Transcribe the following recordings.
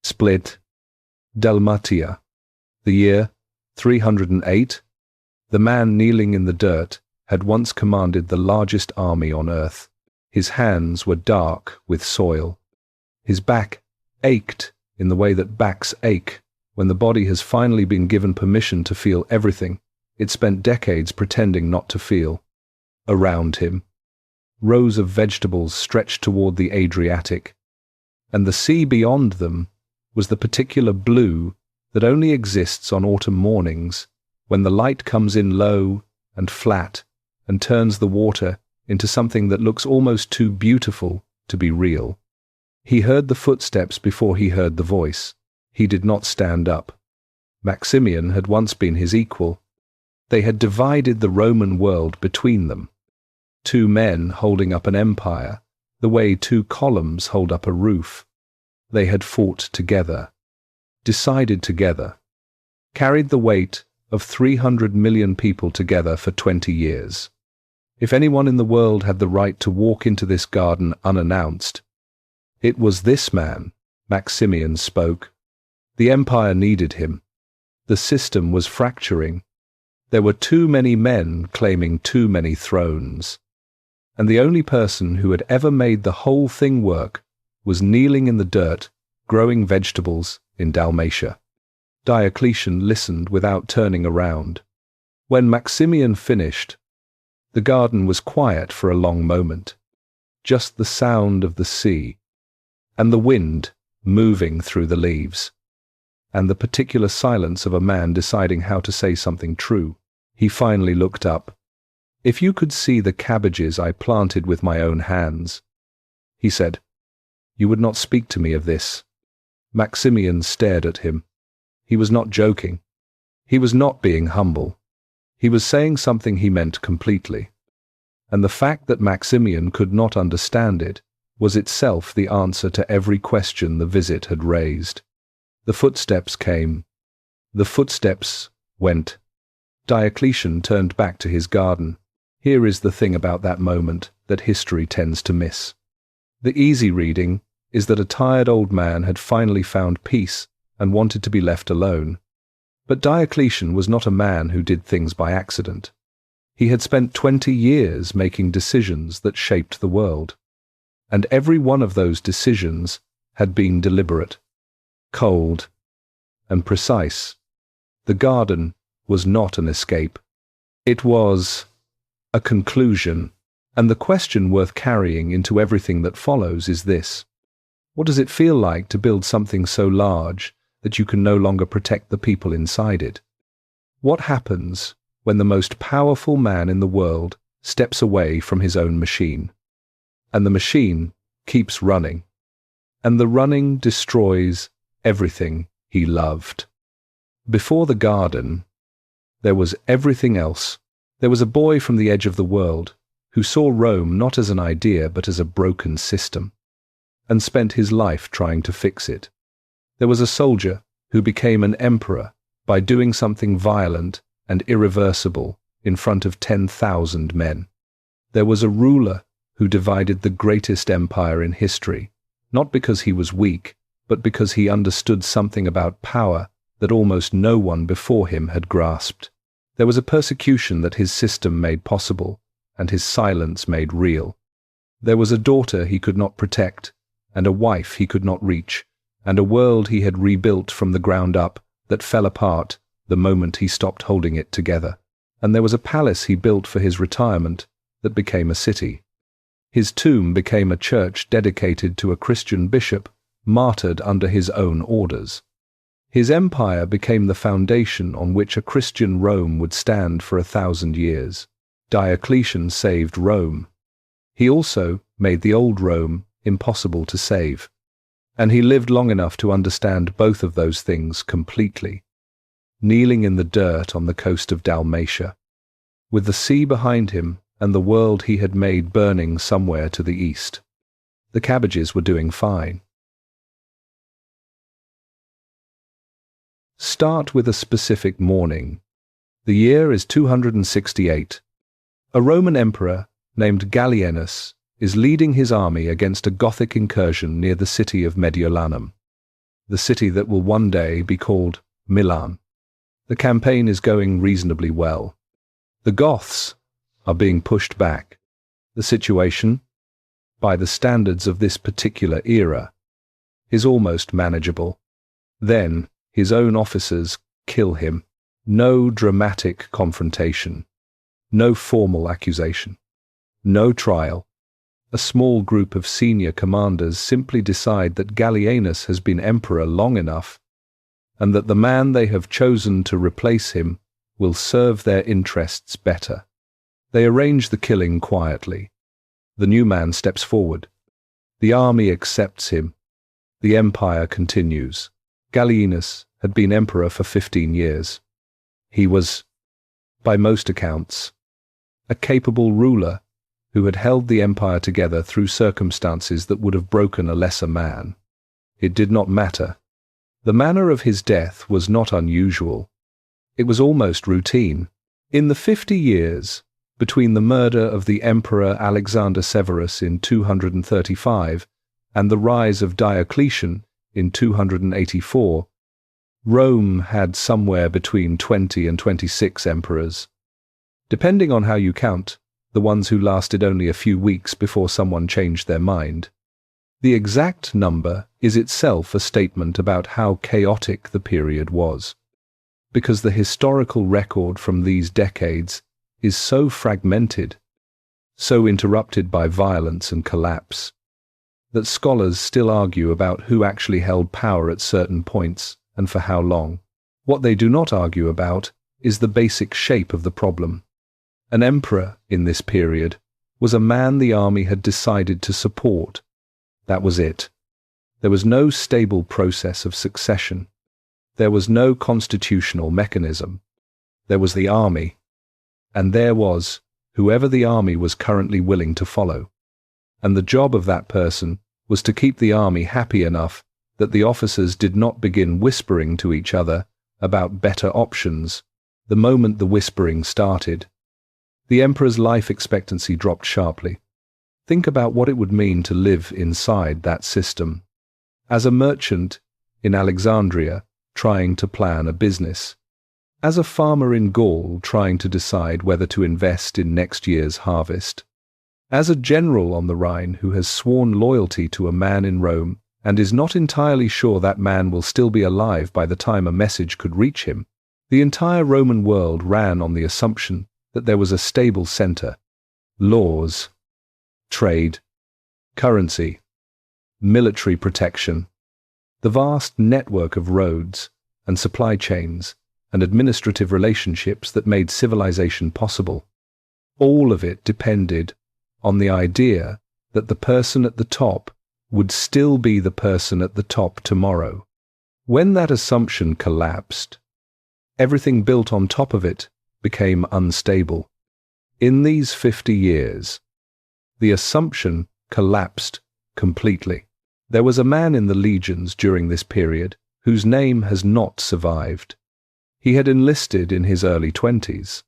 Split. Dalmatia. The year 308. The man kneeling in the dirt had once commanded the largest army on earth. His hands were dark with soil. His back ached in the way that backs ache when the body has finally been given permission to feel everything it spent decades pretending not to feel. Around him, rows of vegetables stretched toward the Adriatic, and the sea beyond them was the particular blue that only exists on autumn mornings when the light comes in low and flat and turns the water into something that looks almost too beautiful to be real. He heard the footsteps before he heard the voice. He did not stand up. Maximian had once been his equal. They had divided the Roman world between them. Two men holding up an empire, the way two columns hold up a roof. They had fought together, decided together, carried the weight of 300 million people together for 20 years. If anyone in the world had the right to walk into this garden unannounced, it was this man. Maximian spoke. The empire needed him. The system was fracturing. There were too many men claiming too many thrones. And the only person who had ever made the whole thing work was kneeling in the dirt, growing vegetables in Dalmatia. Diocletian listened without turning around. When Maximian finished, the garden was quiet for a long moment, just the sound of the sea, and the wind moving through the leaves, and the particular silence of a man deciding how to say something true. He finally looked up. "If you could see the cabbages I planted with my own hands," he said, "you would not speak to me of this." Maximian stared at him. He was not joking. He was not being humble. He was saying something he meant completely. And the fact that Maximian could not understand it was itself the answer to every question the visit had raised. The footsteps came. The footsteps went. Diocletian turned back to his garden. Here is the thing about that moment that history tends to miss. The easy reading is that a tired old man had finally found peace and wanted to be left alone. But Diocletian was not a man who did things by accident. He had spent 20 years making decisions that shaped the world. And every one of those decisions had been deliberate, cold, and precise. The garden was not an escape. It was a conclusion, and the question worth carrying into everything that follows is this: what does it feel like to build something so large that you can no longer protect the people inside it? What happens when the most powerful man in the world steps away from his own machine, and the machine keeps running, and the running destroys everything he loved? Before the garden, there was everything else. There was a boy from the edge of the world who saw Rome not as an idea but as a broken system, and spent his life trying to fix it. There was a soldier who became an emperor by doing something violent and irreversible in front of 10,000 men. There was a ruler who divided the greatest empire in history, not because he was weak, but because he understood something about power that almost no one before him had grasped. There was a persecution that his system made possible, and his silence made real. There was a daughter he could not protect, and a wife he could not reach, and a world he had rebuilt from the ground up that fell apart the moment he stopped holding it together. And there was a palace he built for his retirement that became a city. His tomb became a church dedicated to a Christian bishop martyred under his own orders. His empire became the foundation on which a Christian Rome would stand for 1,000 years. Diocletian saved Rome. He also made the old Rome impossible to save. And he lived long enough to understand both of those things completely. Kneeling in the dirt on the coast of Dalmatia, with the sea behind him and the world he had made burning somewhere to the east. The Cabbages were doing fine. Start with a specific morning. The year is 268. A Roman emperor named Gallienus is leading his army against a Gothic incursion near the city of Mediolanum. the city that will one day be called Milan. The campaign is going reasonably well. The Goths are being pushed back. The situation, by the standards of this particular era, is almost manageable. Then his own officers kill him. No dramatic confrontation. No formal accusation. No trial. A small group of senior commanders simply decide that Gallienus has been emperor long enough, and that the man they have chosen to replace him will serve their interests better. They arrange the killing quietly. The new man steps forward. The army accepts him. The empire continues. Gallienus had been emperor for 15 years. He was, by most accounts, a capable ruler who had held the empire together through circumstances that would have broken a lesser man. It did not matter. The manner of his death was not unusual. It was almost routine. In the 50 years between the murder of the Emperor Alexander Severus in 235 and the rise of Diocletian in 284, Rome had somewhere between 20 and 26 emperors. Depending on how you count, the ones who lasted only a few weeks before someone changed their mind. The exact number is itself a statement about how chaotic the period was, because the historical record from these decades is so fragmented, so interrupted by violence and collapse, that scholars still argue about who actually held power at certain points and for how long. What they do not argue about is the basic shape of the problem. An emperor in this period was a man the army had decided to support. That was it. There was no stable process of succession. There was no constitutional mechanism. There was the army, and there was whoever the army was currently willing to follow. And the job of that person was to keep the army happy enough that the officers did not begin whispering to each other about better options the moment the whispering started. The emperor's life expectancy dropped sharply. Think about what it would mean to live inside that system. As a merchant in Alexandria trying to plan a business. As a farmer in Gaul trying to decide whether to invest in next year's harvest. As a general on the Rhine who has sworn loyalty to a man in Rome and is not entirely sure that man will still be alive by the time a message could reach him. The entire Roman world ran on the assumption that there was a stable center, laws, trade, currency, military protection, the vast network of roads and supply chains and administrative relationships that made civilization possible. All of it depended on the idea that the person at the top would still be the person at the top tomorrow. When that assumption collapsed, everything built on top of it became unstable. In these 50 years, the assumption collapsed completely. There was a man in the legions during this period whose name has not survived. He had enlisted in his early 20s,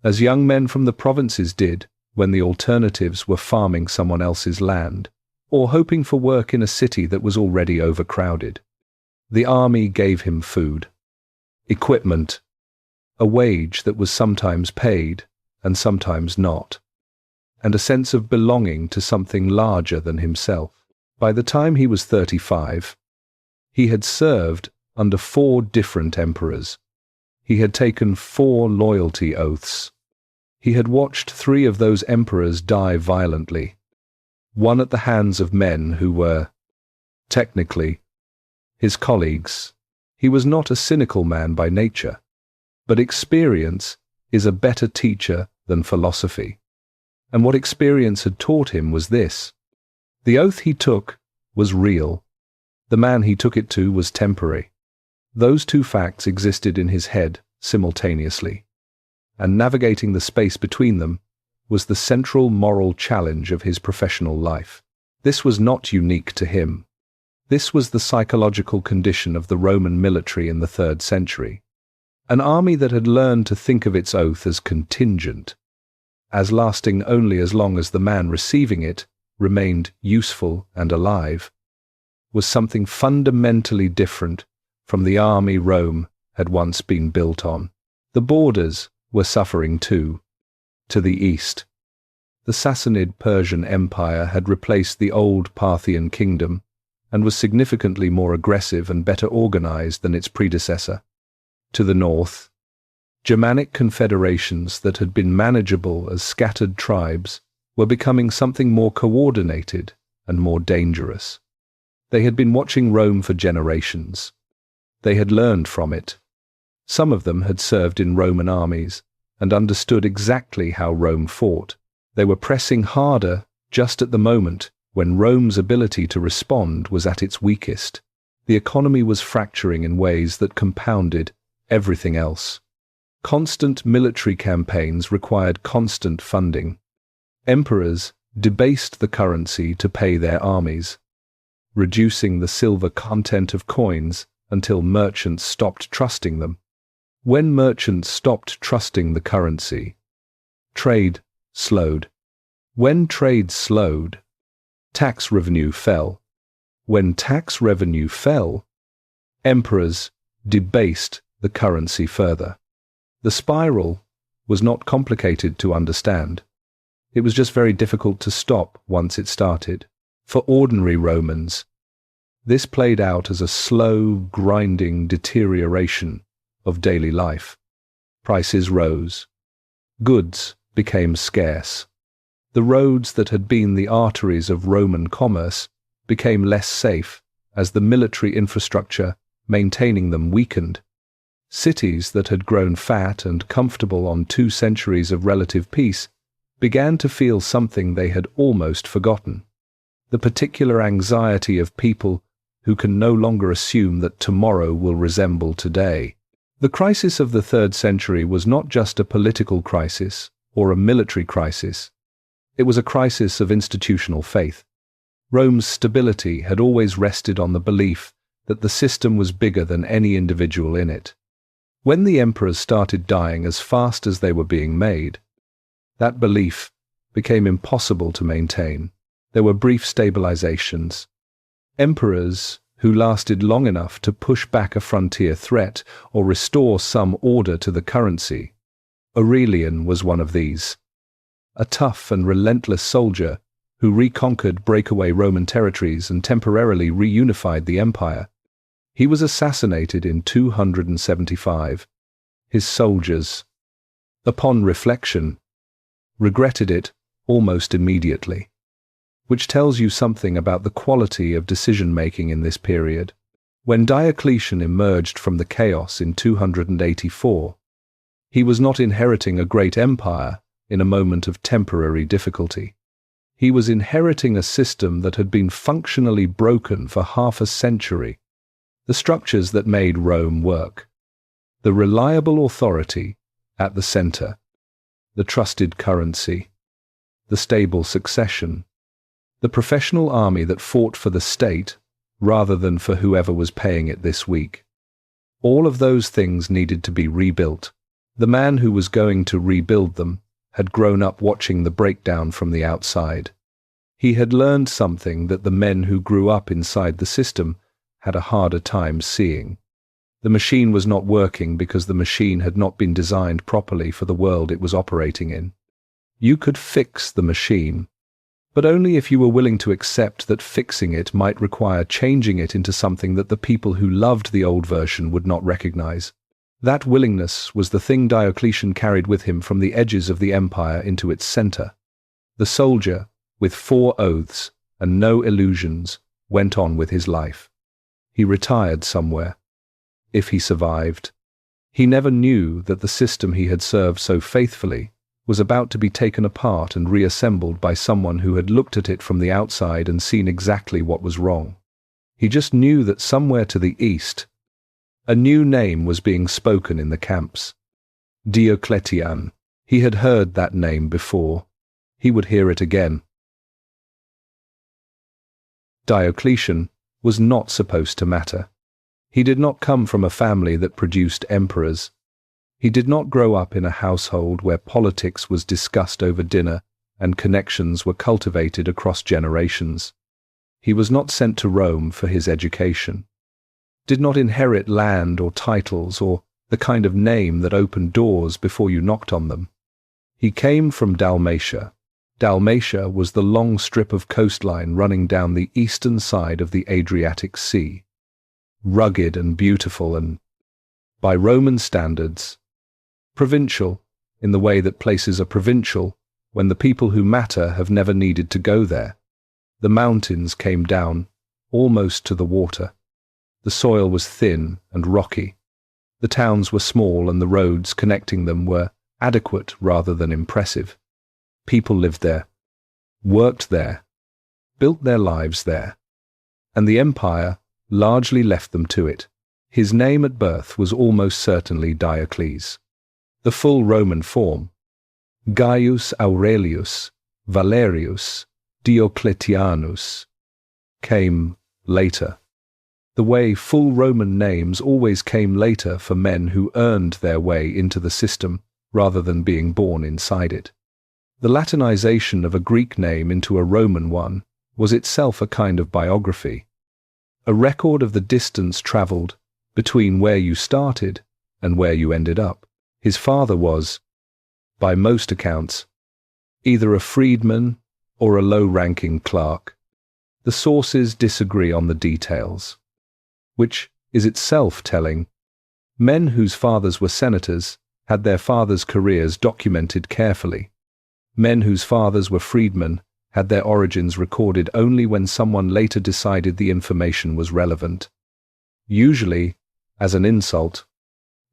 as young men from the provinces did when the alternatives were farming someone else's land or hoping for work in a city that was already overcrowded. The army gave him food, equipment, a wage that was sometimes paid and sometimes not, and a sense of belonging to something larger than himself. By the time he was 35, he had served under 4 different emperors. He had taken 4 loyalty oaths. He had watched 3 of those emperors die violently, one at the hands of men who were, technically, his colleagues. He was not a cynical man by nature, but experience is a better teacher than philosophy. And what experience had taught him was this: the oath he took was real. The man he took it to was temporary. Those 2 facts existed in his head simultaneously, and navigating the space between them was the central moral challenge of his professional life. This was not unique to him. This was the psychological condition of the Roman military in the 3rd century. An army that had learned to think of its oath as contingent, as lasting only as long as the man receiving it remained useful and alive. was something fundamentally different from the army Rome had once been built on. The borders were suffering too. To the east, the Sassanid Persian Empire had replaced the old Parthian kingdom and was significantly more aggressive and better organized than its predecessor. To the north, Germanic confederations that had been manageable as scattered tribes were becoming something more coordinated and more dangerous. They had been watching Rome for generations. They had learned from it. Some of them had served in Roman armies and understood exactly how Rome fought. They were pressing harder just at the moment when Rome's ability to respond was at its weakest. The economy was fracturing in ways that compounded everything else. Constant military campaigns required constant funding. Emperors debased the currency to pay their armies, reducing the silver content of coins until merchants stopped trusting them. When merchants stopped trusting the currency, trade slowed. When trade slowed, tax revenue fell. When tax revenue fell, emperors debased the currency further. The spiral was not complicated to understand. It was just very difficult to stop once it started. For ordinary Romans, this played out as a slow, grinding deterioration of daily life. Prices rose. Goods became scarce. The roads that had been the arteries of Roman commerce became less safe as the military infrastructure maintaining them weakened. Cities that had grown fat and comfortable on 2 centuries of relative peace began to feel something they had almost forgotten: the particular anxiety of people who can no longer assume that tomorrow will resemble today. The crisis of the 3rd century was not just a political crisis or a military crisis. It was a crisis of institutional faith. Rome's stability had always rested on the belief that the system was bigger than any individual in it. When the emperors started dying as fast as they were being made, that belief became impossible to maintain. There were brief stabilizations. Emperors who lasted long enough to push back a frontier threat or restore some order to the currency. Aurelian was one of these. A tough and relentless soldier who reconquered breakaway Roman territories and temporarily reunified the empire. He was assassinated in 275. His soldiers, upon reflection, regretted it almost immediately, which tells you something about the quality of decision-making in this period. When Diocletian emerged from the chaos in 284, he was not inheriting a great empire in a moment of temporary difficulty. He was inheriting a system that had been functionally broken for half a century. The structures that made Rome work. The reliable authority at the center. The trusted currency. The stable succession. The professional army that fought for the state rather than for whoever was paying it this week. All of those things needed to be rebuilt. The man who was going to rebuild them had grown up watching the breakdown from the outside. He had learned something that the men who grew up inside the system had a harder time seeing. The machine was not working because the machine had not been designed properly for the world it was operating in. You could fix the machine, but only if you were willing to accept that fixing it might require changing it into something that the people who loved the old version would not recognize. That willingness was the thing Diocletian carried with him from the edges of the empire into its center. The soldier, with 4 oaths and no illusions, went on with his life. He retired somewhere, if he survived. He never knew that the system he had served so faithfully was about to be taken apart and reassembled by someone who had looked at it from the outside and seen exactly what was wrong. He just knew that somewhere to the east, a new name was being spoken in the camps. Diocletian. He had heard that name before. He would hear it again. Diocletian was not supposed to matter. He did not come from a family that produced emperors. He did not grow up in a household where politics was discussed over dinner and connections were cultivated across generations. He was not sent to Rome for his education, did not inherit land or titles or the kind of name that opened doors before you knocked on them. He came from Dalmatia. Dalmatia was the long strip of coastline running down the eastern side of the Adriatic Sea, rugged and beautiful and, by Roman standards, provincial in the way that places are provincial when the people who matter have never needed to go there. The mountains came down almost to the water. The soil was thin and rocky. The towns were small and the roads connecting them were adequate rather than impressive. People lived there, worked there, built their lives there, and the empire largely left them to it. His name at birth was almost certainly Diocles. The full Roman form, Gaius Aurelius Valerius Diocletianus, came later. The way full Roman names always came later for men who earned their way into the system rather than being born inside it. The Latinization of a Greek name into a Roman one was itself a kind of biography, a record of the distance traveled between where you started and where you ended up. His father was, by most accounts, either a freedman or a low-ranking clerk. The sources disagree on the details, which is itself telling. Men whose fathers were senators had their fathers' careers documented carefully. Men whose fathers were freedmen had their origins recorded only when someone later decided the information was relevant. Usually, as an insult,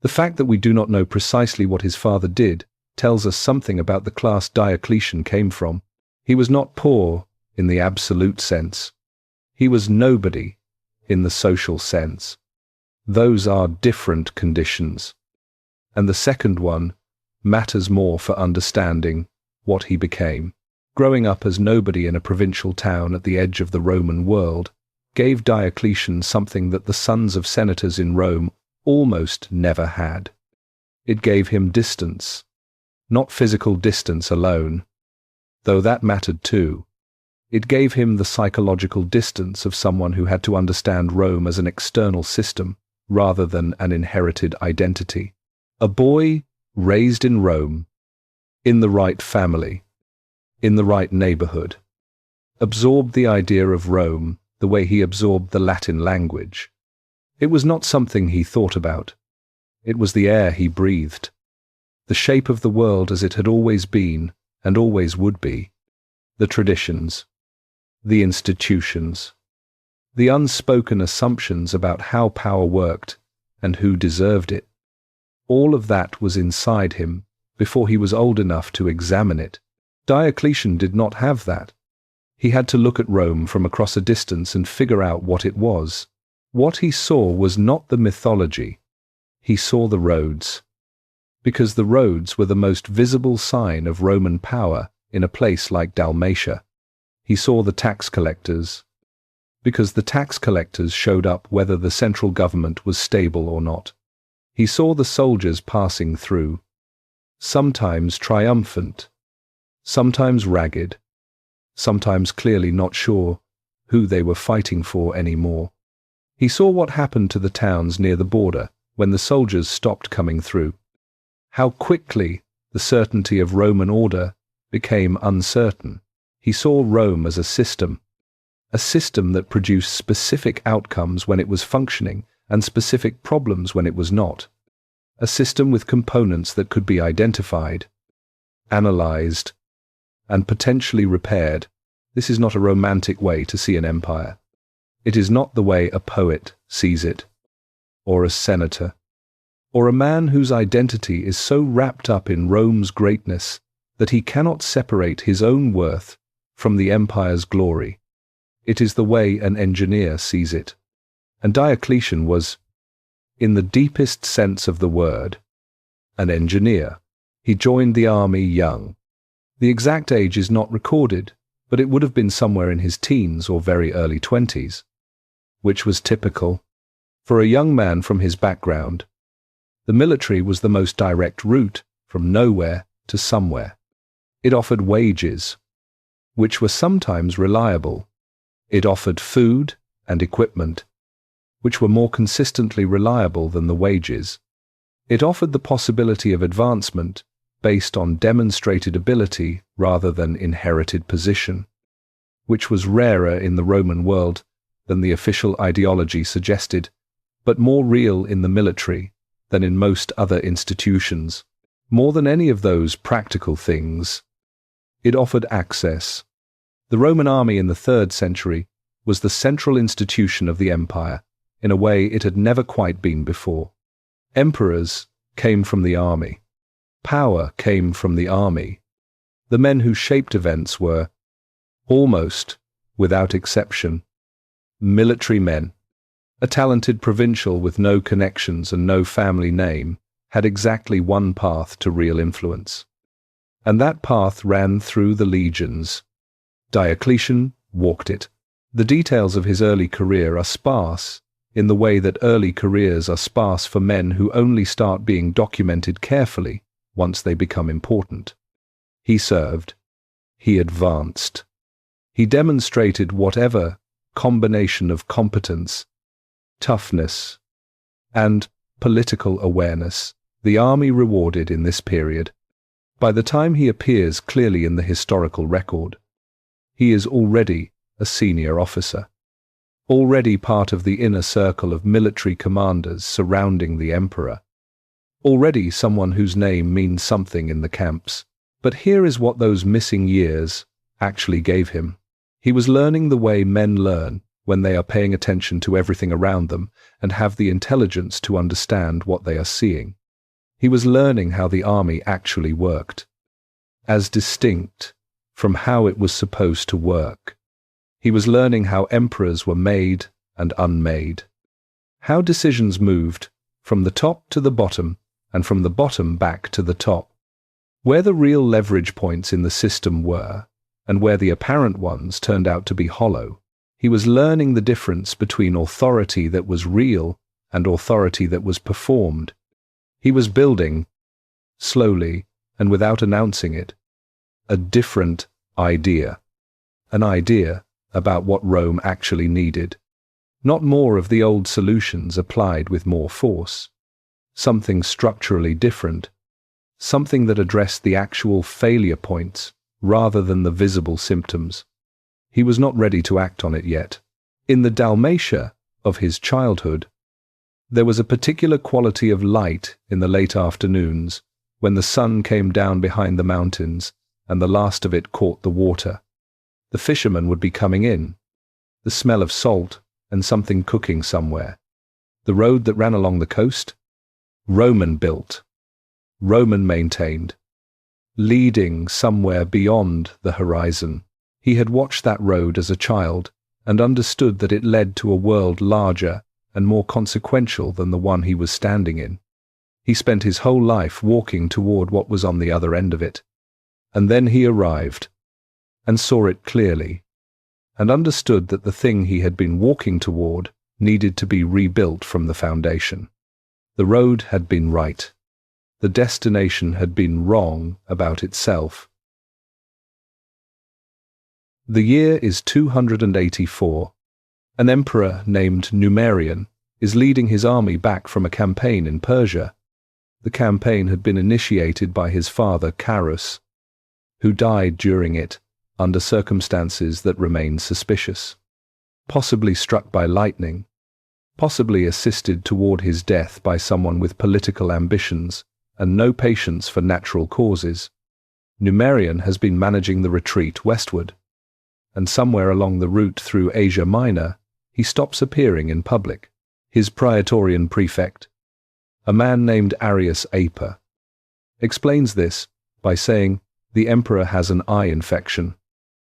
the fact that we do not know precisely what his father did tells us something about the class Diocletian came from. He was not poor in the absolute sense. He was nobody in the social sense. Those are different conditions. And the second one matters more for understanding what he became. Growing up as nobody in a provincial town at the edge of the Roman world gave Diocletian something that the sons of senators in Rome almost never had. It gave him distance, not physical distance alone, though that mattered too. It gave him the psychological distance of someone who had to understand Rome as an external system rather than an inherited identity. A boy raised in Rome, in the right family, in the right neighborhood, absorbed the idea of Rome the way he absorbed the Latin language. It was not something he thought about. It was the air he breathed, the shape of the world as it had always been and always would be, the traditions, the institutions, the unspoken assumptions about how power worked and who deserved it. All of that was inside him before he was old enough to examine it. Diocletian did not have that. He had to look at Rome from across a distance and figure out what it was. What he saw was not the mythology. He saw the roads, because the roads were the most visible sign of Roman power in a place like Dalmatia. He saw the tax collectors, because the tax collectors showed up whether the central government was stable or not. He saw the soldiers passing through, sometimes triumphant, sometimes ragged, sometimes clearly not sure who they were fighting for anymore. He saw what happened to the towns near the border when the soldiers stopped coming through, how quickly the certainty of Roman order became uncertain. He saw Rome as a system that produced specific outcomes when it was functioning and specific problems when it was not. A system with components that could be identified, analyzed, and potentially repaired. This is not a romantic way to see an empire. It is not the way a poet sees it, or a senator, or a man whose identity is so wrapped up in Rome's greatness that he cannot separate his own worth from the empire's glory. It is the way an engineer sees it. And Diocletian was, in the deepest sense of the word, an engineer. He joined the army young. The exact age is not recorded, but it would have been somewhere in his teens or very early 20s, which was typical. For a young man from his background, the military was the most direct route from nowhere to somewhere. It offered wages, which were sometimes reliable, It offered food and equipment, which were more consistently reliable than the wages. It offered the possibility of advancement based on demonstrated ability rather than inherited position, which was rarer in the Roman world than the official ideology suggested, but more real in the military than in most other institutions. More than any of those practical things, it offered access. The Roman army in the 3rd century was the central institution of the empire in a way it had never quite been before. Emperors came from the army. Power came from the army. The men who shaped events were, almost without exception, military men. A talented provincial with no connections and no family name had exactly one path to real influence. And that path ran through the legions. Diocletian walked it. The details of his early career are sparse in the way that early careers are sparse for men who only start being documented carefully once they become important. He served. He advanced. He demonstrated whatever combination of competence, toughness, and political awareness the army rewarded in this period. By the time he appears clearly in the historical record, he is already a senior officer, already part of the inner circle of military commanders surrounding the emperor, already someone whose name means something in the camps. But here is what those missing years actually gave him. He was learning the way men learn when they are paying attention to everything around them and have the intelligence to understand what they are seeing. He was learning how the army actually worked, as distinct from how it was supposed to work. He was learning how emperors were made and unmade, how decisions moved from the top to the bottom and from the bottom back to the top, where the real leverage points in the system were and where the apparent ones turned out to be hollow. He was learning the difference between authority that was real and authority that was performed. He was building, slowly and without announcing it, a different idea. An idea about what Rome actually needed. Not more of the old solutions applied with more force. Something structurally different. Something that addressed the actual failure points rather than the visible symptoms. He was not ready to act on it yet. In the Dalmatia of his childhood, there was a particular quality of light in the late afternoons when the sun came down behind the mountains and the last of it caught the water. The fishermen would be coming in, the smell of salt and something cooking somewhere. The road that ran along the coast, Roman built, Roman maintained, leading somewhere beyond the horizon. He had watched that road as a child and understood that it led to a world larger and more consequential than the one he was standing in. He spent his whole life walking toward what was on the other end of it. And then he arrived, and saw it clearly, and understood that the thing he had been walking toward needed to be rebuilt from the foundation. The road had been right. The destination had been wrong about itself. The year is 284. An emperor named Numerian is leading his army back from a campaign in Persia. The campaign had been initiated by his father Carus, who died during it under circumstances that remained suspicious. Possibly struck by lightning, possibly assisted toward his death by someone with political ambitions and no patience for natural causes. Numerian has been managing the retreat westward, and somewhere along the route through Asia Minor, he stops appearing in public. His praetorian prefect, a man named Arrius Aper, explains this by saying the emperor has an eye infection.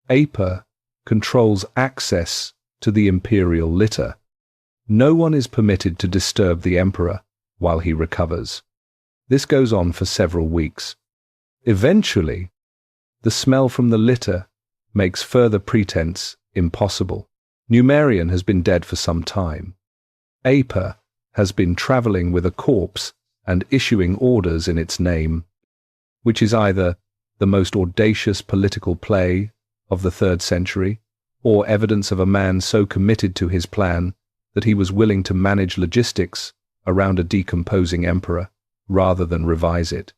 Aper controls access to the imperial litter. No one is permitted to disturb the emperor while he recovers. This goes on for several weeks. Eventually, the smell from the litter makes further pretense impossible. Numerian has been dead for some time. Aper has been traveling with a corpse and issuing orders in its name, which is either the most audacious political play of the 3rd century or evidence of a man so committed to his plan that he was willing to manage logistics around a decomposing emperor rather than revise it.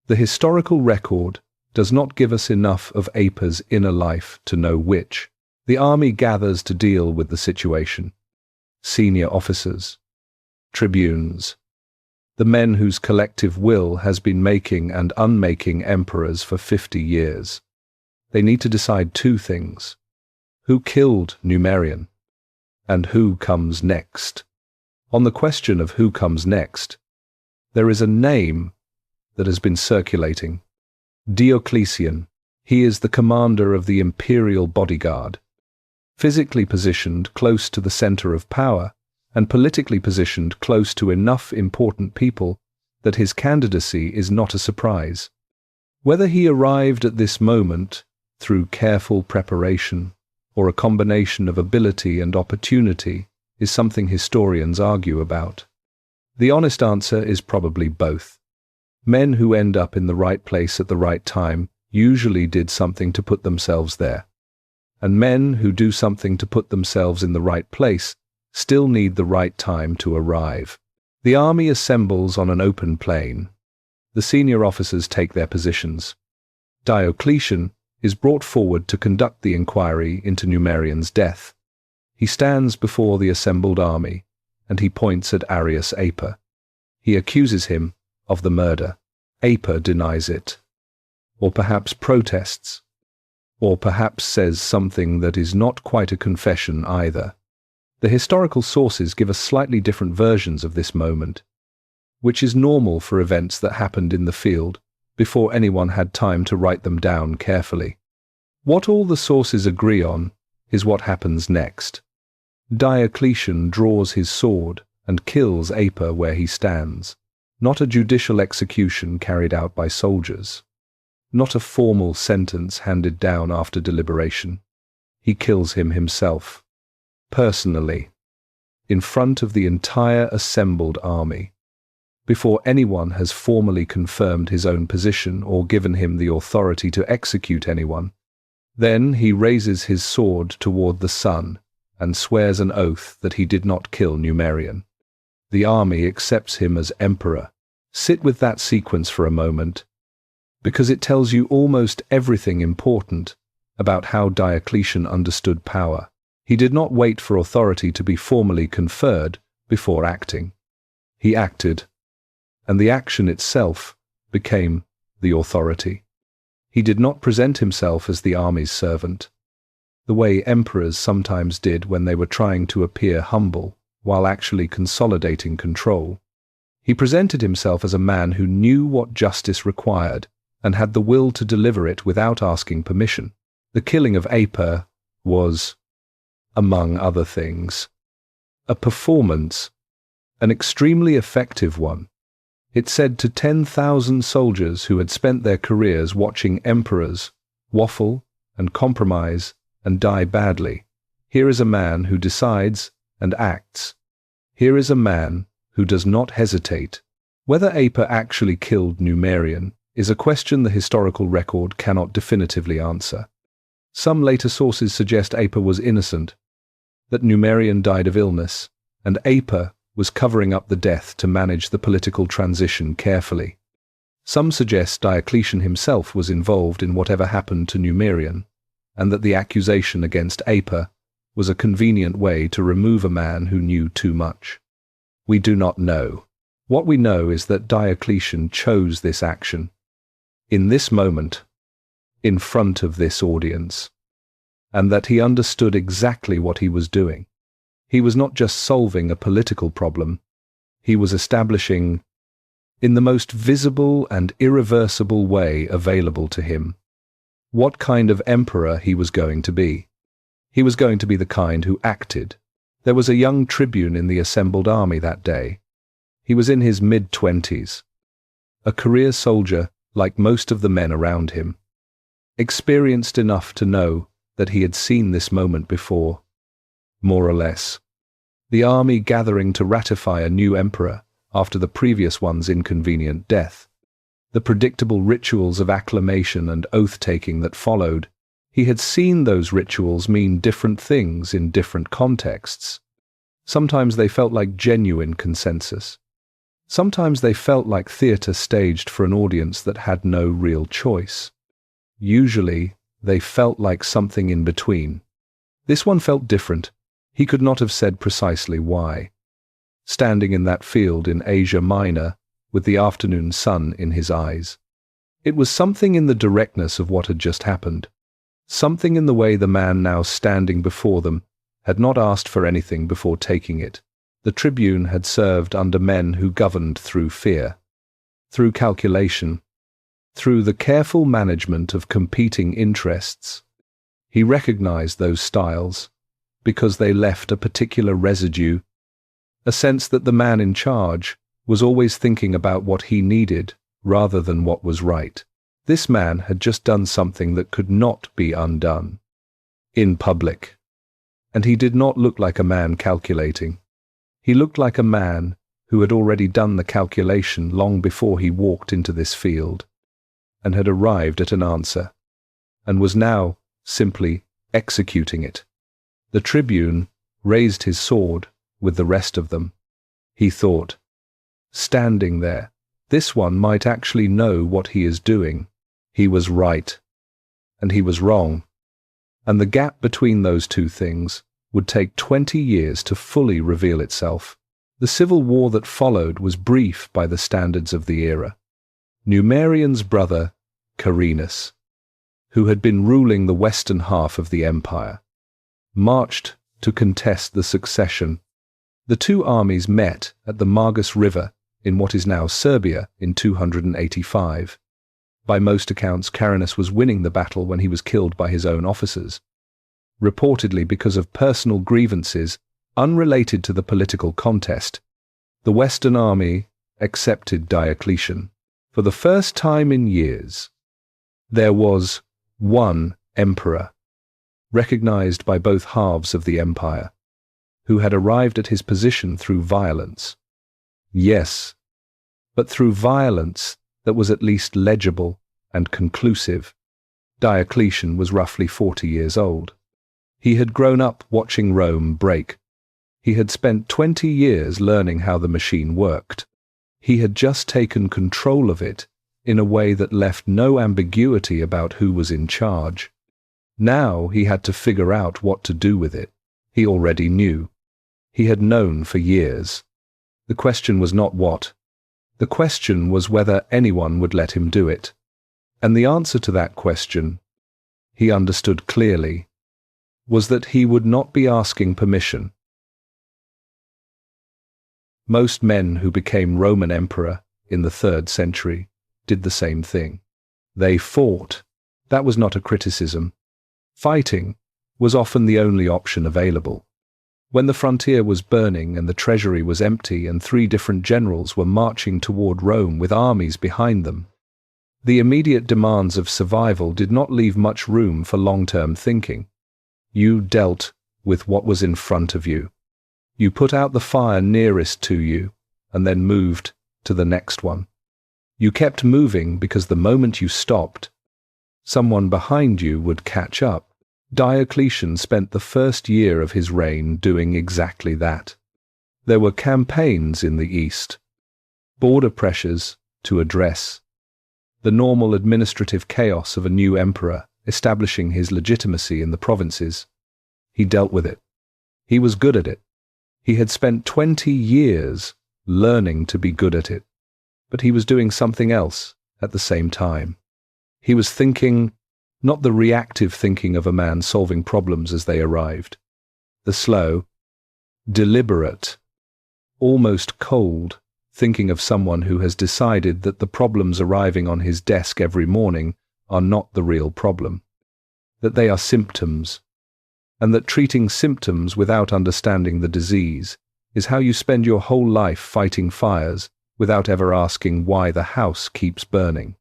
The historical record does not give us enough of Aper's inner life to know which. The army gathers to deal with the situation. Senior officers, tribunes, the men whose collective will has been making and unmaking emperors for 50 years. They need to decide two things: who killed Numerian, and who comes next. On the question of who comes next, there is a name that has been circulating: Diocletian. He is the commander of the imperial bodyguard, physically positioned close to the center of power and politically positioned close to enough important people that his candidacy is not a surprise. Whether he arrived at this moment through careful preparation or a combination of ability and opportunity is something historians argue about. The honest answer is probably both. Men who end up in the right place at the right time usually did something to put themselves there. And men who do something to put themselves in the right place still need the right time to arrive. The army assembles on an open plain. The senior officers take their positions. Diocletian is brought forward to conduct the inquiry into Numerian's death. He stands before the assembled army, and he points at Arrius Aper. He accuses him of the murder. Aper denies it, or perhaps protests, or perhaps says something that is not quite a confession either. The historical sources give us slightly different versions of this moment, which is normal for events that happened in the field before anyone had time to write them down carefully. What all the sources agree on is what happens next. Diocletian draws his sword and kills Aper where he stands. Not a judicial execution carried out by soldiers. Not a formal sentence handed down after deliberation. He kills him himself, personally, in front of the entire assembled army, before anyone has formally confirmed his own position or given him the authority to execute anyone. Then he raises his sword toward the sun and swears an oath that he did not kill Numerian. The army accepts him as emperor. Sit with that sequence for a moment, because it tells you almost everything important about how Diocletian understood power. He did not wait for authority to be formally conferred before acting. He acted, and the action itself became the authority. He did not present himself as the army's servant, the way emperors sometimes did when they were trying to appear humble while actually consolidating control. He presented himself as a man who knew what justice required and had the will to deliver it without asking permission. The killing of Aper was, among other things, a performance, an extremely effective one. It said to 10,000 soldiers who had spent their careers watching emperors waffle and compromise and die badly, here is a man who decides and acts. Here is a man who does not hesitate. Whether Aper actually killed Numerian is a question the historical record cannot definitively answer. Some later sources suggest Aper was innocent, that Numerian died of illness, and Aper was covering up the death to manage the political transition carefully. Some suggest Diocletian himself was involved in whatever happened to Numerian, and that the accusation against Aper was a convenient way to remove a man who knew too much. We do not know. What we know is that Diocletian chose this action, in this moment, in front of this audience, and that he understood exactly what he was doing. He was not just solving a political problem, he was establishing, in the most visible and irreversible way available to him, what kind of emperor he was going to be. He was going to be the kind who acted. There was a young tribune in the assembled army that day. He was in his mid-20s, a career soldier like most of the men around him, experienced enough to know that he had seen this moment before, more or less. The army gathering to ratify a new emperor after the previous one's inconvenient death. The predictable rituals of acclamation and oath-taking that followed He had seen those rituals mean different things in different contexts. Sometimes they felt like genuine consensus. Sometimes they felt like theatre staged for an audience that had no real choice. Usually, they felt like something in between. This one felt different. He could not have said precisely why. Standing in that field in Asia Minor, with the afternoon sun in his eyes. It was something in the directness of what had just happened. Something in the way the man now standing before them had not asked for anything before taking it. The tribune had served under men who governed through fear, through calculation, through the careful management of competing interests. He recognized those styles because they left a particular residue, a sense that the man in charge was always thinking about what he needed rather than what was right. This man had just done something that could not be undone. In public. And he did not look like a man calculating. He looked like a man who had already done the calculation long before he walked into this field, and had arrived at an answer, and was now simply executing it. The tribune raised his sword with the rest of them. He thought, standing there, this one might actually know what he is doing. He was right, and he was wrong, and the gap between those two things would take 20 years to fully reveal itself. The civil war that followed was brief by the standards of the era. Numerian's brother, Carinus, who had been ruling the western half of the empire, marched to contest the succession. The two armies met at the Margus River in what is now Serbia in 285. By most accounts, Carinus was winning the battle when he was killed by his own officers, reportedly because of personal grievances unrelated to the political contest. The Western army accepted Diocletian. For the first time in years, there was one emperor, recognized by both halves of the empire, who had arrived at his position through violence. Yes, but through violence that was at least legible and conclusive. Diocletian was roughly 40 years old. He had grown up watching Rome break. He had spent 20 years learning how the machine worked. He had just taken control of it in a way that left no ambiguity about who was in charge. Now he had to figure out what to do with it. He already knew. He had known for years. The question was not what. The question was whether anyone would let him do it. And the answer to that question, he understood clearly, was that he would not be asking permission. Most men who became Roman emperor in the 3rd century did the same thing. They fought. That was not a criticism. Fighting was often the only option available. When the frontier was burning and the treasury was empty and 3 different generals were marching toward Rome with armies behind them, the immediate demands of survival did not leave much room for long-term thinking. You dealt with what was in front of you. You put out the fire nearest to you and then moved to the next one. You kept moving because the moment you stopped, someone behind you would catch up. Diocletian spent the first year of his reign doing exactly that. There were campaigns in the east, border pressures to address, the normal administrative chaos of a new emperor establishing his legitimacy in the provinces. He dealt with it. He was good at it. He had spent 20 years learning to be good at it, but he was doing something else at the same time. He was thinking, not the reactive thinking of a man solving problems as they arrived. The slow, deliberate, almost cold thinking of someone who has decided that the problems arriving on his desk every morning are not the real problem, that they are symptoms, and that treating symptoms without understanding the disease is how you spend your whole life fighting fires without ever asking why the house keeps burning.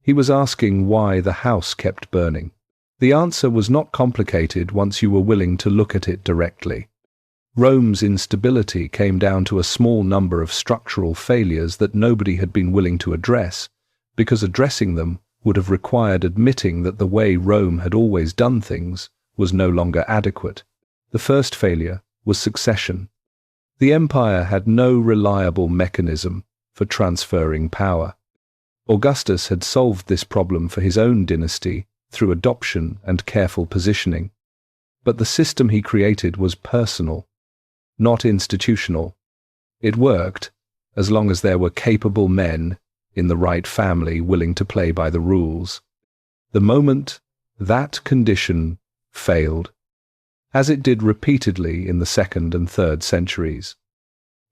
He was asking why the house kept burning. The answer was not complicated once you were willing to look at it directly. Rome's instability came down to a small number of structural failures that nobody had been willing to address, because addressing them would have required admitting that the way Rome had always done things was no longer adequate. The first failure was succession. The empire had no reliable mechanism for transferring power. Augustus had solved this problem for his own dynasty through adoption and careful positioning. But the system he created was personal, not institutional. It worked as long as there were capable men in the right family willing to play by the rules. The moment that condition failed, as it did repeatedly in the 2nd and 3rd centuries,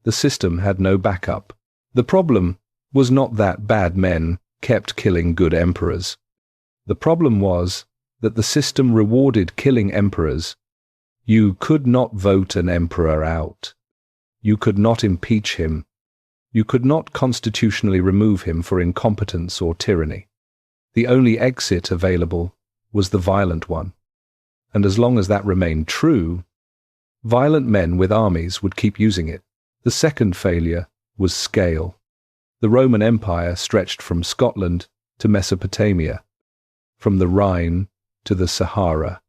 the system had no backup. The problem was not that bad men kept killing good emperors. The problem was that the system rewarded killing emperors. You could not vote an emperor out. You could not impeach him. You could not constitutionally remove him for incompetence or tyranny. The only exit available was the violent one. And as long as that remained true, violent men with armies would keep using it. The second failure was scale. The Roman Empire stretched from Scotland to Mesopotamia, from the Rhine to the Sahara.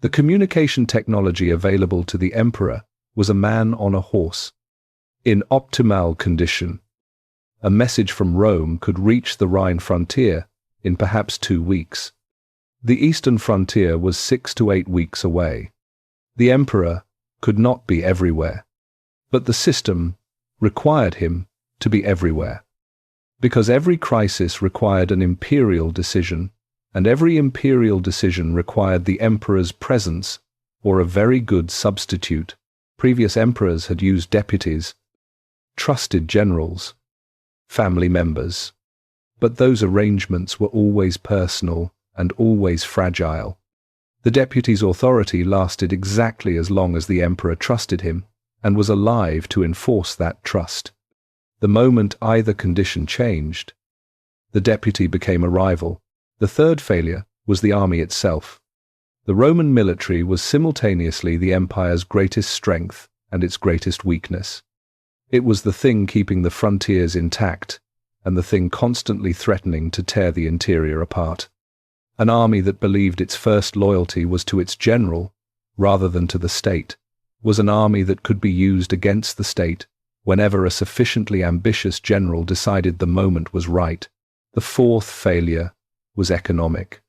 The communication technology available to the emperor was a man on a horse. In optimal condition, a message from Rome could reach the Rhine frontier in perhaps 2 weeks. The eastern frontier was 6 to 8 weeks away. The emperor could not be everywhere, but the system required him to be everywhere, because every crisis required an imperial decision, and every imperial decision required the emperor's presence or a very good substitute. Previous emperors had used deputies, trusted generals, family members, but those arrangements were always personal and always fragile. The deputy's authority lasted exactly as long as the emperor trusted him and was alive to enforce that trust. The moment either condition changed, the deputy became a rival. The third failure was the army itself. The Roman military was simultaneously the empire's greatest strength and its greatest weakness. It was the thing keeping the frontiers intact and the thing constantly threatening to tear the interior apart. An army that believed its first loyalty was to its general rather than to the state was an army that could be used against the state whenever a sufficiently ambitious general decided the moment was right. The fourth failure was economic,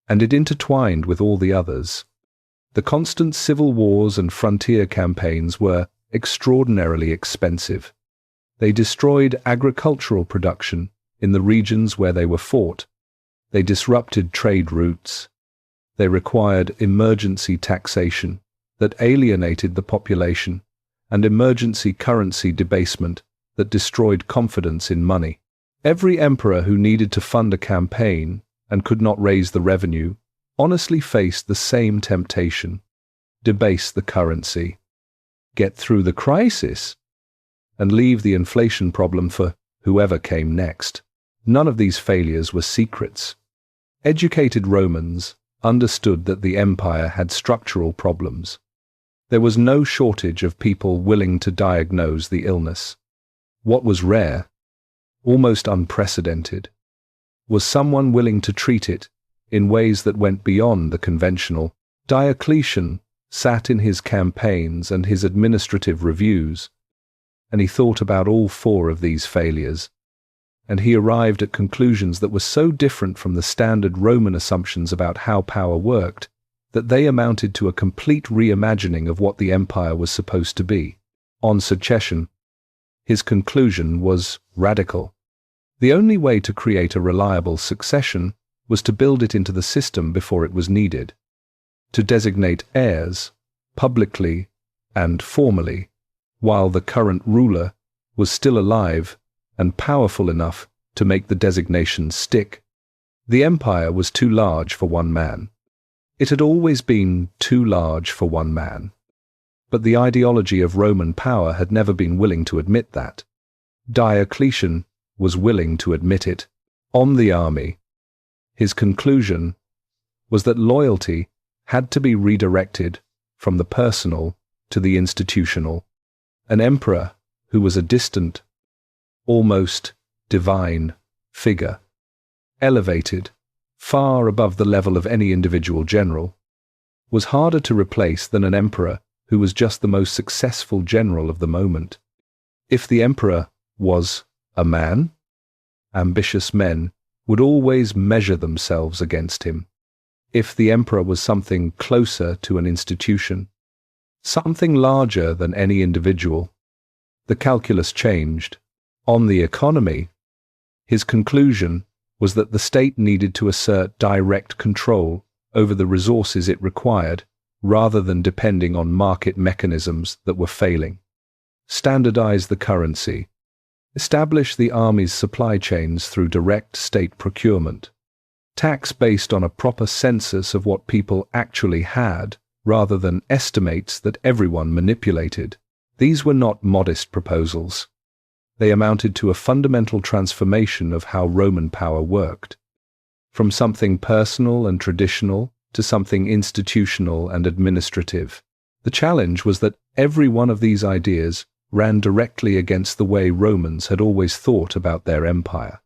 and it intertwined with all the others. The constant civil wars and frontier campaigns were extraordinarily expensive. They destroyed agricultural production in the regions where they were fought. They disrupted trade routes. They required emergency taxation that alienated the population and emergency currency debasement that destroyed confidence in money. Every emperor who needed to fund a campaign and could not raise the revenue honestly faced the same temptation: debase the currency, get through the crisis, and leave the inflation problem for whoever came next. None of these failures were secrets. Educated Romans understood that the empire had structural problems. There was no shortage of people willing to diagnose the illness. What was rare, almost unprecedented, was someone willing to treat it in ways that went beyond the conventional. Diocletian sat in his campaigns and his administrative reviews, and he thought about all 4 of these failures, and he arrived at conclusions that were so different from the standard Roman assumptions about how power worked that they amounted to a complete reimagining of what the empire was supposed to be. On succession, his conclusion was radical. The only way to create a reliable succession was to build it into the system before it was needed, to designate heirs publicly and formally while the current ruler was still alive and powerful enough to make the designation stick. The empire was too large for one man. It had always been too large for one man. But the ideology of Roman power had never been willing to admit that. Diocletian was willing to admit it. On the army, his conclusion was that loyalty had to be redirected from the personal to the institutional. An emperor who was a distant, almost divine figure elevated, far above the level of any individual general, was harder to replace than an emperor who was just the most successful general of the moment. If the emperor was a man, ambitious men would always measure themselves against him. If the emperor was something closer to an institution, something larger than any individual, the calculus changed. On the economy, his conclusion was that the state needed to assert direct control over the resources it required, rather than depending on market mechanisms that were failing. Standardize the currency. Establish the army's supply chains through direct state procurement. Tax based on a proper census of what people actually had, rather than estimates that everyone manipulated. These were not modest proposals. They amounted to a fundamental transformation of how Roman power worked, from something personal and traditional to something institutional and administrative. The challenge was that every one of these ideas ran directly against the way Romans had always thought about their empire.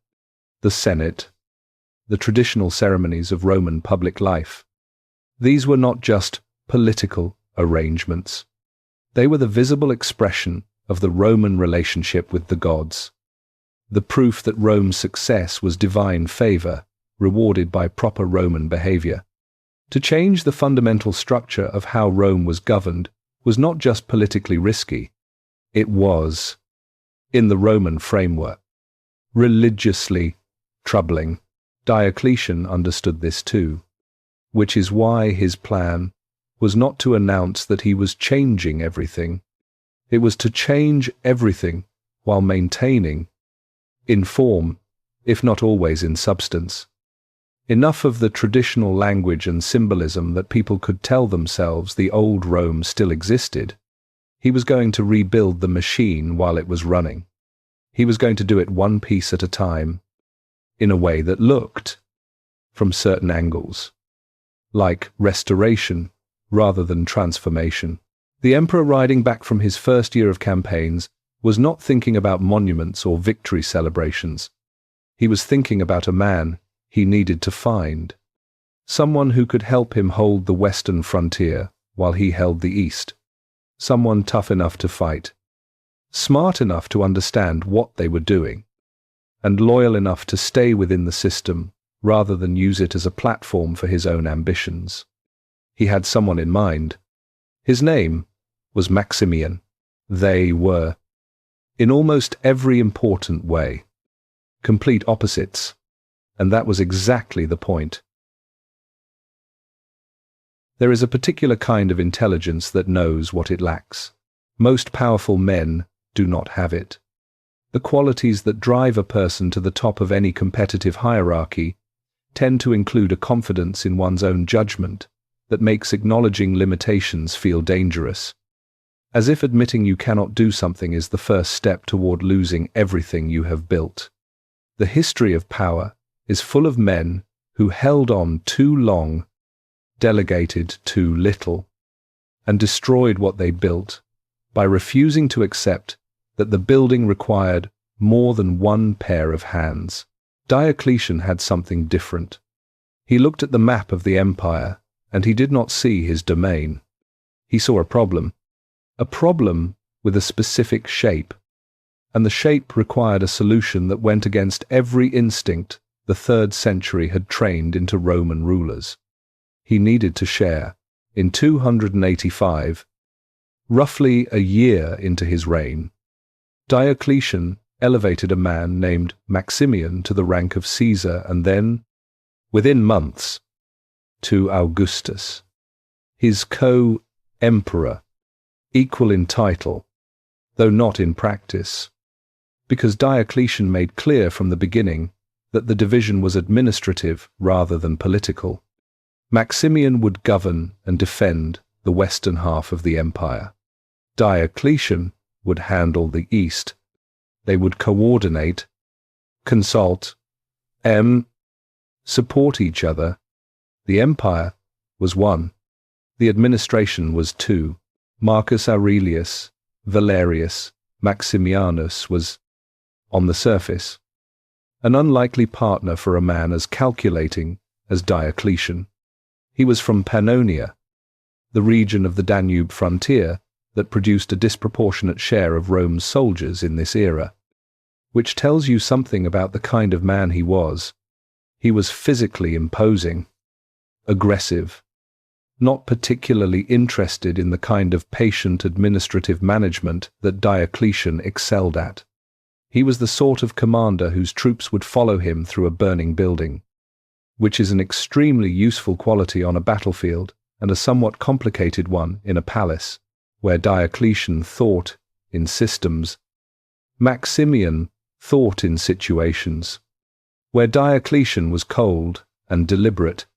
The Senate, the traditional ceremonies of Roman public life. These were not just political arrangements. They were the visible expression of the Roman relationship with the gods, the proof that Rome's success was divine favor, rewarded by proper Roman behavior. To change the fundamental structure of how Rome was governed was not just politically risky, it was, in the Roman framework, religiously troubling. Diocletian understood this too, which is why his plan was not to announce that he was changing everything. It was to change everything while maintaining, in form, if not always in substance, enough of the traditional language and symbolism that people could tell themselves the old Rome still existed. He was going to rebuild the machine while it was running. He was going to do it one piece at a time, in a way that looked, from certain angles, like restoration rather than transformation. The emperor, riding back from his first year of campaigns, was not thinking about monuments or victory celebrations. He was thinking about a man he needed to find, someone who could help him hold the western frontier while he held the east, someone tough enough to fight, smart enough to understand what they were doing, and loyal enough to stay within the system rather than use it as a platform for his own ambitions. He had someone in mind. His name was Maximian. They were, in almost every important way, complete opposites, and that was exactly the point. There is a particular kind of intelligence that knows what it lacks. Most powerful men do not have it. The qualities that drive a person to the top of any competitive hierarchy tend to include a confidence in one's own judgment that makes acknowledging limitations feel dangerous, as if admitting you cannot do something is the first step toward losing everything you have built. The history of power is full of men who held on too long, delegated too little, and destroyed what they built by refusing to accept that the building required more than one pair of hands. Diocletian had something different. He looked at the map of the empire, and he did not see his domain. He saw a problem with a specific shape, and the shape required a solution that went against every instinct the 3rd century had trained into Roman rulers. He needed to share. In 285, roughly a year into his reign, Diocletian elevated a man named Maximian to the rank of Caesar and then, within months, to Augustus, his co-emperor, equal in title, though not in practice, because Diocletian made clear from the beginning that the division was administrative rather than political. Maximian would govern and defend the western half of the empire. Diocletian would handle the east. They would coordinate, consult, support each other. The empire was one. The administration was two. Marcus Aurelius, Valerius, Maximianus was, on the surface, an unlikely partner for a man as calculating as Diocletian. He was from Pannonia, the region of the Danube frontier that produced a disproportionate share of Rome's soldiers in this era, which tells you something about the kind of man he was. He was physically imposing, aggressive, not particularly interested in the kind of patient administrative management that Diocletian excelled at. He was the sort of commander whose troops would follow him through a burning building, which is an extremely useful quality on a battlefield and a somewhat complicated one in a palace, where Diocletian thought in systems, Maximian thought in situations. Where Diocletian was cold and deliberate,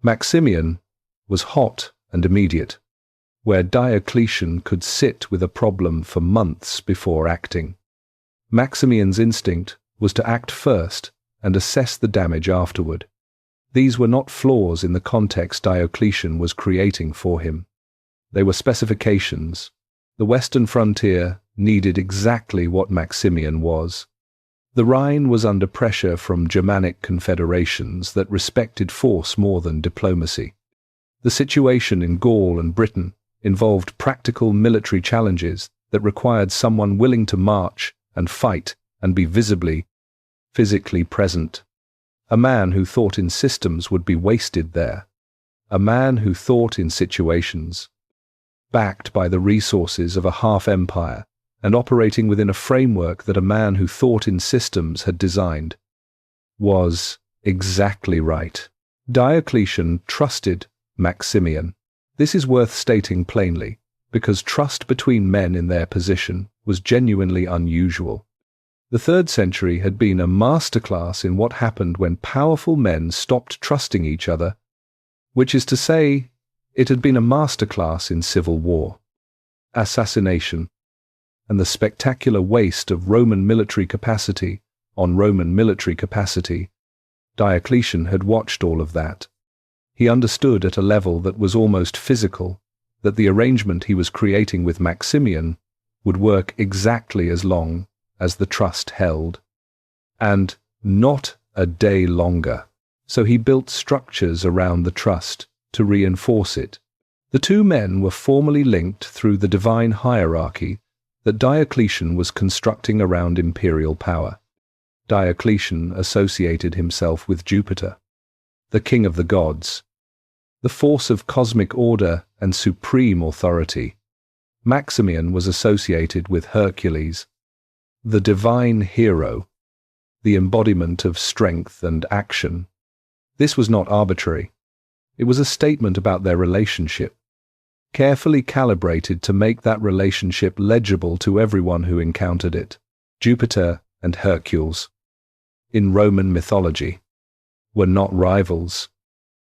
Maximian was hot and immediate. Where Diocletian could sit with a problem for months before acting, Maximian's instinct was to act first and assess the damage afterward. These were not flaws in the context Diocletian was creating for him. They were specifications. The western frontier needed exactly what Maximian was. The Rhine was under pressure from Germanic confederations that respected force more than diplomacy. The situation in Gaul and Britain involved practical military challenges that required someone willing to march and fight and be visibly, physically present. A man who thought in systems would be wasted there. A man who thought in situations, backed by the resources of a half-empire and operating within a framework that a man who thought in systems had designed, was exactly right. Diocletian trusted Maximian. This is worth stating plainly, because trust between men in their position was genuinely unusual. The 3rd century had been a masterclass in what happened when powerful men stopped trusting each other, which is to say, it had been a masterclass in civil war, assassination, and the spectacular waste of Roman military capacity on Roman military capacity. Diocletian had watched all of that. He understood at a level that was almost physical that the arrangement he was creating with Maximian would work exactly as long as the trust held, and not a day longer. So he built structures around the trust to reinforce it. The two men were formally linked through the divine hierarchy that Diocletian was constructing around imperial power. Diocletian associated himself with Jupiter, the king of the gods, the force of cosmic order and supreme authority. Maximian was associated with Hercules, the divine hero, the embodiment of strength and action. This was not arbitrary. It was a statement about their relationship, carefully calibrated to make that relationship legible to everyone who encountered it. Jupiter and Hercules, in Roman mythology, were not rivals.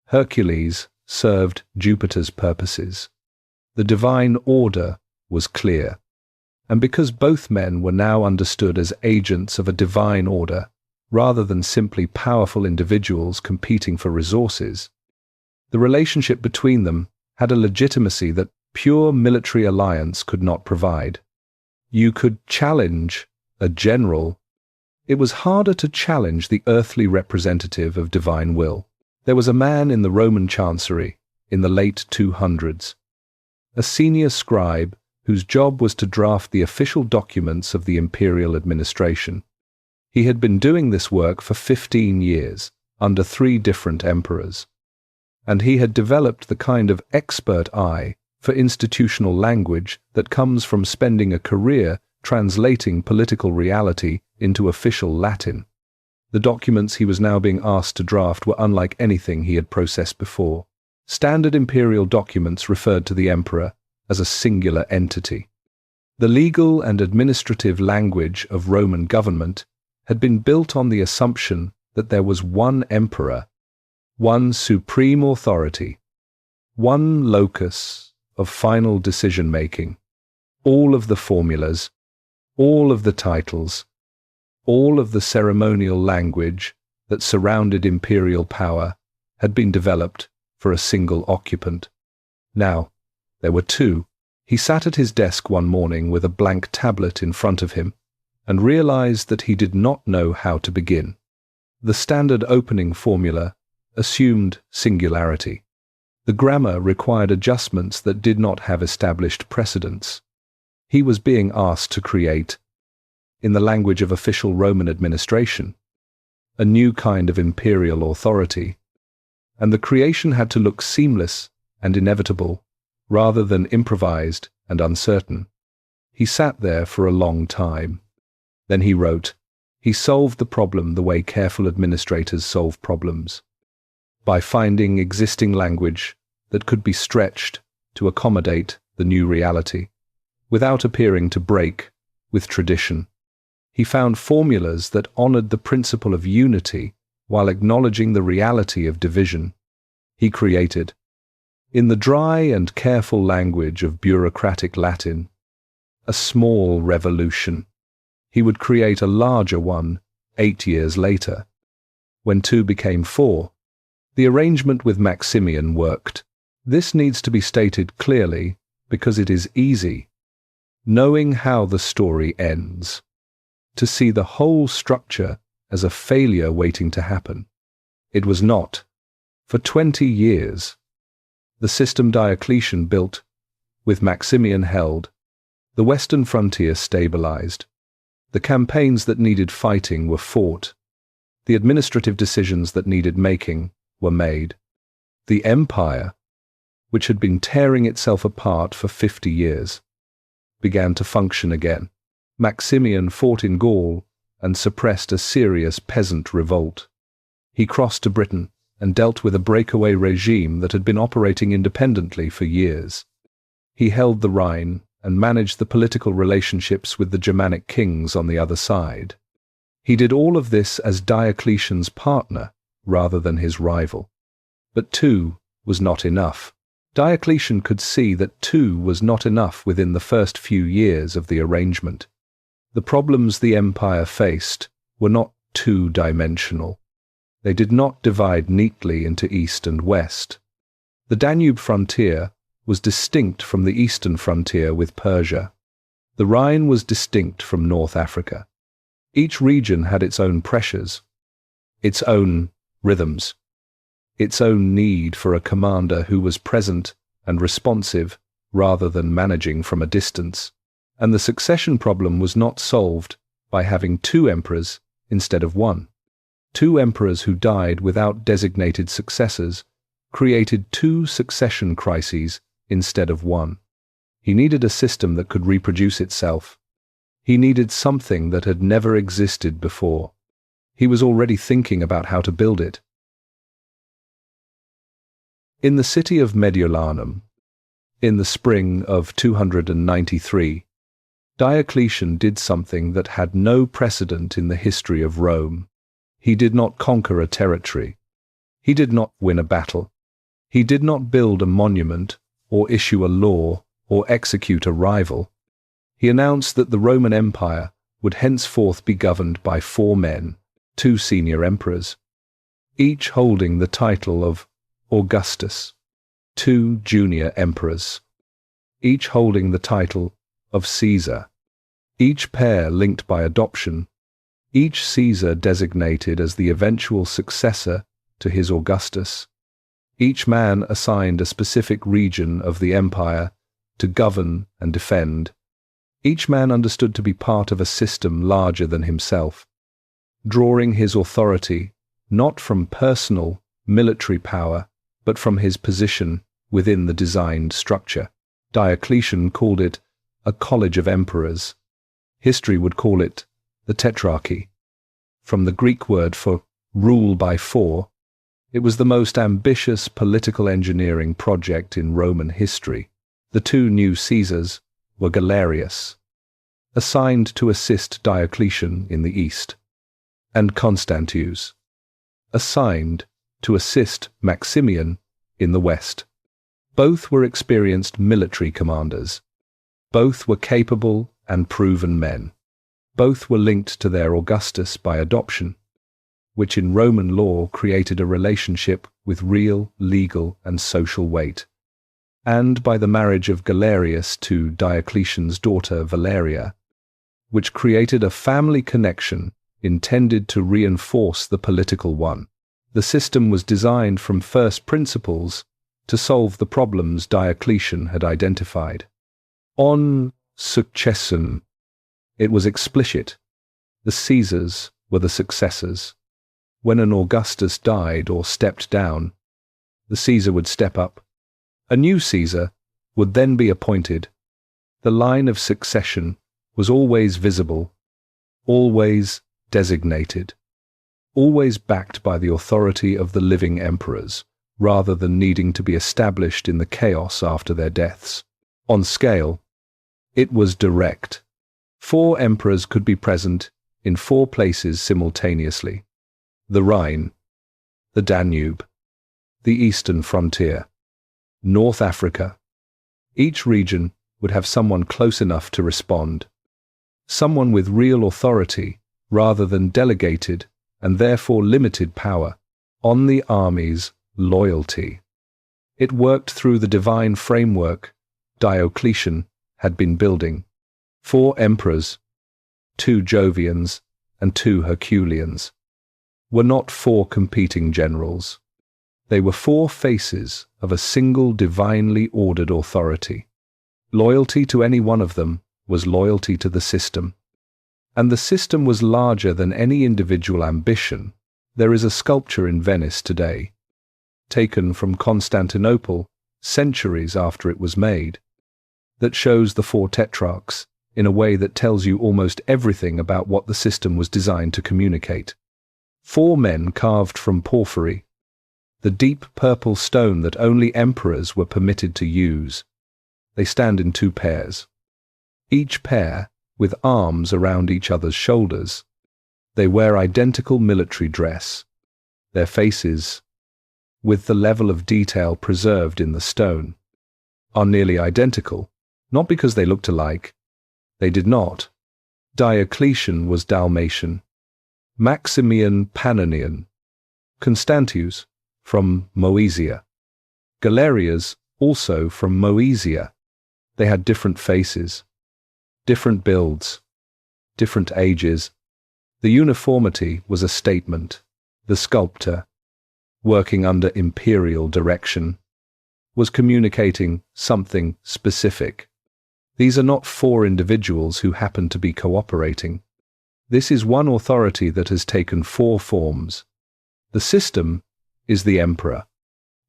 Hercules served Jupiter's purposes. The divine order was clear, and because both men were now understood as agents of a divine order, rather than simply powerful individuals competing for resources, the relationship between them had a legitimacy that pure military alliance could not provide. You could challenge a general. It was harder to challenge the earthly representative of divine will. There was a man in the Roman chancery in the late 200s, a senior scribe whose job was to draft the official documents of the imperial administration. He had been doing this work for 15 years, under 3 different emperors, and he had developed the kind of expert eye for institutional language that comes from spending a career translating political reality into official Latin. The documents he was now being asked to draft were unlike anything he had processed before. Standard imperial documents referred to the emperor as a singular entity. The legal and administrative language of Roman government had been built on the assumption that there was one emperor, one supreme authority, one locus of final decision-making. All of the formulas, all of the titles, all of the ceremonial language that surrounded imperial power had been developed for a single occupant. Now, there were 2. He sat at his desk one morning with a blank tablet in front of him and realized that he did not know how to begin. The standard opening formula assumed singularity. The grammar required adjustments that did not have established precedents. He was being asked to create, in the language of official Roman administration, a new kind of imperial authority, and the creation had to look seamless and inevitable, rather than improvised and uncertain. He sat there for a long time. Then he wrote. He solved the problem the way careful administrators solve problems, by finding existing language that could be stretched to accommodate the new reality, without appearing to break with tradition. He found formulas that honored the principle of unity while acknowledging the reality of division. He created, in the dry and careful language of bureaucratic Latin, a small revolution. He would create a larger one 8 years later. When 2 became 4, the arrangement with Maximian worked. This needs to be stated clearly because it is easy, knowing how the story ends, to see the whole structure as a failure waiting to happen. It was not. For 20 years, the system Diocletian built, with Maximian held, the western frontier stabilized. The campaigns that needed fighting were fought. The administrative decisions that needed making were made. The empire, which had been tearing itself apart for 50 years, began to function again. Maximian fought in Gaul and suppressed a serious peasant revolt. He crossed to Britain and dealt with a breakaway regime that had been operating independently for years. He held the Rhine and managed the political relationships with the Germanic kings on the other side. He did all of this as Diocletian's partner rather than his rival. But 2 was not enough. Diocletian could see that 2 was not enough within the first few years of the arrangement. The problems the empire faced were not two-dimensional. They did not divide neatly into east and west. The Danube frontier was distinct from the eastern frontier with Persia. The Rhine was distinct from North Africa. Each region had its own pressures, its own rhythms, its own need for a commander who was present and responsive rather than managing from a distance. And the succession problem was not solved by having 2 emperors instead of 1. 2 emperors who died without designated successors created 2 succession crises instead of 1. He needed a system that could reproduce itself. He needed something that had never existed before. He was already thinking about how to build it. In the city of Mediolanum, in the spring of 293, Diocletian did something that had no precedent in the history of Rome. He did not conquer a territory. He did not win a battle. He did not build a monument or issue a law or execute a rival. He announced that the Roman Empire would henceforth be governed by 4 men, 2 senior emperors, each holding the title of Augustus, 2 junior emperors, each holding the title of Caesar, each pair linked by adoption, each Caesar designated as the eventual successor to his Augustus, each man assigned a specific region of the empire to govern and defend, each man understood to be part of a system larger than himself, drawing his authority not from personal military power, but from his position within the designed structure. Diocletian called it a college of emperors. History would call it the tetrarchy. From the Greek word for rule by 4, it was the most ambitious political engineering project in Roman history. The 2 new Caesars were Galerius, assigned to assist Diocletian in the east, and Constantius, assigned to assist Maximian in the west. Both were experienced military commanders. Both were capable and proven men. Both were linked to their Augustus by adoption, which in Roman law created a relationship with real legal and social weight, and by the marriage of Galerius to Diocletian's daughter Valeria, which created a family connection intended to reinforce the political one. The system was designed from first principles to solve the problems Diocletian had identified. On successum, it was explicit. The Caesars were the successors. When an Augustus died or stepped down, the Caesar would step up. A new Caesar would then be appointed. The line of succession was always visible, always designated, always backed by the authority of the living emperors, rather than needing to be established in the chaos after their deaths. On scale, it was direct. 4 emperors could be present in 4 places simultaneously: the Rhine, the Danube, the eastern frontier, North Africa. Each region would have someone close enough to respond, someone with real authority rather than delegated and therefore limited power, on the army's loyalty. It worked through the divine framework Diocletian had been building. 4 emperors, 2 Jovians and 2 Herculeans, were not 4 competing generals. They were 4 faces of a single divinely ordered authority. Loyalty to any one of them was loyalty to the system. And the system was larger than any individual ambition. There is a sculpture in Venice today, taken from Constantinople centuries after it was made, that shows the 4 tetrarchs in a way that tells you almost everything about what the system was designed to communicate. 4 men carved from porphyry, the deep purple stone that only emperors were permitted to use. They stand in 2 pairs, each pair with arms around each other's shoulders. They wear identical military dress. Their faces, with the level of detail preserved in the stone, are nearly identical, not because they looked alike. They did not. Diocletian was Dalmatian, Maximian Pannonian, Constantius from Moesia, Galerius also from Moesia. They had different faces, different builds, different ages. The uniformity was a statement. The sculptor, working under imperial direction, was communicating something specific. These are not 4 individuals who happen to be cooperating. This is one authority that has taken 4 forms. The system is the emperor.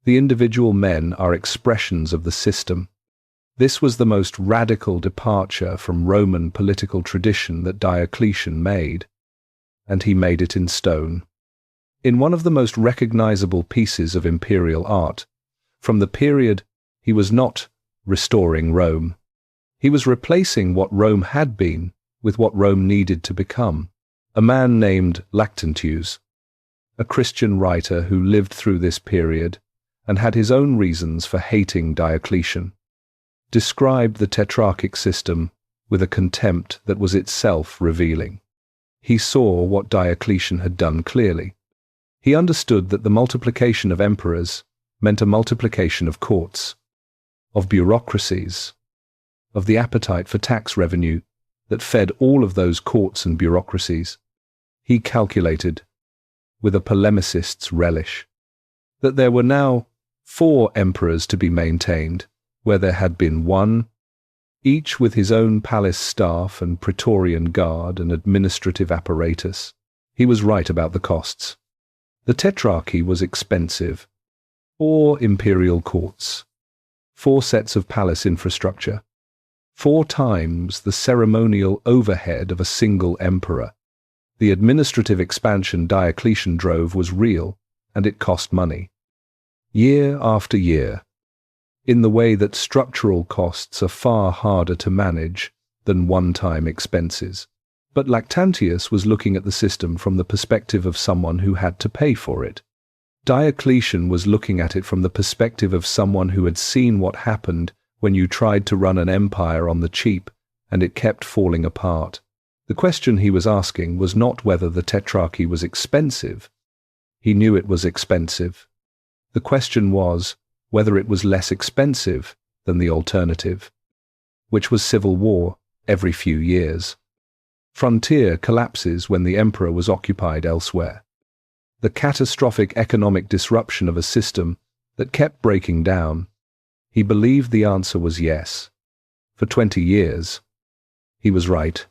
The individual men are expressions of the system. This was the most radical departure from Roman political tradition that Diocletian made, and he made it in stone. In one of the most recognizable pieces of imperial art, from the period, he was not restoring Rome. He was replacing what Rome had been with what Rome needed to become. A man named Lactantius, a Christian writer who lived through this period and had his own reasons for hating Diocletian, described the tetrarchic system with a contempt that was itself revealing. He saw what Diocletian had done clearly. He understood that the multiplication of emperors meant a multiplication of courts, of bureaucracies, of the appetite for tax revenue that fed all of those courts and bureaucracies. He calculated, with a polemicist's relish, that there were now 4 emperors to be maintained, where there had been 1, each with his own palace staff and praetorian guard and administrative apparatus. He was right about the costs. The tetrarchy was expensive. 4 imperial courts, 4 sets of palace infrastructure, 4 times the ceremonial overhead of a single emperor. The administrative expansion Diocletian drove was real, and it cost money. Year after year, in the way that structural costs are far harder to manage than one-time expenses. But Lactantius was looking at the system from the perspective of someone who had to pay for it. Diocletian was looking at it from the perspective of someone who had seen what happened when you tried to run an empire on the cheap and it kept falling apart. The question he was asking was not whether the tetrarchy was expensive. He knew it was expensive. The question was whether it was less expensive than the alternative, which was civil war every few years. Frontier collapses when the emperor was occupied elsewhere. The catastrophic economic disruption of a system that kept breaking down. He believed the answer was yes. For 20 years. He was right.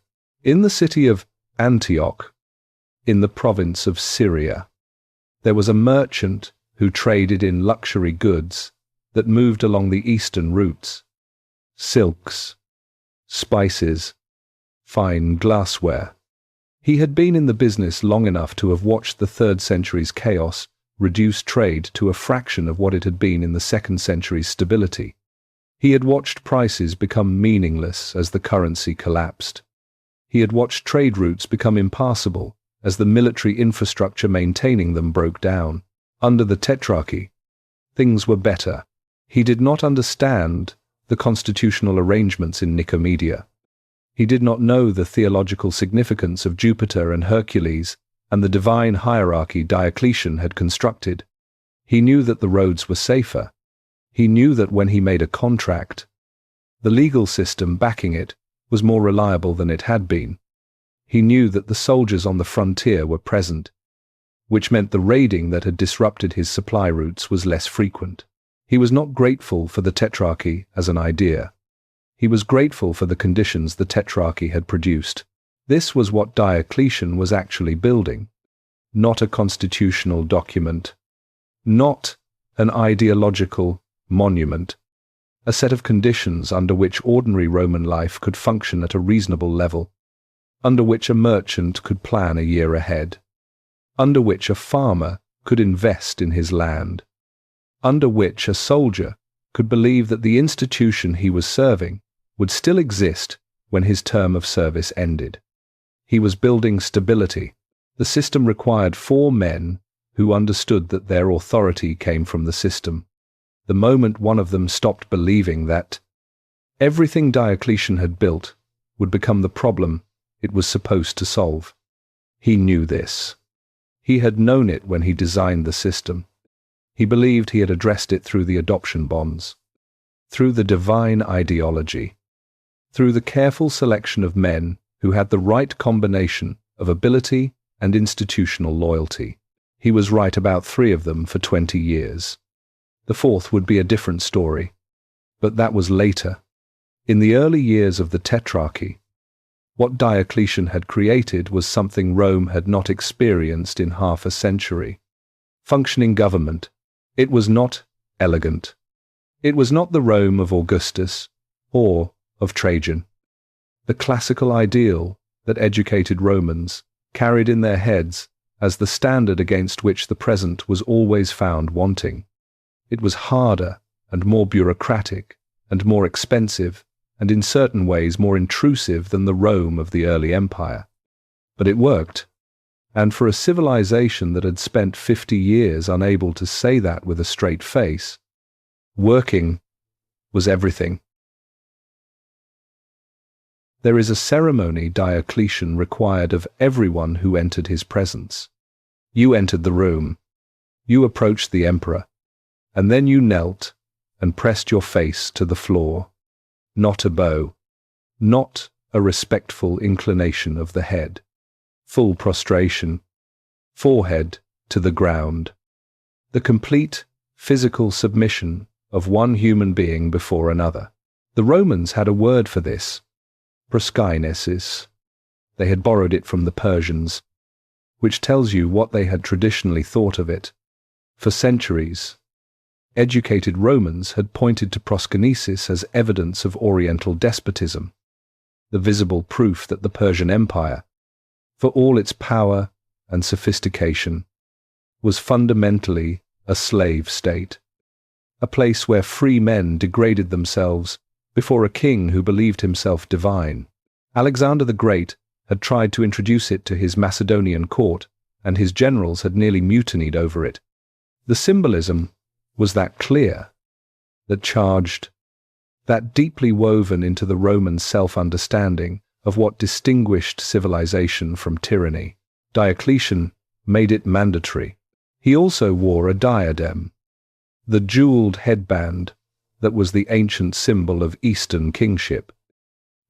In the city of Antioch, in the province of Syria, there was a merchant who traded in luxury goods that moved along the eastern routes. Silks, spices, fine glassware. He had been in the business long enough to have watched the 3rd century's chaos reduce trade to a fraction of what it had been in the 2nd century's stability. He had watched prices become meaningless as the currency collapsed. He had watched trade routes become impassable as the military infrastructure maintaining them broke down. Under the Tetrarchy, things were better. He did not understand the constitutional arrangements in Nicomedia. He did not know the theological significance of Jupiter and Hercules and the divine hierarchy Diocletian had constructed. He knew that the roads were safer. He knew that when he made a contract, the legal system backing it was more reliable than it had been. He knew that the soldiers on the frontier were present, which meant the raiding that had disrupted his supply routes was less frequent. He was not grateful for the Tetrarchy as an idea. He was grateful for the conditions the Tetrarchy had produced. This was what Diocletian was actually building, not a constitutional document, not an ideological monument, a set of conditions under which ordinary Roman life could function at a reasonable level, under which a merchant could plan a year ahead, under which a farmer could invest in his land, under which a soldier could believe that the institution he was serving would still exist when his term of service ended. He was building stability. The system required 4 men who understood that their authority came from the system. The moment one of them stopped believing that everything Diocletian had built would become the problem it was supposed to solve. He knew this. He had known it when he designed the system. He believed he had addressed it through the adoption bonds, through the divine ideology, through the careful selection of men who had the right combination of ability and institutional loyalty. He was right about 3 of them for 20 years. The 4th would be a different story, but that was later. In the early years of the Tetrarchy, what Diocletian had created was something Rome had not experienced in half a century. Functioning government. It was not elegant. It was not the Rome of Augustus or of Trajan. The classical ideal that educated Romans carried in their heads as the standard against which the present was always found wanting. It was harder and more bureaucratic and more expensive and in certain ways more intrusive than the Rome of the early empire. But it worked. And for a civilization that had spent 50 years unable to say that with a straight face, working was everything. There is a ceremony Diocletian required of everyone who entered his presence. You entered the room. You approached the emperor. And then you knelt and pressed your face to the floor. Not a bow. Not a respectful inclination of the head. Full prostration, forehead to the ground, the complete physical submission of one human being before another. The Romans had a word for this, proskinesis. They had borrowed it from the Persians, which tells you what they had traditionally thought of it. For centuries, educated Romans had pointed to proskinesis as evidence of Oriental despotism, the visible proof that the Persian Empire, for all its power and sophistication, was fundamentally a slave state, a place where free men degraded themselves before a king who believed himself divine. Alexander the Great had tried to introduce it to his Macedonian court, and his generals had nearly mutinied over it. The symbolism was that clear, that charged, that deeply woven into the Roman self-understanding of what distinguished civilization from tyranny. Diocletian made it mandatory. He also wore a diadem, the jeweled headband that was the ancient symbol of Eastern kingship.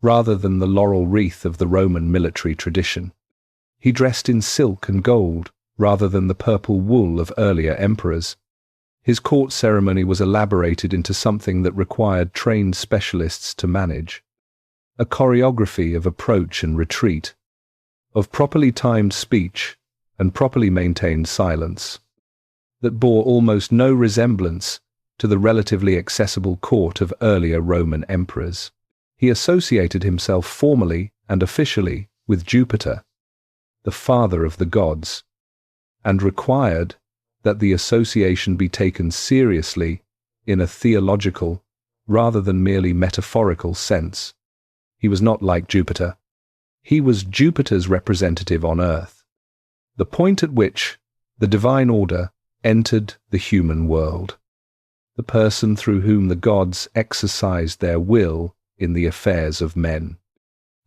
rather than the laurel wreath of the Roman military tradition. He dressed in silk and gold, rather than the purple wool of earlier emperors. His court ceremony was elaborated into something that required trained specialists to manage. A choreography of approach and retreat, of properly timed speech and properly maintained silence, that bore almost no resemblance to the relatively accessible court of earlier Roman emperors. He associated himself formally and officially with Jupiter, the father of the gods, and required that the association be taken seriously in a theological rather than merely metaphorical sense. He was not like Jupiter. He was Jupiter's representative on earth, the point at which the divine order entered the human world, the person through whom the gods exercised their will in the affairs of men.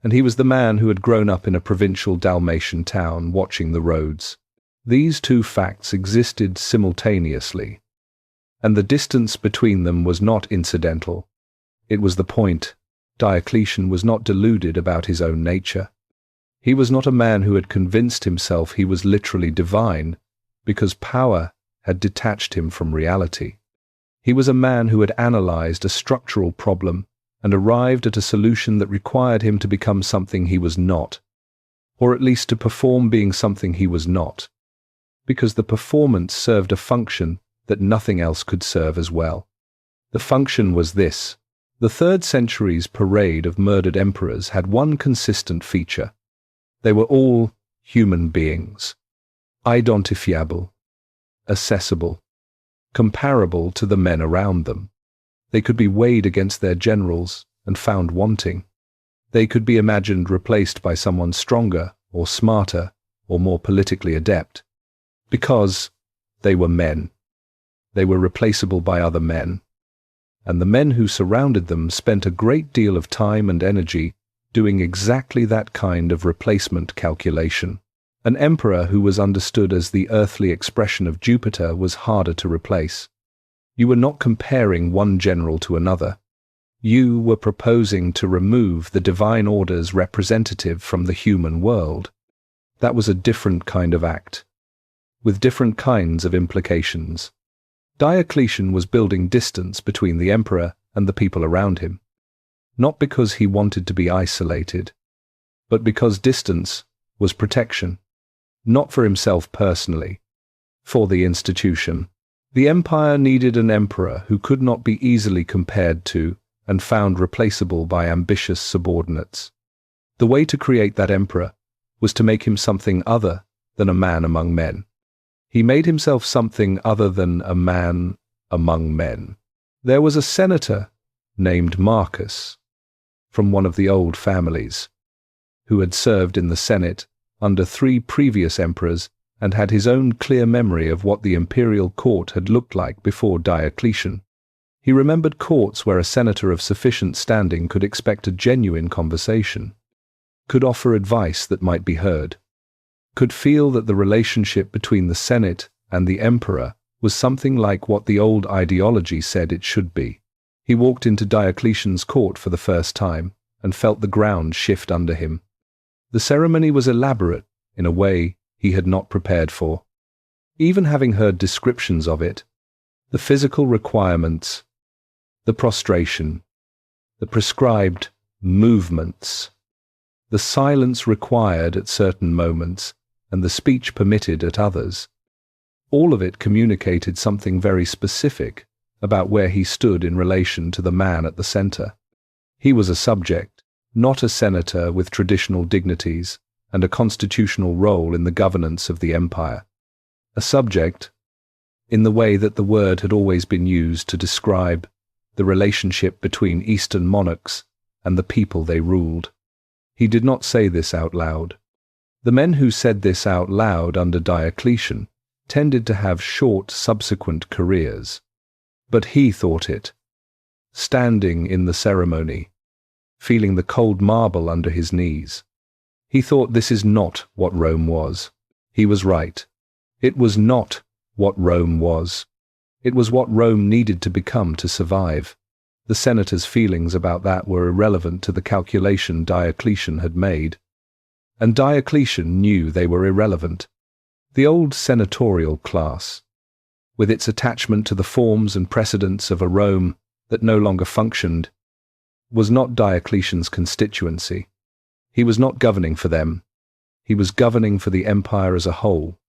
And he was the man who had grown up in a provincial Dalmatian town watching the roads. These two facts existed simultaneously, and the distance between them was not incidental. It was the point. Diocletian was not deluded about his own nature. He was not a man who had convinced himself he was literally divine because power had detached him from reality. He was a man who had analyzed a structural problem and arrived at a solution that required him to become something he was not, or at least to perform being something he was not, because the performance served a function that nothing else could serve as well. The function was this. The 3rd century's parade of murdered emperors had one consistent feature. They were all human beings, identifiable, accessible, comparable to the men around them. They could be weighed against their generals and found wanting. They could be imagined replaced by someone stronger or smarter or more politically adept, because they were men. They were replaceable by other men. And the men who surrounded them spent a great deal of time and energy doing exactly that kind of replacement calculation. An emperor who was understood as the earthly expression of Jupiter was harder to replace. You were not comparing one general to another. You were proposing to remove the divine order's representative from the human world. That was a different kind of act, with different kinds of implications. Diocletian was building distance between the emperor and the people around him, not because he wanted to be isolated, but because distance was protection, not for himself personally, for the institution. The empire needed an emperor who could not be easily compared to and found replaceable by ambitious subordinates. The way to create that emperor was to make him something other than a man among men. He made himself something other than a man among men. There was a senator named Marcus, from one of the old families, who had served in the Senate under 3 previous emperors and had his own clear memory of what the imperial court had looked like before Diocletian. He remembered courts where a senator of sufficient standing could expect a genuine conversation, could offer advice that might be heard, could feel that the relationship between the Senate and the emperor was something like what the old ideology said it should be. He walked into Diocletian's court for the first time and felt the ground shift under him. The ceremony was elaborate in a way he had not prepared for. Even having heard descriptions of it, the physical requirements, the prostration, the prescribed movements, the silence required at certain moments, and the speech permitted at others, all of it communicated something very specific about where he stood in relation to the man at the center. He was a subject, not a senator with traditional dignities and a constitutional role in the governance of the empire. A subject, in the way that the word had always been used to describe the relationship between Eastern monarchs and the people they ruled. He did not say this out loud. The men who said this out loud under Diocletian tended to have short subsequent careers. But he thought it, standing in the ceremony, feeling the cold marble under his knees. He thought this is not what Rome was. He was right. It was not what Rome was. It was what Rome needed to become to survive. The The senators' feelings about that were irrelevant to the calculation Diocletian had made. And Diocletian knew they were irrelevant. The old senatorial class, with its attachment to the forms and precedents of a Rome that no longer functioned, was not Diocletian's constituency. He was not governing for them. He was governing for the empire as a whole,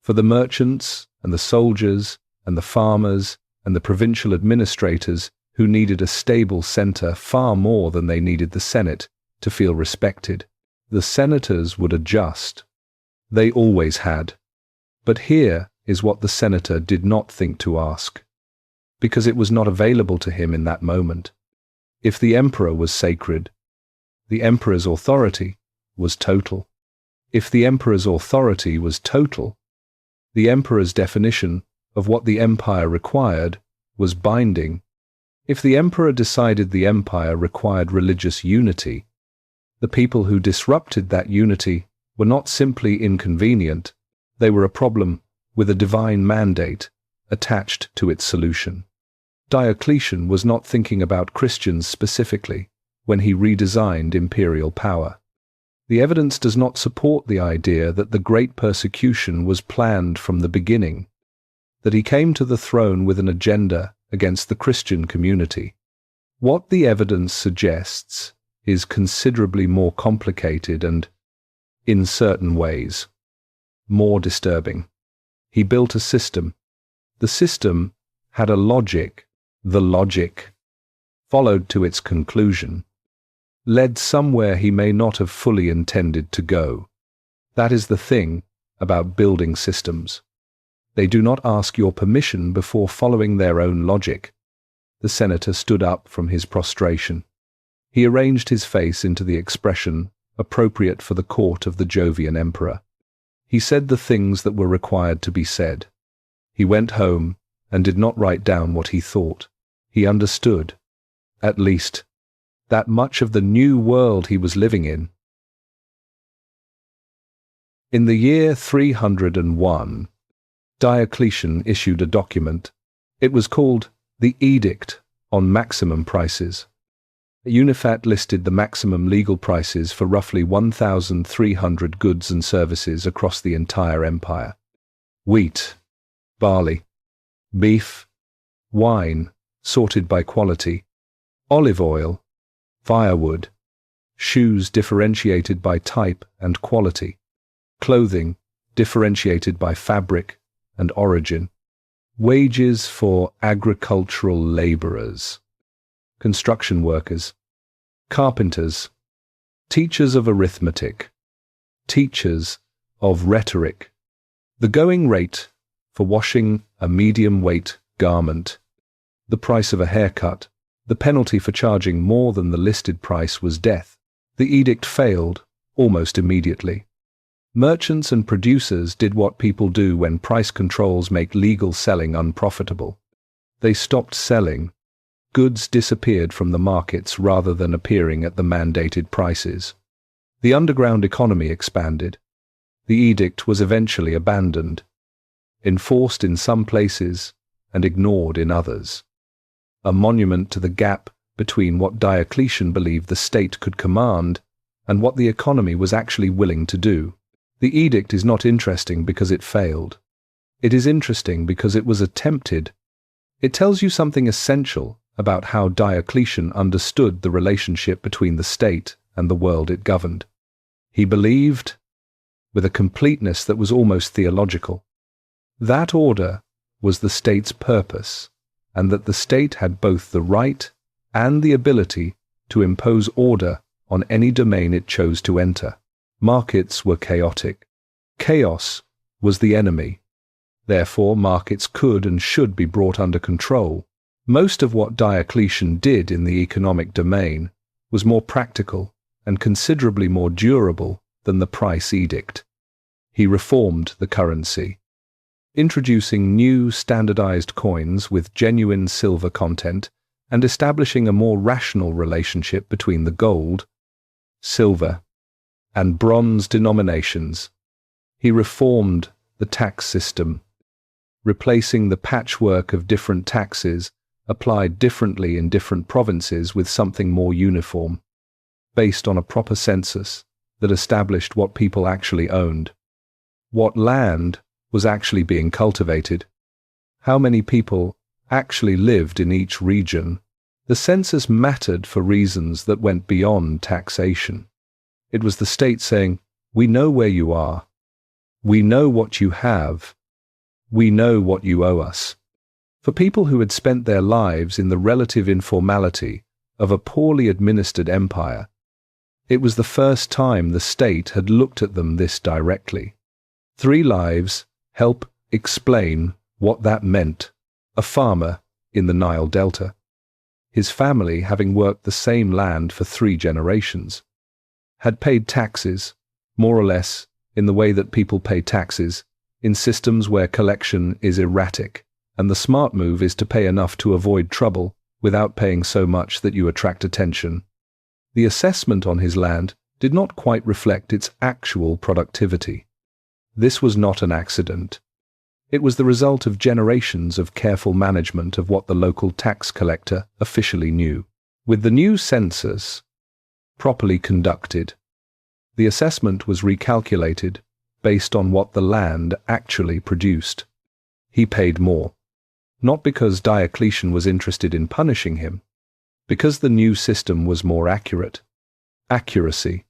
for the merchants and the soldiers and the farmers and the provincial administrators who needed a stable center far more than they needed the Senate to feel respected. The senators would adjust. They always had. But here is what the senator did not think to ask, because it was not available to him in that moment. If the emperor was sacred, the emperor's authority was total. If the emperor's authority was total, the emperor's definition of what the empire required was binding. If the emperor decided the empire required religious unity, the people who disrupted that unity were not simply inconvenient, they were a problem with a divine mandate attached to its solution. Diocletian was not thinking about Christians specifically when he redesigned imperial power. The evidence does not support the idea that the great persecution was planned from the beginning, that he came to the throne with an agenda against the Christian community. What the evidence suggests is considerably more complicated and, in certain ways, more disturbing. He built a system. The system had a logic. The logic, followed to its conclusion, led somewhere he may not have fully intended to go. That is the thing about building systems. They do not ask your permission before following their own logic. The senator stood up from his prostration. He arranged his face into the expression appropriate for the court of the Jovian emperor. He said the things that were required to be said. He went home and did not write down what he thought. He understood, at least, that much of the new world he was living in. In the year 301, Diocletian issued a document. It was called the Edict on Maximum Prices. Unifat listed the maximum legal prices for roughly 1,300 goods and services across the entire empire. Wheat, barley, beef, wine, sorted by quality, olive oil, firewood, shoes differentiated by type and quality, clothing differentiated by fabric and origin, wages for agricultural laborers, construction workers, carpenters, teachers of arithmetic, teachers of rhetoric, the going rate for washing a medium-weight garment, the price of a haircut. The penalty for charging more than the listed price was death. The edict failed almost immediately. Merchants and producers did what people do when price controls make legal selling unprofitable. They stopped selling. Goods disappeared from the markets rather than appearing at the mandated prices. The underground economy expanded. The edict was eventually abandoned, enforced in some places and ignored in others. A monument to the gap between what Diocletian believed the state could command and what the economy was actually willing to do. The edict is not interesting because it failed. It is interesting because it was attempted. It tells you something essential about how Diocletian understood the relationship between the state and the world it governed. He believed, with a completeness that was almost theological, that order was the state's purpose, and that the state had both the right and the ability to impose order on any domain it chose to enter. Markets were chaotic. Chaos was the enemy. Therefore, markets could and should be brought under control. Most of what Diocletian did in the economic domain was more practical and considerably more durable than the price edict. He reformed the currency, introducing new standardized coins with genuine silver content and establishing a more rational relationship between the gold, silver, and bronze denominations. He reformed the tax system, replacing the patchwork of different taxes applied differently in different provinces with something more uniform, based on a proper census that established what people actually owned, what land was actually being cultivated, how many people actually lived in each region. The census mattered for reasons that went beyond taxation. It was the state saying, "We know where you are. We know what you have. We know what you owe us." For people who had spent their lives in the relative informality of a poorly administered empire, it was the first time the state had looked at them this directly. 3 lives help explain what that meant. A farmer in the Nile Delta, his family having worked the same land for 3 generations, had paid taxes, more or less in the way that people pay taxes, in systems where collection is erratic, and the smart move is to pay enough to avoid trouble without paying so much that you attract attention. The assessment on his land did not quite reflect its actual productivity. This was not an accident. It was the result of generations of careful management of what the local tax collector officially knew. With the new census properly conducted, the assessment was recalculated based on what the land actually produced. He paid more, not because Diocletian was interested in punishing him, because the new system was more accurate. Accuracy.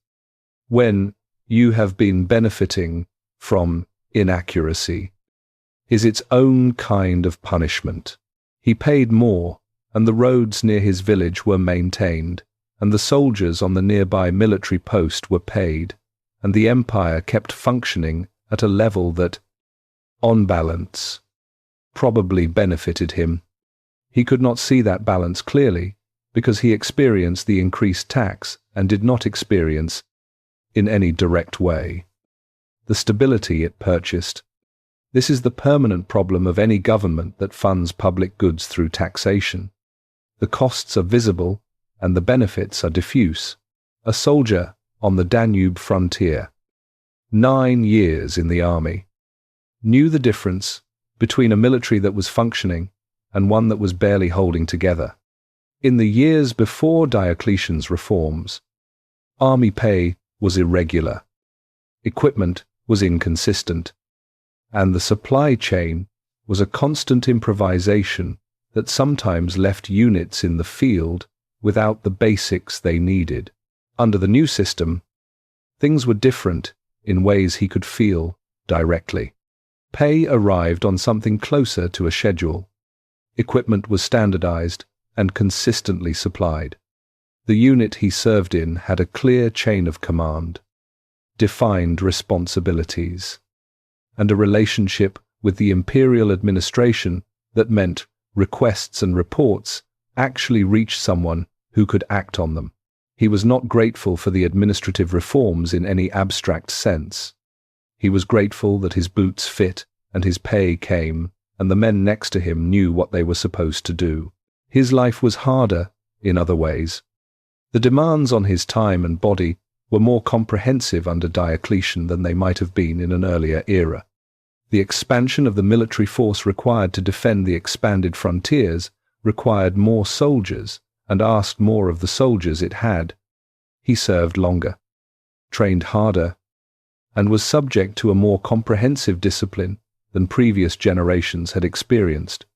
When you have been benefiting from inaccuracy, is its own kind of punishment. He paid more, and the roads near his village were maintained, and the soldiers on the nearby military post were paid, and the empire kept functioning at a level that, on balance, probably benefited him. He could not see that balance clearly, because he experienced the increased tax and did not experience, in any direct way, the stability it purchased. This is the permanent problem of any government that funds public goods through taxation. The costs are visible and the benefits are diffuse. A soldier on the Danube frontier, 9 years in the army, knew the difference between a military that was functioning and one that was barely holding together. In the years before Diocletian's reforms, army pay was irregular, equipment was inconsistent, and the supply chain was a constant improvisation that sometimes left units in the field without the basics they needed. Under the new system, things were different in ways he could feel directly. Pay arrived on something closer to a schedule. Equipment was standardized and consistently supplied. The unit he served in had a clear chain of command, defined responsibilities, and a relationship with the imperial administration that meant requests and reports actually reached someone who could act on them. He was not grateful for the administrative reforms in any abstract sense. He was grateful that his boots fit and his pay came, and the men next to him knew what they were supposed to do. His life was harder in other ways. The demands on his time and body were more comprehensive under Diocletian than they might have been in an earlier era. The expansion of the military force required to defend the expanded frontiers required more soldiers and asked more of the soldiers it had. He served longer, trained harder, and was subject to a more comprehensive discipline than previous generations had experienced.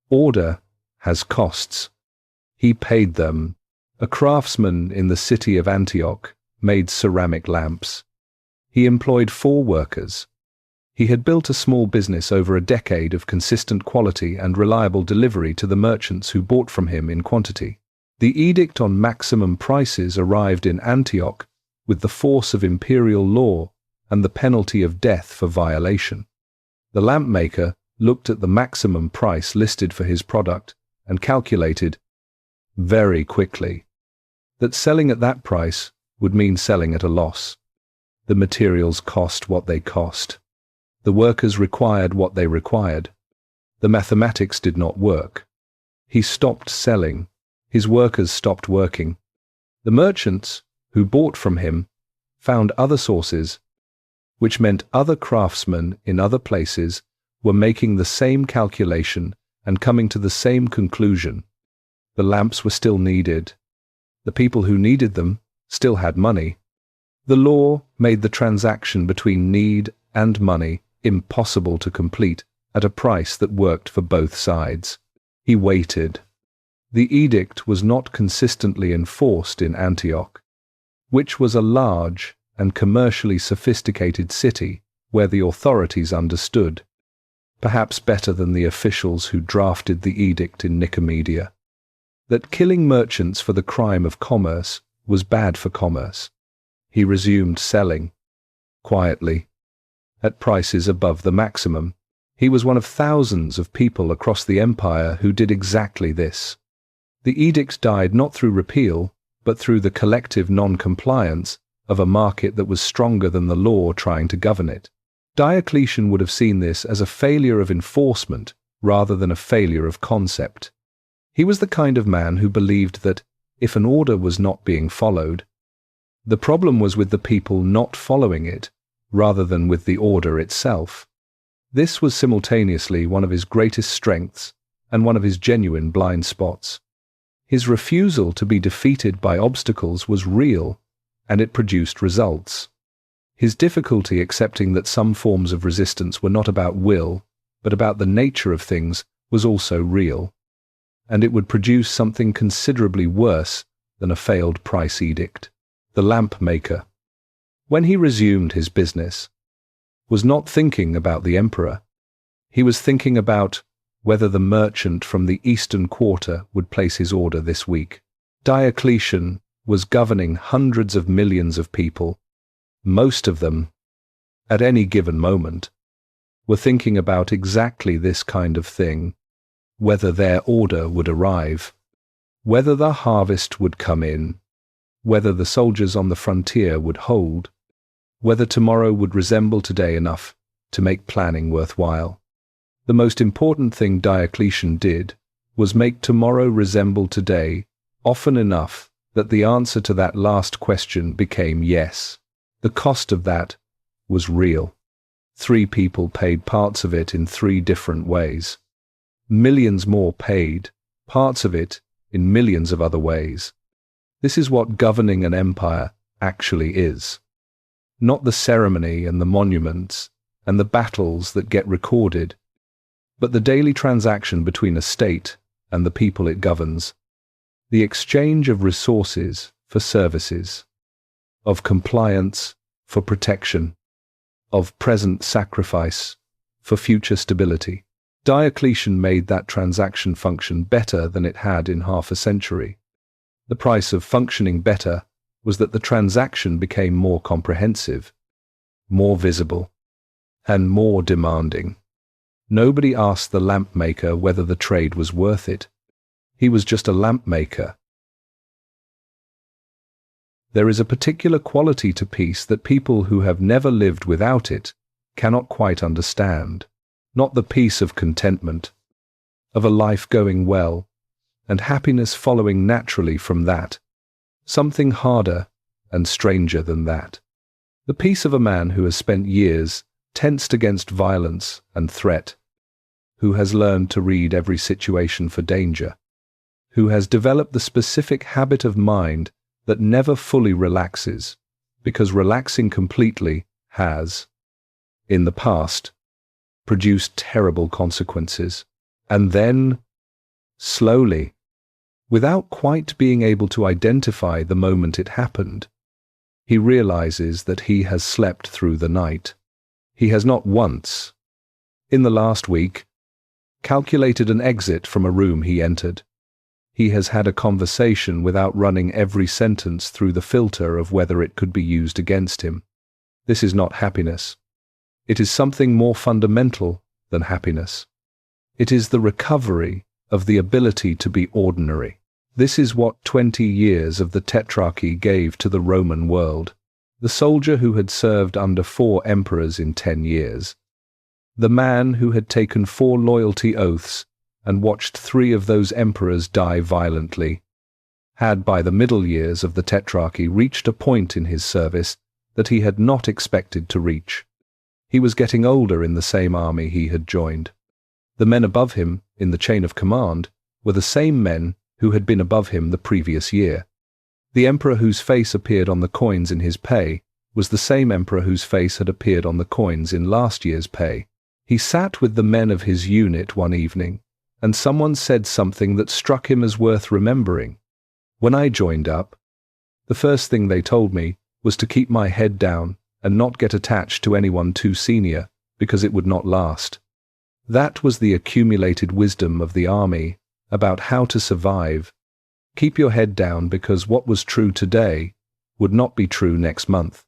Order has costs. He paid them. A craftsman in the city of Antioch made ceramic lamps. He employed 4 workers. He had built a small business over a decade of consistent quality and reliable delivery to the merchants who bought from him in quantity. The edict on maximum prices arrived in Antioch with the force of imperial law and the penalty of death for violation. The lamp maker looked at the maximum price listed for his product and calculated, very quickly, that selling at that price would mean selling at a loss. The materials cost what they cost. The workers required what they required. The mathematics did not work. He stopped selling. His workers stopped working. The merchants who bought from him found other sources, which meant other craftsmen in other places were making the same calculation and coming to the same conclusion. The lamps were still needed. The people who needed them still had money. The law made the transaction between need and money impossible to complete at a price that worked for both sides. He waited. The edict was not consistently enforced in Antioch, which was a large and commercially sophisticated city where the authorities understood, perhaps better than the officials who drafted the edict in Nicomedia, that killing merchants for the crime of commerce was bad for commerce. He resumed selling, quietly, at prices above the maximum. He was one of thousands of people across the empire who did exactly this. The edict died not through repeal, but through the collective non-compliance of a market that was stronger than the law trying to govern it. Diocletian would have seen this as a failure of enforcement rather than a failure of concept. He was the kind of man who believed that if an order was not being followed, the problem was with the people not following it rather than with the order itself. This was simultaneously one of his greatest strengths and one of his genuine blind spots. His refusal to be defeated by obstacles was real, and it produced results. His difficulty accepting that some forms of resistance were not about will, but about the nature of things, was also real, and it would produce something considerably worse than a failed price edict. The lamp maker, when he resumed his business, was not thinking about the emperor. He was thinking about whether the merchant from the eastern quarter would place his order this week. Diocletian was governing hundreds of millions of people. Most of them, at any given moment, were thinking about exactly this kind of thing, whether their order would arrive, whether the harvest would come in, whether the soldiers on the frontier would hold, whether tomorrow would resemble today enough to make planning worthwhile. The most important thing Diocletian did was make tomorrow resemble today often enough that the answer to that last question became yes. The cost of that was real. 3 people paid parts of it in 3 different ways. Millions more paid parts of it in millions of other ways. This is what governing an empire actually is. Not the ceremony and the monuments and the battles that get recorded, but the daily transaction between a state and the people it governs, the exchange of resources for services, of compliance for protection, of present sacrifice for future stability. Diocletian made that transaction function better than it had in half a century. The price of functioning better was that the transaction became more comprehensive, more visible, and more demanding. Nobody asked the lamp maker whether the trade was worth it. He was just a lamp maker. There is a particular quality to peace that people who have never lived without it cannot quite understand. Not the peace of contentment, of a life going well, and happiness following naturally from that. Something harder and stranger than that. The peace of a man who has spent years tensed against violence and threat, who has learned to read every situation for danger, who has developed the specific habit of mind that never fully relaxes, because relaxing completely has, in the past, produced terrible consequences. And then, slowly, without quite being able to identify the moment it happened, he realizes that he has slept through the night. He has not once, in the last week, calculated an exit from a room he entered. He has had a conversation without running every sentence through the filter of whether it could be used against him. This is not happiness. It is something more fundamental than happiness. It is the recovery of the ability to be ordinary. This is what 20 years of the Tetrarchy gave to the Roman world. The soldier who had served under 4 emperors in 10 years. The man who had taken 4 loyalty oaths and watched 3 of those emperors die violently, had by the middle years of the Tetrarchy reached a point in his service that he had not expected to reach. He was getting older in the same army he had joined. The men above him, in the chain of command, were the same men who had been above him the previous year. The emperor whose face appeared on the coins in his pay was the same emperor whose face had appeared on the coins in last year's pay. He sat with the men of his unit one evening, and someone said something that struck him as worth remembering. When I joined up, the first thing they told me was to keep my head down and not get attached to anyone too senior, because it would not last. That was the accumulated wisdom of the army about how to survive. Keep your head down, because what was true today would not be true next month.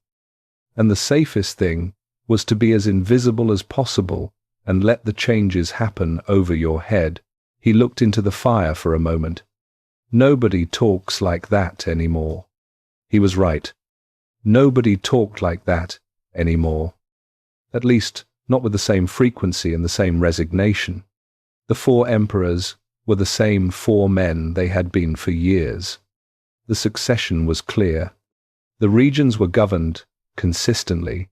And the safest thing was to be as invisible as possible and let the changes happen over your head. He looked into the fire for a moment. Nobody talks like that anymore. He was right. Nobody talked like that anymore. At least, not with the same frequency and the same resignation. The 4 emperors were the same 4 men they had been for years. The succession was clear. The regions were governed consistently.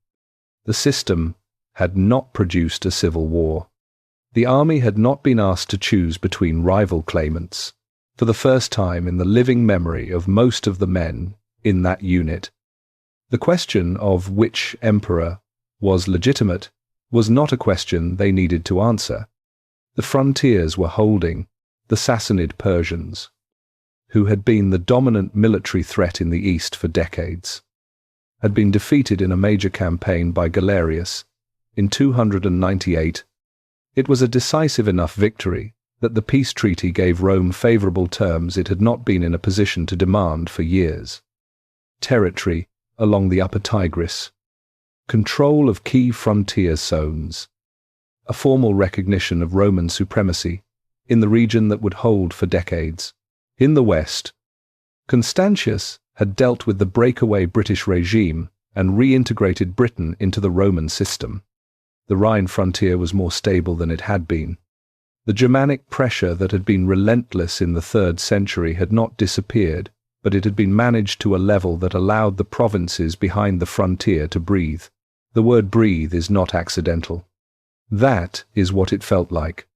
The system had not produced a civil war. The army had not been asked to choose between rival claimants. For the first time in the living memory of most of the men in that unit, the question of which emperor was legitimate was not a question they needed to answer. The frontiers were holding the Sassanid Persians, who had been the dominant military threat in the east for decades, had been defeated in a major campaign by Galerius in 298. It was a decisive enough victory that the peace treaty gave Rome favorable terms it had not been in a position to demand for years. Territory along the upper Tigris, control of key frontier zones, a formal recognition of Roman supremacy in the region that would hold for decades. In the west, Constantius had dealt with the breakaway British regime and reintegrated Britain into the Roman system. The Rhine frontier was more stable than it had been. The Germanic pressure that had been relentless in the 3rd century had not disappeared, but it had been managed to a level that allowed the provinces behind the frontier to breathe. The word breathe is not accidental. That is what it felt like.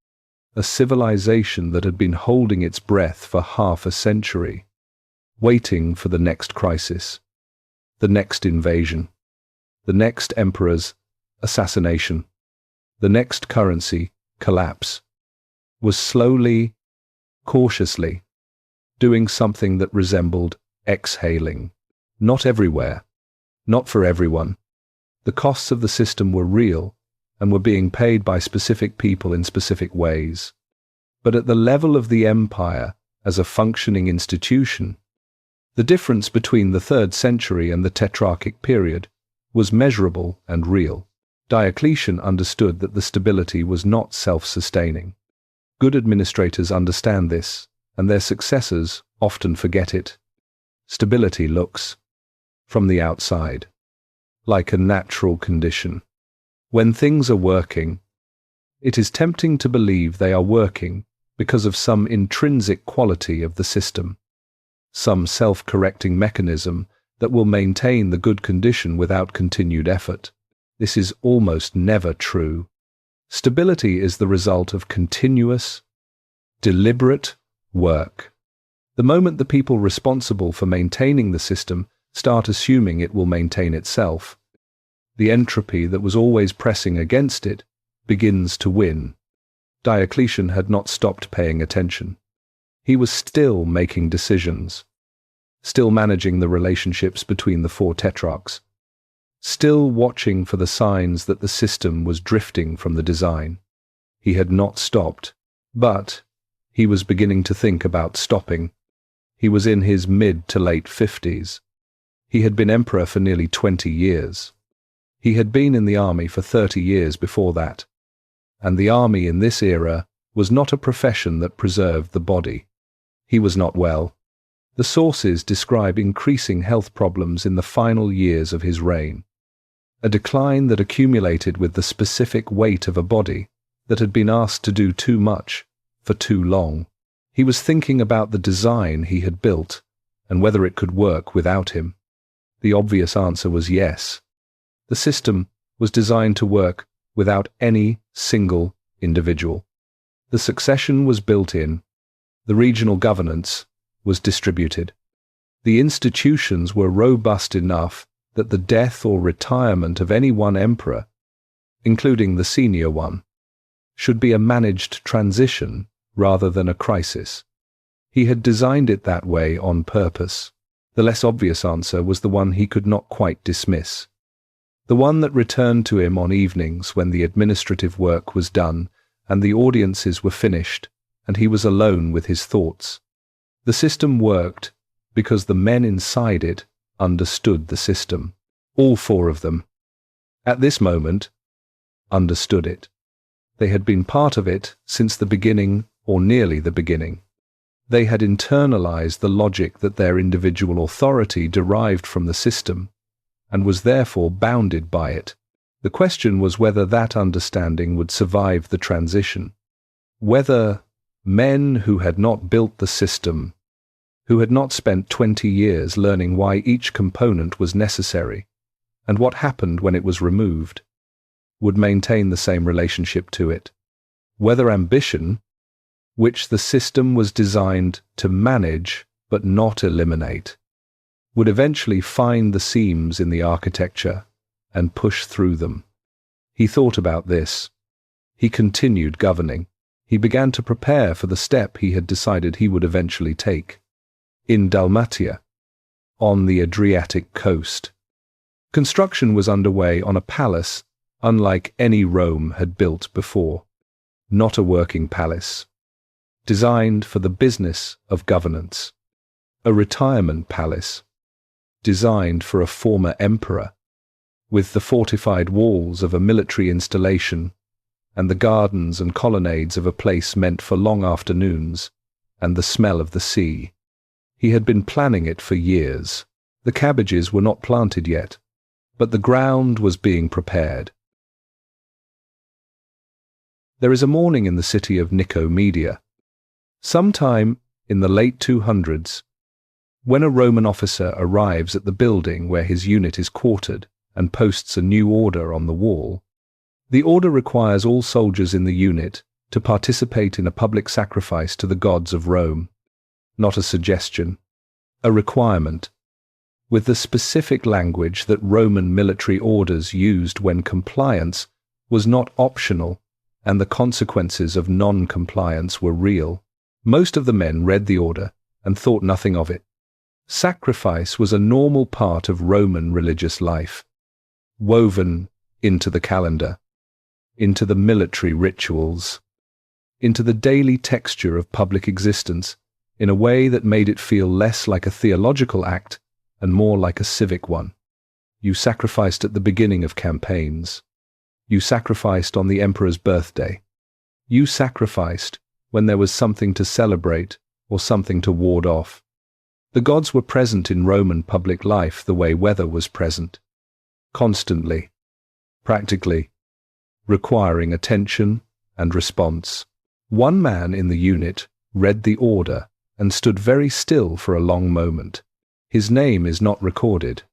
A civilization that had been holding its breath for half a century, waiting for the next crisis, the next invasion, the next emperor's assassination, the next currency collapse, was slowly, cautiously, doing something that resembled exhaling. Not everywhere, not for everyone. The costs of the system were real and were being paid by specific people in specific ways. But at the level of the empire as a functioning institution, the difference between the 3rd century and the Tetrarchic period was measurable and real. Diocletian understood that the stability was not self-sustaining. Good administrators understand this, and their successors often forget it. Stability looks, from the outside, like a natural condition. When things are working, it is tempting to believe they are working because of some intrinsic quality of the system, some self-correcting mechanism that will maintain the good condition without continued effort. This is almost never true. Stability is the result of continuous, deliberate work. The moment the people responsible for maintaining the system start assuming it will maintain itself, the entropy that was always pressing against it begins to win. Diocletian had not stopped paying attention. He was still making decisions, still managing the relationships between the 4 tetrarchs, still watching for the signs that the system was drifting from the design. He had not stopped, but he was beginning to think about stopping. He was in his mid to late 50s. He had been emperor for nearly 20 years. He had been in the army for 30 years before that, and the army in this era was not a profession that preserved the body. He was not well. The sources describe increasing health problems in the final years of his reign, a decline that accumulated with the specific weight of a body that had been asked to do too much for too long. He was thinking about the design he had built and whether it could work without him. The obvious answer was yes. The system was designed to work without any single individual. The succession was built in. The regional governance was distributed. The institutions were robust enough that the death or retirement of any one emperor, including the senior one, should be a managed transition rather than a crisis. He had designed it that way on purpose. The less obvious answer was the one he could not quite dismiss. The one that returned to him on evenings when the administrative work was done and the audiences were finished and he was alone with his thoughts. The system worked because the men inside it understood the system. All four of them, at this moment, understood it. They had been part of it since the beginning, or nearly the beginning. They had internalized the logic that their individual authority derived from the system, and was therefore bounded by it. The question was whether that understanding would survive the transition. Whether men who had not built the system, who had not spent 20 years learning why each component was necessary, and what happened when it was removed, would maintain the same relationship to it. Whether ambition, which the system was designed to manage but not eliminate, would eventually find the seams in the architecture and push through them. He thought about this. He continued governing. He began to prepare for the step he had decided he would eventually take. In Dalmatia, on the Adriatic coast, construction was underway on a palace unlike any Rome had built before. Not a working palace, designed for the business of governance. A retirement palace, designed for a former emperor, with the fortified walls of a military installation and the gardens and colonnades of a place meant for long afternoons and the smell of the sea. He had been planning it for years. The cabbages were not planted yet, but the ground was being prepared. There is a morning in the city of Nicomedia, sometime in the late 200s, when a Roman officer arrives at the building where his unit is quartered and posts a new order on the wall. The order requires all soldiers in the unit to participate in a public sacrifice to the gods of Rome. Not a suggestion, a requirement, with the specific language that Roman military orders used when compliance was not optional and the consequences of non-compliance were real. Most of the men read the order and thought nothing of it. Sacrifice was a normal part of Roman religious life, woven into the calendar, into the military rituals, into the daily texture of public existence, in a way that made it feel less like a theological act and more like a civic one. You sacrificed at the beginning of campaigns. You sacrificed on the emperor's birthday. You sacrificed when there was something to celebrate or something to ward off. The gods were present in Roman public life the way weather was present, constantly, practically, requiring attention and response. One man in the unit read the order and stood very still for a long moment. His name is not recorded.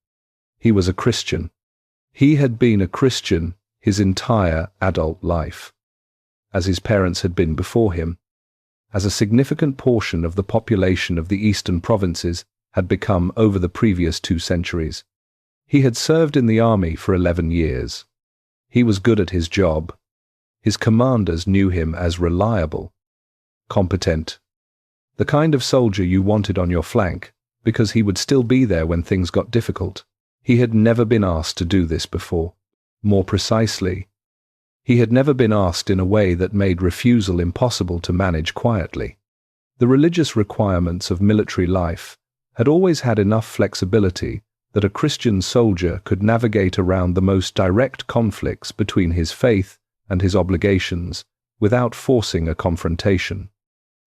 He was a Christian. He had been a Christian his entire adult life, as his parents had been before him, as a significant portion of the population of the eastern provinces had become over the previous 2 centuries. He had served in the army for 11 years. He was good at his job. His commanders knew him as reliable, competent, the kind of soldier you wanted on your flank because he would still be there when things got difficult. He had never been asked to do this before. More precisely, he had never been asked in a way that made refusal impossible to manage quietly. The religious requirements of military life had always had enough flexibility that a Christian soldier could navigate around the most direct conflicts between his faith and his obligations without forcing a confrontation.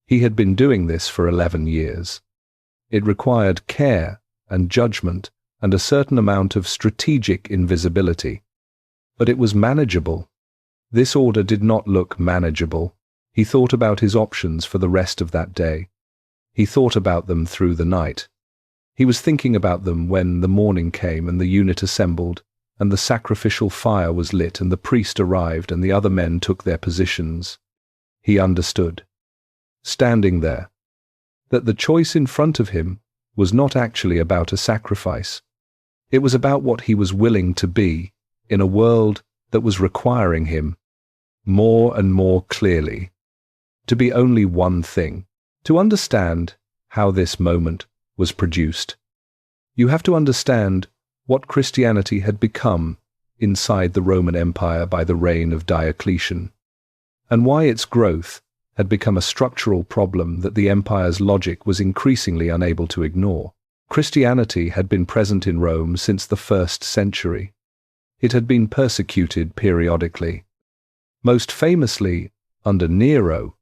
He had been doing this for 11 years. It required care and judgment and a certain amount of strategic invisibility. But it was manageable. This order did not look manageable. He thought about his options for the rest of that day. He thought about them through the night. He was thinking about them when the morning came and the unit assembled, and the sacrificial fire was lit and the priest arrived and the other men took their positions. He understood, standing there, that the choice in front of him was not actually about a sacrifice. It was about what he was willing to be in a world that was requiring him more and more clearly to be only one thing. To understand how this moment was produced, you have to understand what Christianity had become inside the Roman Empire by the reign of Diocletian, and why its growth had become a structural problem that the empire's logic was increasingly unable to ignore. Christianity had been present in Rome since the 1st century. It had been persecuted periodically, most famously under Nero,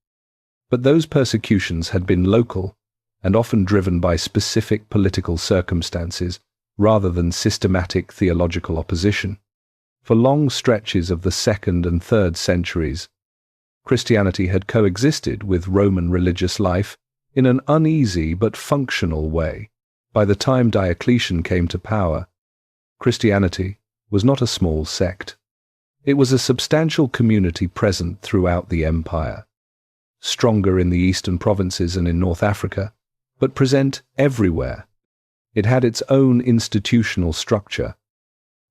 but those persecutions had been local and often driven by specific political circumstances rather than systematic theological opposition. For long stretches of the 2nd and 3rd centuries, Christianity had coexisted with Roman religious life in an uneasy but functional way. By the time Diocletian came to power, Christianity was not a small sect. It was a substantial community present throughout the empire, stronger in the eastern provinces and in North Africa, but present everywhere. It had its own institutional structure,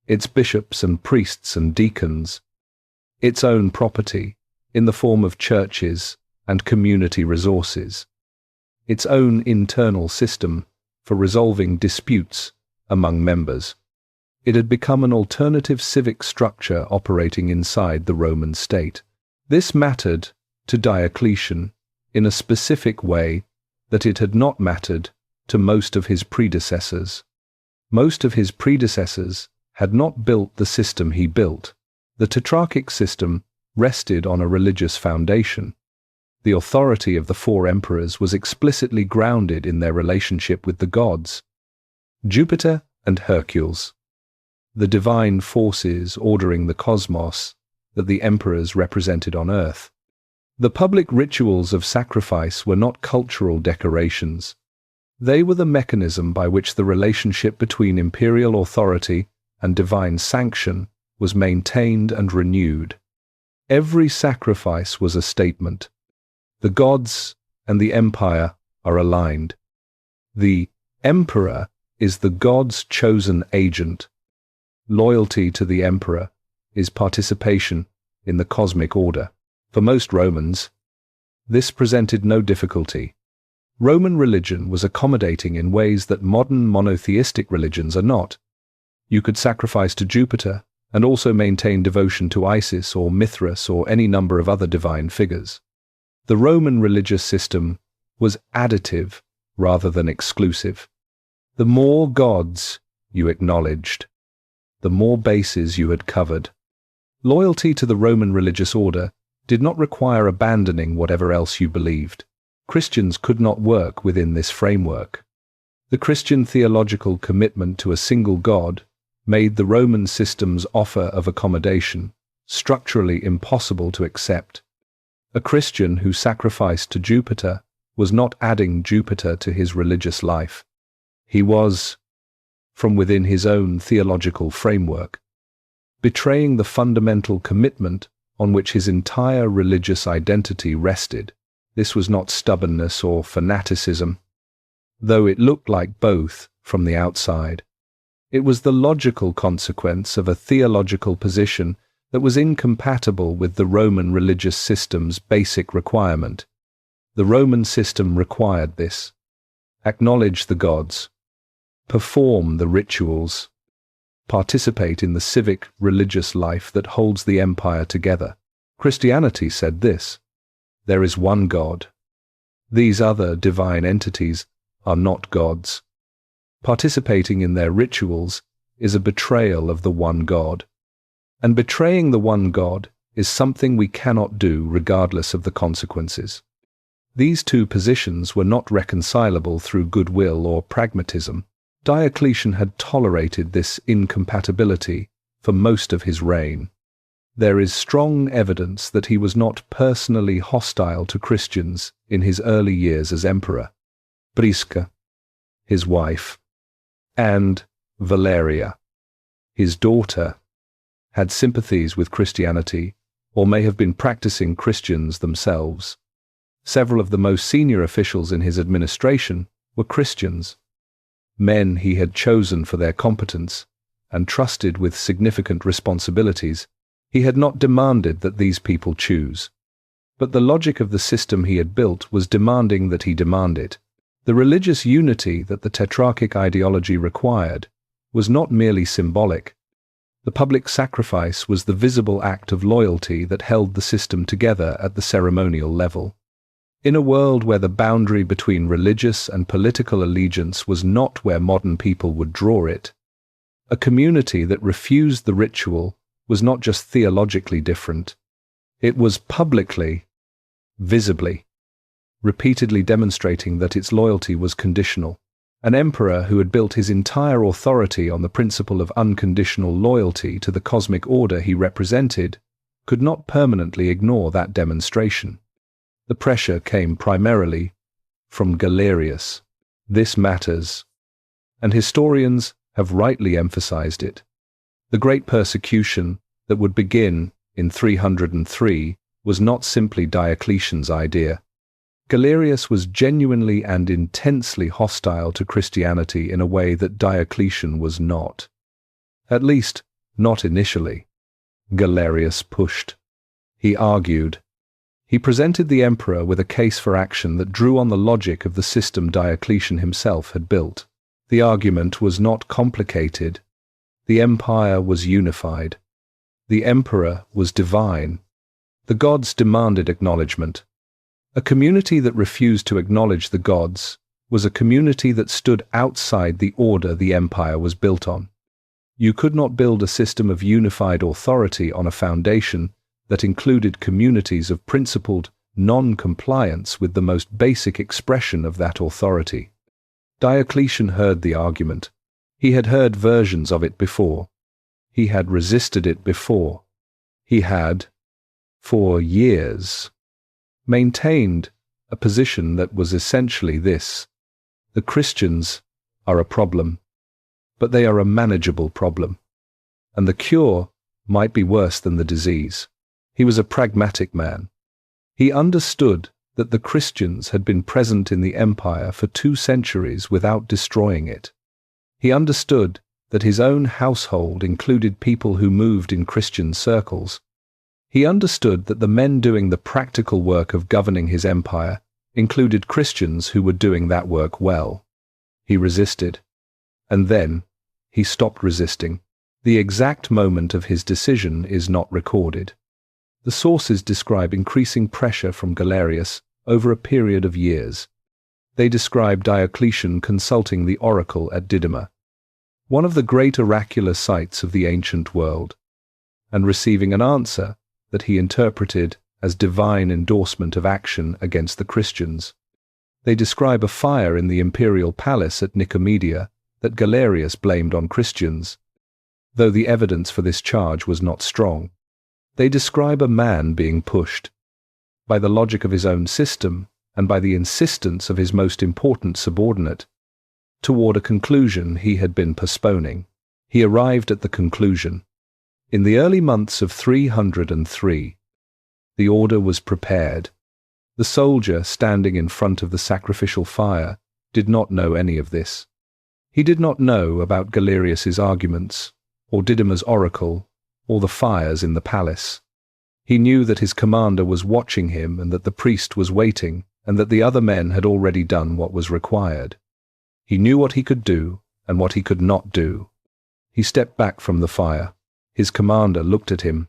its bishops and priests and deacons, its own property in the form of churches and community resources, its own internal system for resolving disputes among members. It had become an alternative civic structure operating inside the Roman state. This mattered to Diocletian in a specific way that it had not mattered to most of his predecessors. Most of his predecessors had not built the system he built. The tetrarchic system rested on a religious foundation. The authority of the 4 emperors was explicitly grounded in their relationship with the gods, Jupiter and Hercules, the divine forces ordering the cosmos that the emperors represented on earth. The public rituals of sacrifice were not cultural decorations. They were the mechanism by which the relationship between imperial authority and divine sanction was maintained and renewed. Every sacrifice was a statement. The gods and the empire are aligned. The emperor is the god's chosen agent. Loyalty to the emperor is participation in the cosmic order. For most Romans, this presented no difficulty. Roman religion was accommodating in ways that modern monotheistic religions are not. You could sacrifice to Jupiter and also maintain devotion to Isis or Mithras or any number of other divine figures. The Roman religious system was additive rather than exclusive. The more gods you acknowledged, the more bases you had covered. Loyalty to the Roman religious order did not require abandoning whatever else you believed. Christians could not work within this framework. The Christian theological commitment to a single God made the Roman system's offer of accommodation structurally impossible to accept. A Christian who sacrificed to Jupiter was not adding Jupiter to his religious life. He was, from within his own theological framework, betraying the fundamental commitment on which his entire religious identity rested. This was not stubbornness or fanaticism, though it looked like both from the outside. It was the logical consequence of a theological position that was incompatible with the Roman religious system's basic requirement. The Roman system required this: acknowledge the gods, perform the rituals, participate in the civic religious life that holds the empire together. Christianity said this: there is one God. These other divine entities are not gods. Participating in their rituals is a betrayal of the one God. And betraying the one God is something we cannot do regardless of the consequences. These two positions were not reconcilable through goodwill or pragmatism. Diocletian had tolerated this incompatibility for most of his reign. There is strong evidence that he was not personally hostile to Christians in his early years as emperor. Prisca, his wife, and Valeria, his daughter, had sympathies with Christianity, or may have been practicing Christians themselves. Several of the most senior officials in his administration were Christians, men he had chosen for their competence and trusted with significant responsibilities. He had not demanded that these people choose. But the logic of the system he had built was demanding that he demand it. The religious unity that the tetrarchic ideology required was not merely symbolic. The public sacrifice was the visible act of loyalty that held the system together at the ceremonial level. In a world where the boundary between religious and political allegiance was not where modern people would draw it, a community that refused the ritual was not just theologically different. It was publicly, visibly, repeatedly demonstrating that its loyalty was conditional. An emperor who had built his entire authority on the principle of unconditional loyalty to the cosmic order he represented could not permanently ignore that demonstration. The pressure came primarily from Galerius. This matters, and historians have rightly emphasized it. The great persecution that would begin in 303 was not simply Diocletian's idea. Galerius was genuinely and intensely hostile to Christianity in a way that Diocletian was not. At least, not initially. Galerius pushed. He argued. He presented the emperor with a case for action that drew on the logic of the system Diocletian himself had built. The argument was not complicated. The empire was unified. The emperor was divine. The gods demanded acknowledgement. A community that refused to acknowledge the gods was a community that stood outside the order the empire was built on. You could not build a system of unified authority on a foundation that included communities of principled non-compliance with the most basic expression of that authority. Diocletian heard the argument. He had heard versions of it before. He had resisted it before. He had, for years, maintained a position that was essentially this: the Christians are a problem, but they are a manageable problem, and the cure might be worse than the disease. He was a pragmatic man. He understood that the Christians had been present in the empire for 2 centuries without destroying it. He understood that his own household included people who moved in Christian circles. He understood that the men doing the practical work of governing his empire included Christians who were doing that work well. He resisted. And then he stopped resisting. The exact moment of his decision is not recorded. The sources describe increasing pressure from Galerius over a period of years. They describe Diocletian consulting the oracle at Didyma, one of the great oracular sites of the ancient world, and receiving an answer that he interpreted as divine endorsement of action against the Christians. They describe a fire in the imperial palace at Nicomedia that Galerius blamed on Christians, though the evidence for this charge was not strong. They describe a man being pushed, by the logic of his own system and by the insistence of his most important subordinate, toward a conclusion he had been postponing. He arrived at the conclusion. In the early months of 303, the order was prepared. The soldier standing in front of the sacrificial fire did not know any of this. He did not know about Galerius's arguments, or Didyma's oracle, or the fires in the palace. He knew that his commander was watching him and that the priest was waiting and that the other men had already done what was required. He knew what he could do and what he could not do. He stepped back from the fire. His commander looked at him.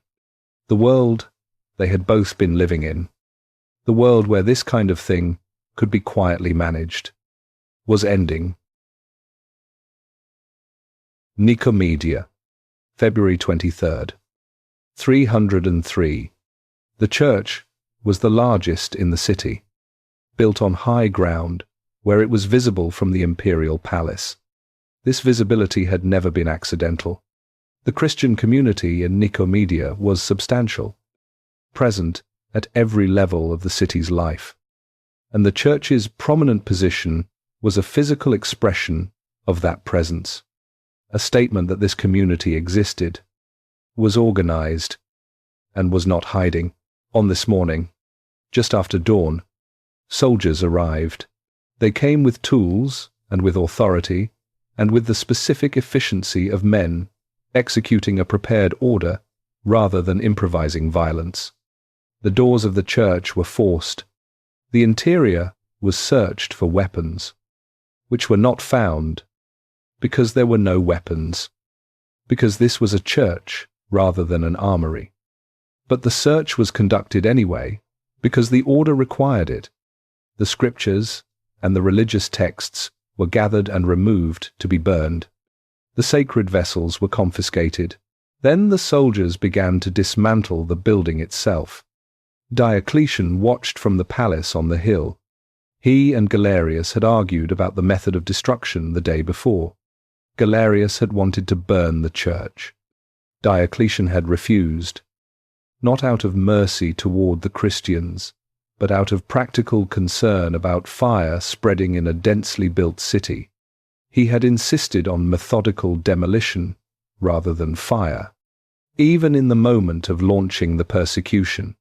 The world they had both been living in, the world where this kind of thing could be quietly managed, was ending. Nicomedia, February 23rd, 303. The church was the largest in the city, built on high ground where it was visible from the imperial palace. This visibility had never been accidental. The Christian community in Nicomedia was substantial, present at every level of the city's life, and the church's prominent position was a physical expression of that presence, a statement that this community existed, was organized, and was not hiding. On this morning, just after dawn, soldiers arrived. They came with tools and with authority and with the specific efficiency of men executing a prepared order rather than improvising violence. The doors of the church were forced. The interior was searched for weapons, which were not found because there were no weapons, because this was a church rather than an armory. But the search was conducted anyway because the order required it. The scriptures and the religious texts were gathered and removed to be burned. The sacred vessels were confiscated. Then the soldiers began to dismantle the building itself. Diocletian watched from the palace on the hill. He and Galerius had argued about the method of destruction the day before. Galerius had wanted to burn the church. Diocletian had refused, not out of mercy toward the Christians, but out of practical concern about fire spreading in a densely built city. He had insisted on methodical demolition rather than fire, even in the moment of launching the persecution.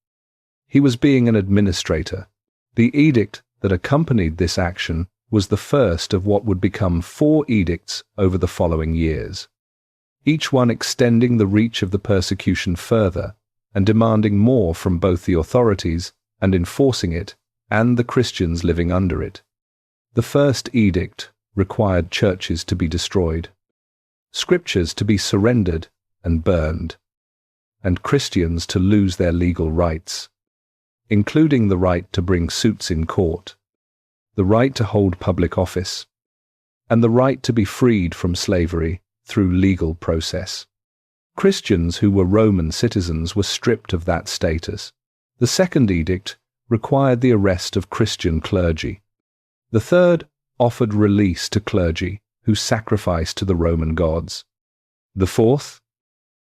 He was being an administrator. The edict that accompanied this action was the first of what would become 4 edicts over the following years, each one extending the reach of the persecution further and demanding more from both the authorities and enforcing it and the Christians living under it. The first edict required churches to be destroyed, scriptures to be surrendered and burned, and Christians to lose their legal rights, including the right to bring suits in court, the right to hold public office, and the right to be freed from slavery through legal process. Christians who were Roman citizens were stripped of that status. The second edict required the arrest of Christian clergy. The third offered release to clergy who sacrificed to the Roman gods. The fourth,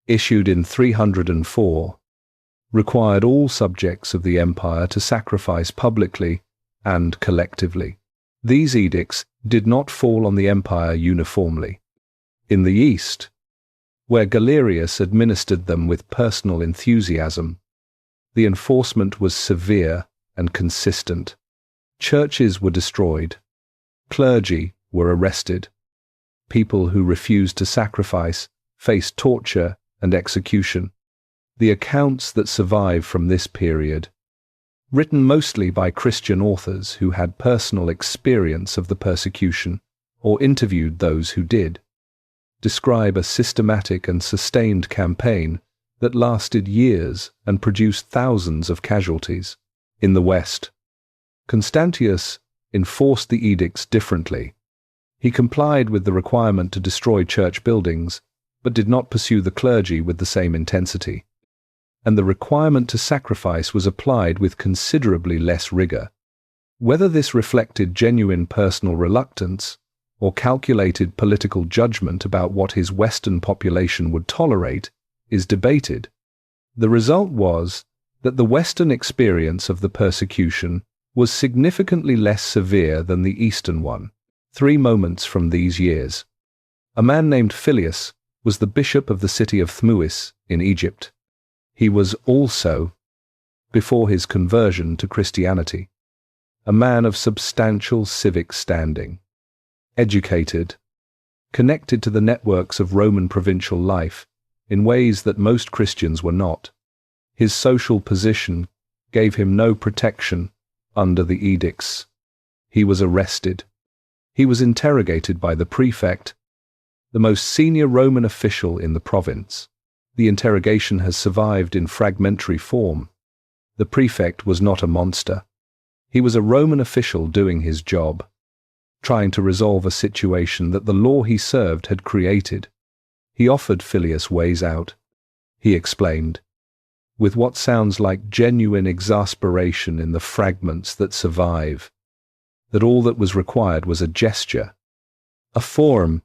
issued in 304, required all subjects of the empire to sacrifice publicly and collectively. These edicts did not fall on the empire uniformly. In the East, where Galerius administered them with personal enthusiasm, the enforcement was severe and consistent. Churches were destroyed. Clergy were arrested. People who refused to sacrifice faced torture and execution. The accounts that survive from this period, written mostly by Christian authors who had personal experience of the persecution or interviewed those who did, describe a systematic and sustained campaign that lasted years and produced thousands of casualties. In the West, Constantius enforced the edicts differently. He complied with the requirement to destroy church buildings, but did not pursue the clergy with the same intensity. And the requirement to sacrifice was applied with considerably less rigor. Whether this reflected genuine personal reluctance or calculated political judgment about what his Western population would tolerate is debated. The result was that the Western experience of the persecution was significantly less severe than the Eastern one. 3 moments from these years. A man named Phileas was the bishop of the city of Thmuis in Egypt. He was also, before his conversion to Christianity, a man of substantial civic standing, educated, connected to the networks of Roman provincial life in ways that most Christians were not. His social position gave him no protection under the edicts. He was arrested. He was interrogated by the prefect, the most senior Roman official in the province. The interrogation has survived in fragmentary form. The prefect was not a monster. He was a Roman official doing his job, trying to resolve a situation that the law he served had created. He offered Phileas ways out. He explained, with what sounds like genuine exasperation in the fragments that survive, that all that was required was a gesture, a form,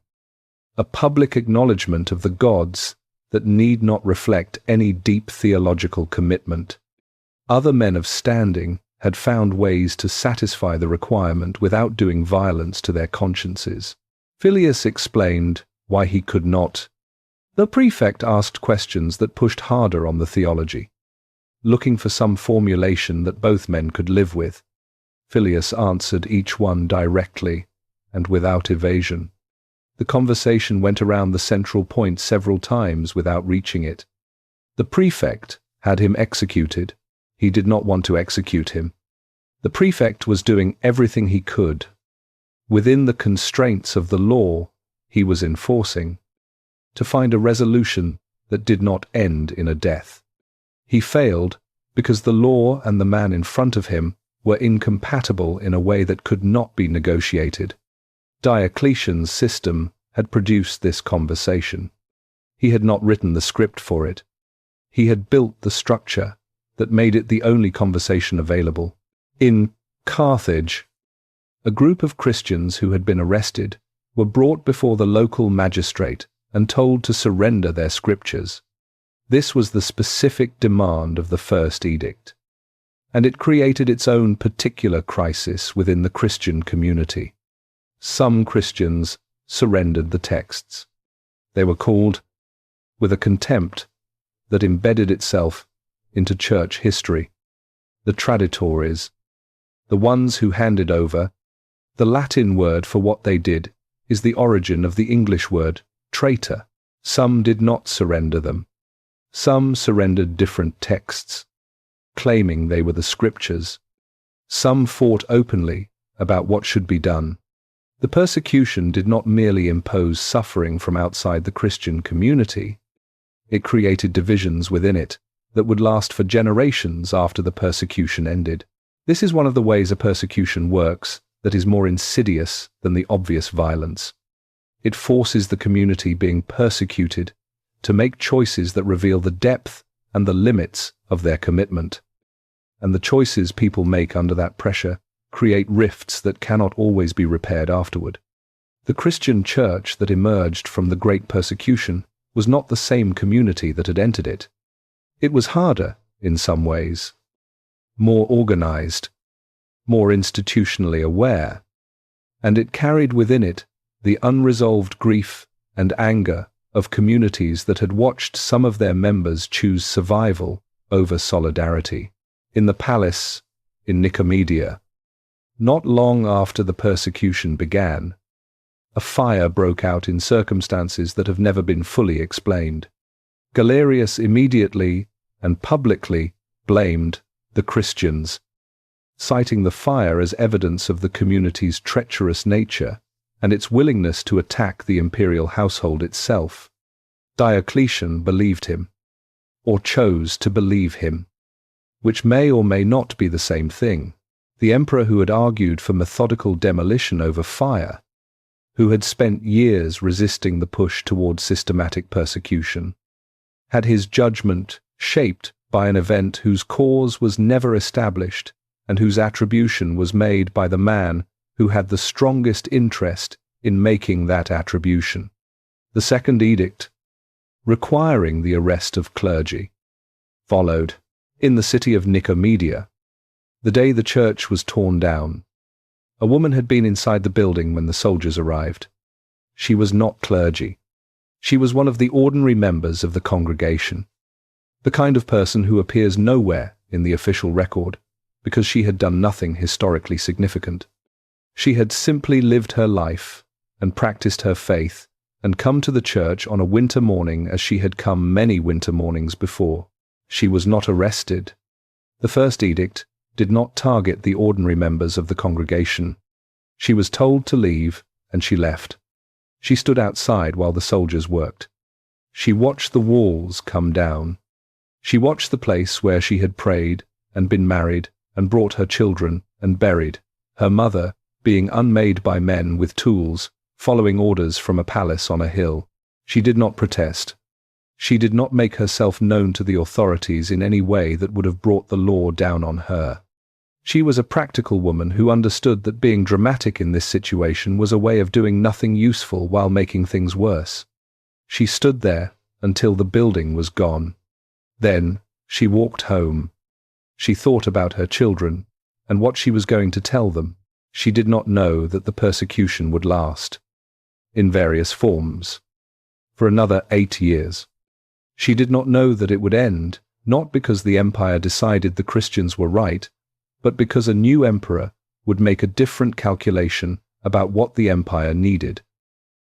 a public acknowledgement of the gods that need not reflect any deep theological commitment. Other men of standing had found ways to satisfy the requirement without doing violence to their consciences. Phileas explained why he could not. The prefect asked questions that pushed harder on the theology. looking for some formulation that both men could live with. Filius answered each one directly and without evasion. The conversation went around the central point several times without reaching it. The prefect had him executed. He did not want to execute him. The prefect was doing everything he could, within the constraints of the law he was enforcing, to find a resolution that did not end in a death. He failed because the law and the man in front of him were incompatible in a way that could not be negotiated. Diocletian's system had produced this conversation. He had not written the script for it. He had built the structure that made it the only conversation available. In Carthage, a group of Christians who had been arrested were brought before the local magistrate and told to surrender their scriptures. This was the specific demand of the first edict, and it created its own particular crisis within the Christian community. Some Christians surrendered the texts. They were called, with a contempt that embedded itself into church history, the traditores, the ones who handed over. The Latin word for what they did is the origin of the English word traitor. Some did not surrender them. Some surrendered different texts, claiming they were the scriptures. Some fought openly about what should be done. The persecution did not merely impose suffering from outside the Christian community. It created divisions within it that would last for generations after the persecution ended. This is one of the ways a persecution works that is more insidious than the obvious violence. It forces the community being persecuted to make choices that reveal the depth and the limits of their commitment. And the choices people make under that pressure create rifts that cannot always be repaired afterward. The Christian church that emerged from the great persecution was not the same community that had entered it. It was harder, in some ways, more organized, more institutionally aware, and it carried within it the unresolved grief and anger of communities that had watched some of their members choose survival over solidarity. In the palace in Nicomedia, not long after the persecution began, a fire broke out in circumstances that have never been fully explained. Galerius immediately and publicly blamed the Christians, citing the fire as evidence of the community's treacherous nature and its willingness to attack the imperial household itself. Diocletian believed him, or chose to believe him, which may or may not be the same thing. The emperor who had argued for methodical demolition over fire, who had spent years resisting the push toward systematic persecution, had his judgment shaped by an event whose cause was never established and whose attribution was made by the man who had the strongest interest in making that attribution. The second edict, requiring the arrest of clergy, followed. In the city of Nicomedia, the day the church was torn down, a woman had been inside the building when the soldiers arrived. She was not clergy. She was one of the ordinary members of the congregation, the kind of person who appears nowhere in the official record because she had done nothing historically significant. She had simply lived her life and practiced her faith and come to the church on a winter morning as she had come many winter mornings before. She was not arrested. The first edict did not target the ordinary members of the congregation. She was told to leave, and she left. She stood outside while the soldiers worked. She watched the walls come down. She watched the place where she had prayed and been married and brought her children and buried, her mother being unmade by men with tools, following orders from a palace on a hill. She did not protest. She did not make herself known to the authorities in any way that would have brought the law down on her. She was a practical woman who understood that being dramatic in this situation was a way of doing nothing useful while making things worse. She stood there until the building was gone. Then she walked home. She thought about her children and what she was going to tell them. She did not know that the persecution would last, in various forms, for another 8 years. She did not know that it would end not because the empire decided the Christians were right, but because a new emperor would make a different calculation about what the empire needed.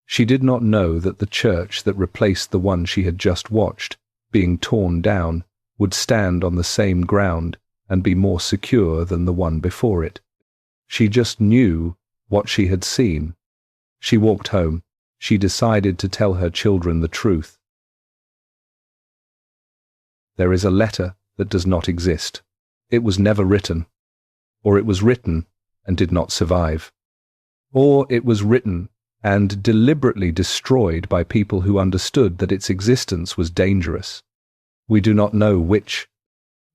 She did not know that the church that replaced the one she had just watched, being torn down, would stand on the same ground and be more secure than the one before it. She just knew what she had seen. She walked home. She decided to tell her children the truth. There is a letter that does not exist. It was never written. Or it was written and did not survive. Or it was written and deliberately destroyed by people who understood that its existence was dangerous. We do not know which.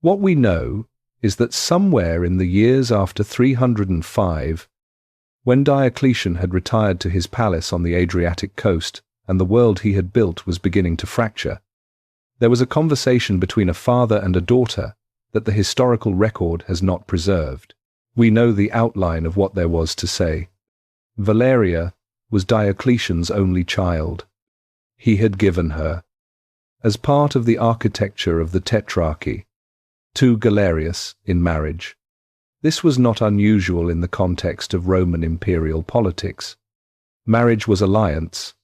What we know is that somewhere in the years after 305, when Diocletian had retired to his palace on the Adriatic coast and the world he had built was beginning to fracture, there was a conversation between a father and a daughter that the historical record has not preserved. We know the outline of what there was to say. Valeria was Diocletian's only child. He had given her, as part of the architecture of the Tetrarchy, to Galerius in marriage. This was not unusual in the context of Roman imperial politics. Marriage was alliance.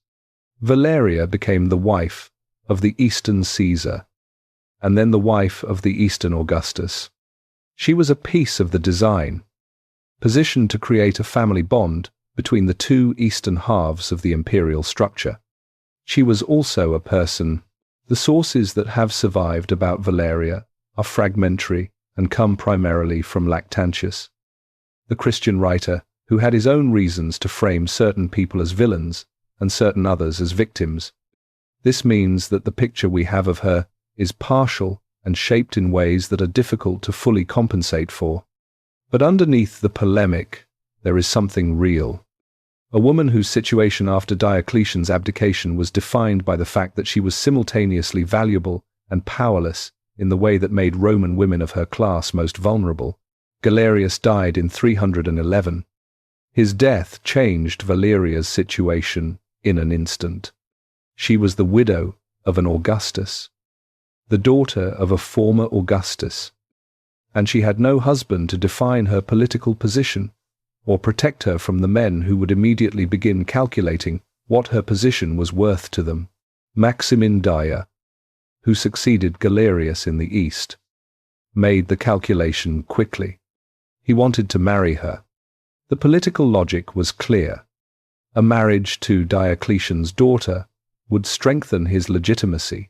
Valeria became the wife of the Eastern Caesar, and then the wife of the Eastern Augustus. She was a piece of the design, positioned to create a family bond between the two eastern halves of the imperial structure. She was also a person. The sources that have survived about Valeria are fragmentary and come primarily from Lactantius, the Christian writer who had his own reasons to frame certain people as villains and certain others as victims. This means that the picture we have of her is partial and shaped in ways that are difficult to fully compensate for. But underneath the polemic, there is something real. A woman whose situation after Diocletian's abdication was defined by the fact that she was simultaneously valuable and powerless in the way that made Roman women of her class most vulnerable. Galerius died in 311. His death changed Valeria's situation in an instant. She was the widow of an Augustus, the daughter of a former Augustus, and she had no husband to define her political position or protect her from the men who would immediately begin calculating what her position was worth to them. Maximin Daia, who succeeded Galerius in the east, made the calculation quickly. He wanted to marry her. The political logic was clear. A marriage to Diocletian's daughter would strengthen his legitimacy,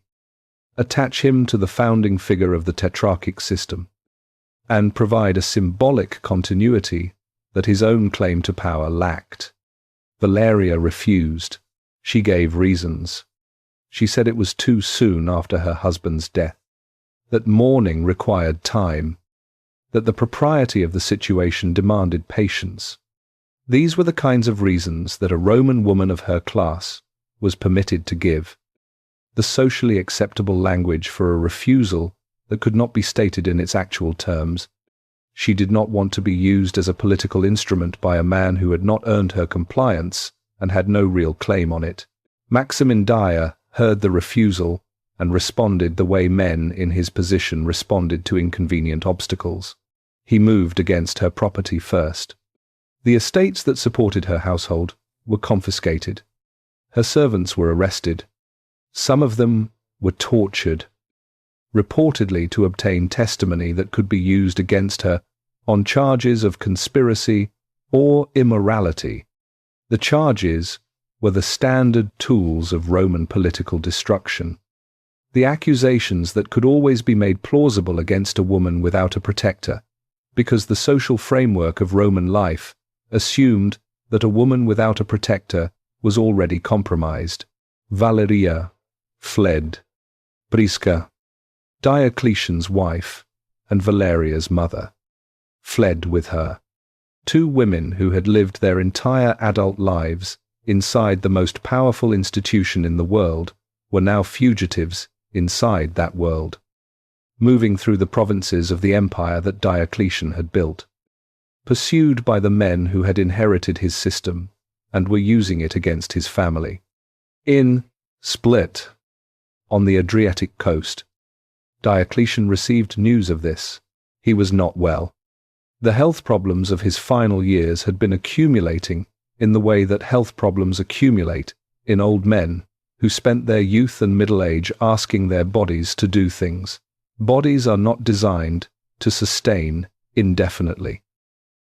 attach him to the founding figure of the tetrarchic system, and provide a symbolic continuity that his own claim to power lacked. Valeria refused. She gave reasons. She said it was too soon after her husband's death, that mourning required time, that the propriety of the situation demanded patience. These were the kinds of reasons that a Roman woman of her class was permitted to give. The socially acceptable language for a refusal that could not be stated in its actual terms. She did not want to be used as a political instrument by a man who had not earned her compliance and had no real claim on it. Maximin Daia heard the refusal and responded the way men in his position responded to inconvenient obstacles. He moved against her property first. The estates that supported her household were confiscated. Her servants were arrested. Some of them were tortured, reportedly to obtain testimony that could be used against her on charges of conspiracy or immorality. The charges were the standard tools of Roman political destruction. The accusations that could always be made plausible against a woman without a protector, because the social framework of Roman life assumed that a woman without a protector was already compromised. Valeria fled. Prisca, Diocletian's wife and Valeria's mother, fled with her. Two women who had lived their entire adult lives inside the most powerful institution in the world were now fugitives inside that world, moving through the provinces of the empire that Diocletian had built, pursued by the men who had inherited his system and were using it against his family. In Split, on the Adriatic coast, Diocletian received news of this. He was not well. The health problems of his final years had been accumulating in the way that health problems accumulate in old men who spent their youth and middle age asking their bodies to do things. Bodies are not designed to sustain indefinitely.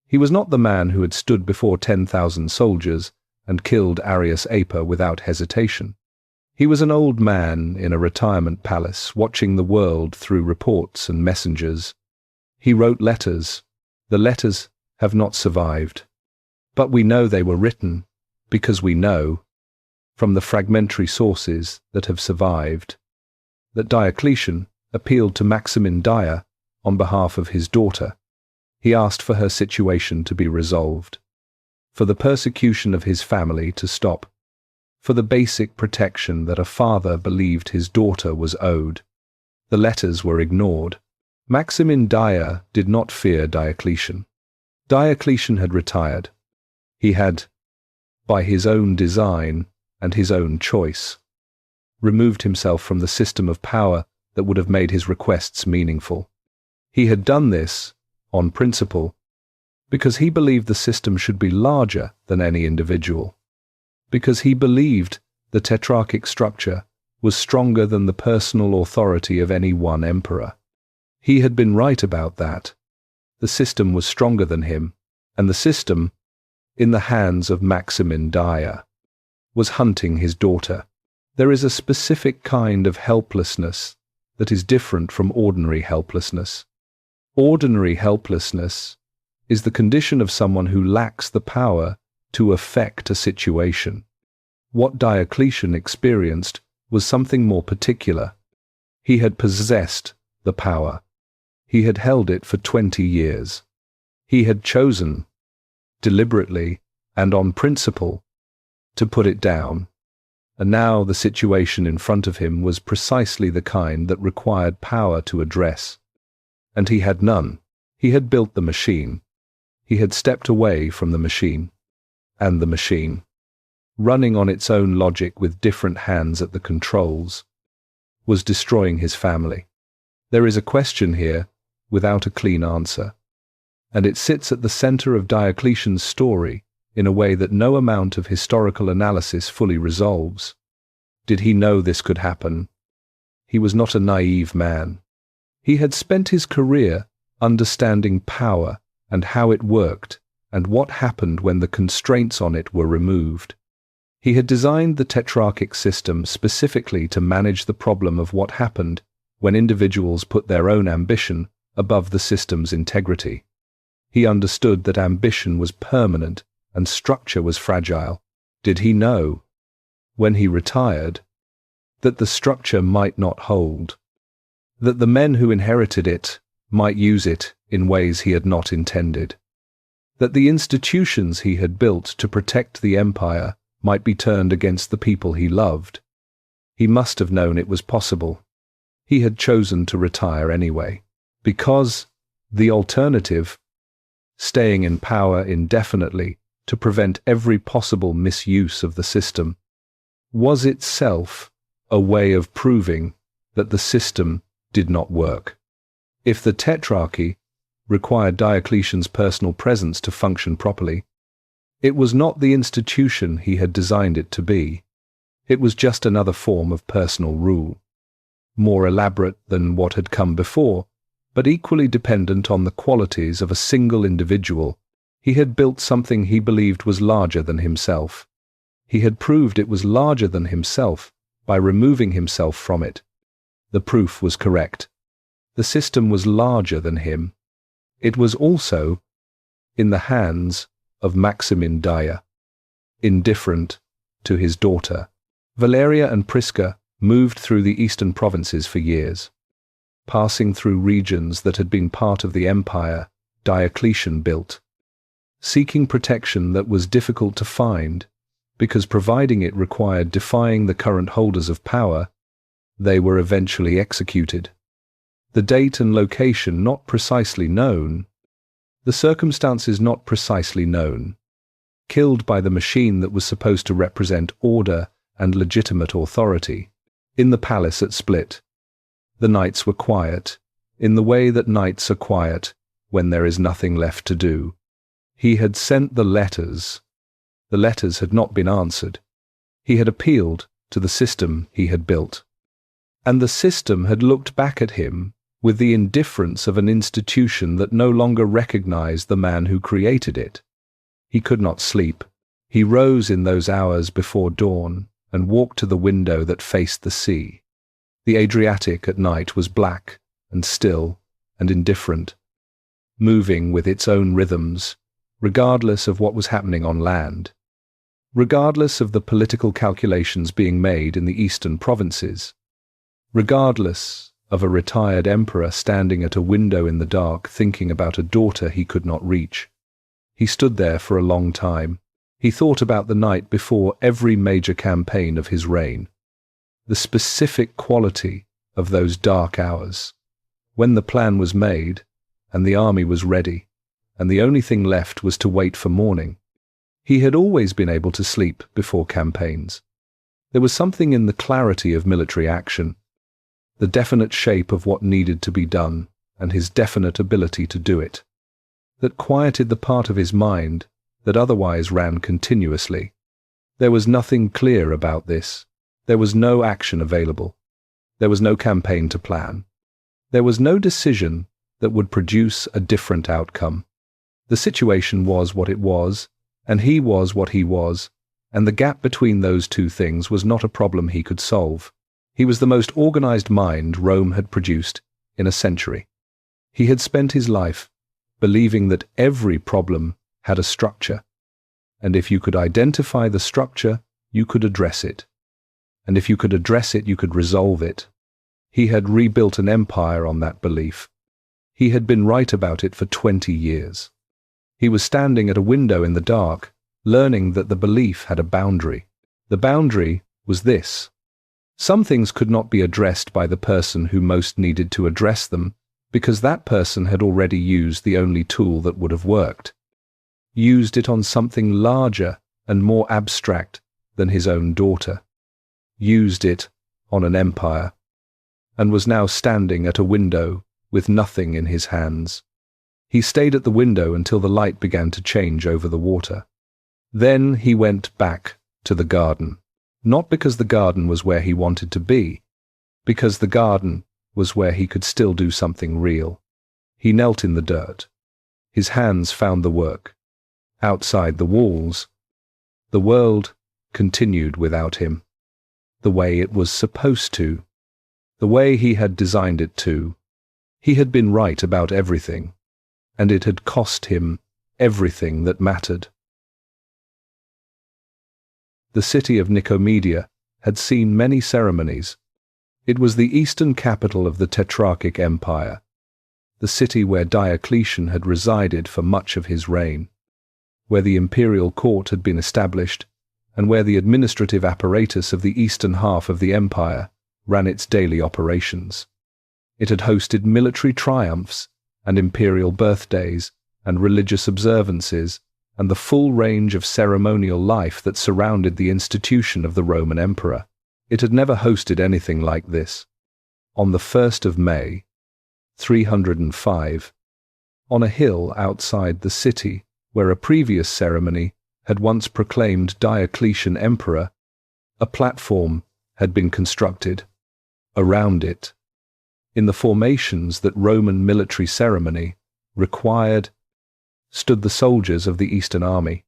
He was not the man who had stood before 10,000 soldiers and killed Arrius Aper without hesitation. He was an old man in a retirement palace, watching the world through reports and messengers. He wrote letters. The letters have not survived. But we know they were written because we know, from the fragmentary sources that have survived, that Diocletian appealed to Maximin Dia on behalf of his daughter. He asked for her situation to be resolved, for the persecution of his family to stop, for the basic protection that a father believed his daughter was owed. The letters were ignored. Maximin Dia did not fear Diocletian. Diocletian had retired. He had, by his own design and his own choice, removed himself from the system of power that would have made his requests meaningful. He had done this, on principle, because he believed the system should be larger than any individual, because he believed the tetrarchic structure was stronger than the personal authority of any one emperor. He had been right about that. The system was stronger than him, and the system, in the hands of Maximin Dia, was hunting his daughter. There is a specific kind of helplessness that is different from ordinary helplessness. Ordinary helplessness is the condition of someone who lacks the power to affect a situation. What Diocletian experienced was something more particular. He had possessed the power. He had held it for 20 years. He had chosen, deliberately and on principle, to put it down. And now the situation in front of him was precisely the kind that required power to address. And he had none. He had built the machine. He had stepped away from the machine. And the machine, running on its own logic with different hands at the controls, was destroying his family. There is a question here without a clean answer, and it sits at the center of Diocletian's story in a way that no amount of historical analysis fully resolves. Did he know this could happen? He was not a naive man. He had spent his career understanding power and how it worked and what happened when the constraints on it were removed. He had designed the tetrarchic system specifically to manage the problem of what happened when individuals put their own ambition above the system's integrity. He understood that ambition was permanent and structure was fragile. Did he know, when he retired, that the structure might not hold, that the men who inherited it might use it in ways he had not intended, that the institutions he had built to protect the empire might be turned against the people he loved? He must have known it was possible. He had chosen to retire anyway, because the alternative, staying in power indefinitely to prevent every possible misuse of the system, was itself a way of proving that the system did not work. If the tetrarchy required Diocletian's personal presence to function properly, it was not the institution he had designed it to be. It was just another form of personal rule, more elaborate than what had come before, but equally dependent on the qualities of a single individual. He had built something he believed was larger than himself. He had proved it was larger than himself by removing himself from it. The proof was correct. The system was larger than him. It was also in the hands of Maximin Dia, indifferent to his daughter. Valeria and Prisca moved through the eastern provinces for years, passing through regions that had been part of the empire Diocletian built, seeking protection that was difficult to find, because providing it required defying the current holders of power. They were eventually executed. The date and location not precisely known, the circumstances not precisely known, killed by the machine that was supposed to represent order and legitimate authority, in the palace at Split. The nights were quiet, in the way that nights are quiet when there is nothing left to do. He had sent the letters. The letters had not been answered. He had appealed to the system he had built. And the system had looked back at him with the indifference of an institution that no longer recognized the man who created it. He could not sleep. He rose in those hours before dawn and walked to the window that faced the sea. The Adriatic at night was black and still and indifferent, moving with its own rhythms, regardless of what was happening on land, regardless of the political calculations being made in the eastern provinces, regardless of a retired emperor standing at a window in the dark thinking about a daughter he could not reach. He stood there for a long time. He thought about the night before every major campaign of his reign, the specific quality of those dark hours, when the plan was made and the army was ready, and the only thing left was to wait for morning. He had always been able to sleep before campaigns. There was something in the clarity of military action, the definite shape of what needed to be done, and his definite ability to do it, that quieted the part of his mind that otherwise ran continuously. There was nothing clear about this. There was no action available. There was no campaign to plan. There was no decision that would produce a different outcome. The situation was what it was, and he was what he was, and the gap between those two things was not a problem he could solve. He was the most organized mind Rome had produced in a century. He had spent his life believing that every problem had a structure, and if you could identify the structure, you could address it. And if you could address it, you could resolve it. He had rebuilt an empire on that belief. He had been right about it for 20 years. He was standing at a window in the dark, learning that the belief had a boundary. The boundary was this: some things could not be addressed by the person who most needed to address them, because that person had already used the only tool that would have worked, used it on something larger and more abstract than his own daughter, used it on an empire, and was now standing at a window with nothing in his hands. He stayed at the window until the light began to change over the water. Then he went back to the garden, not because the garden was where he wanted to be, because the garden was where he could still do something real. He knelt in the dirt. His hands found the work. Outside the walls, the world continued without him, the way it was supposed to, the way he had designed it to. He had been right about everything, and it had cost him everything that mattered. The city of Nicomedia had seen many ceremonies. It was the eastern capital of the Tetrarchic Empire, the city where Diocletian had resided for much of his reign, where the imperial court had been established, and where the administrative apparatus of the eastern half of the empire ran its daily operations. It had hosted military triumphs and imperial birthdays and religious observances and the full range of ceremonial life that surrounded the institution of the Roman emperor. It had never hosted anything like this. On the 1st of May, 305, on a hill outside the city where a previous ceremony had once proclaimed Diocletian emperor, a platform had been constructed. Around it, in the formations that Roman military ceremony required, stood the soldiers of the Eastern Army.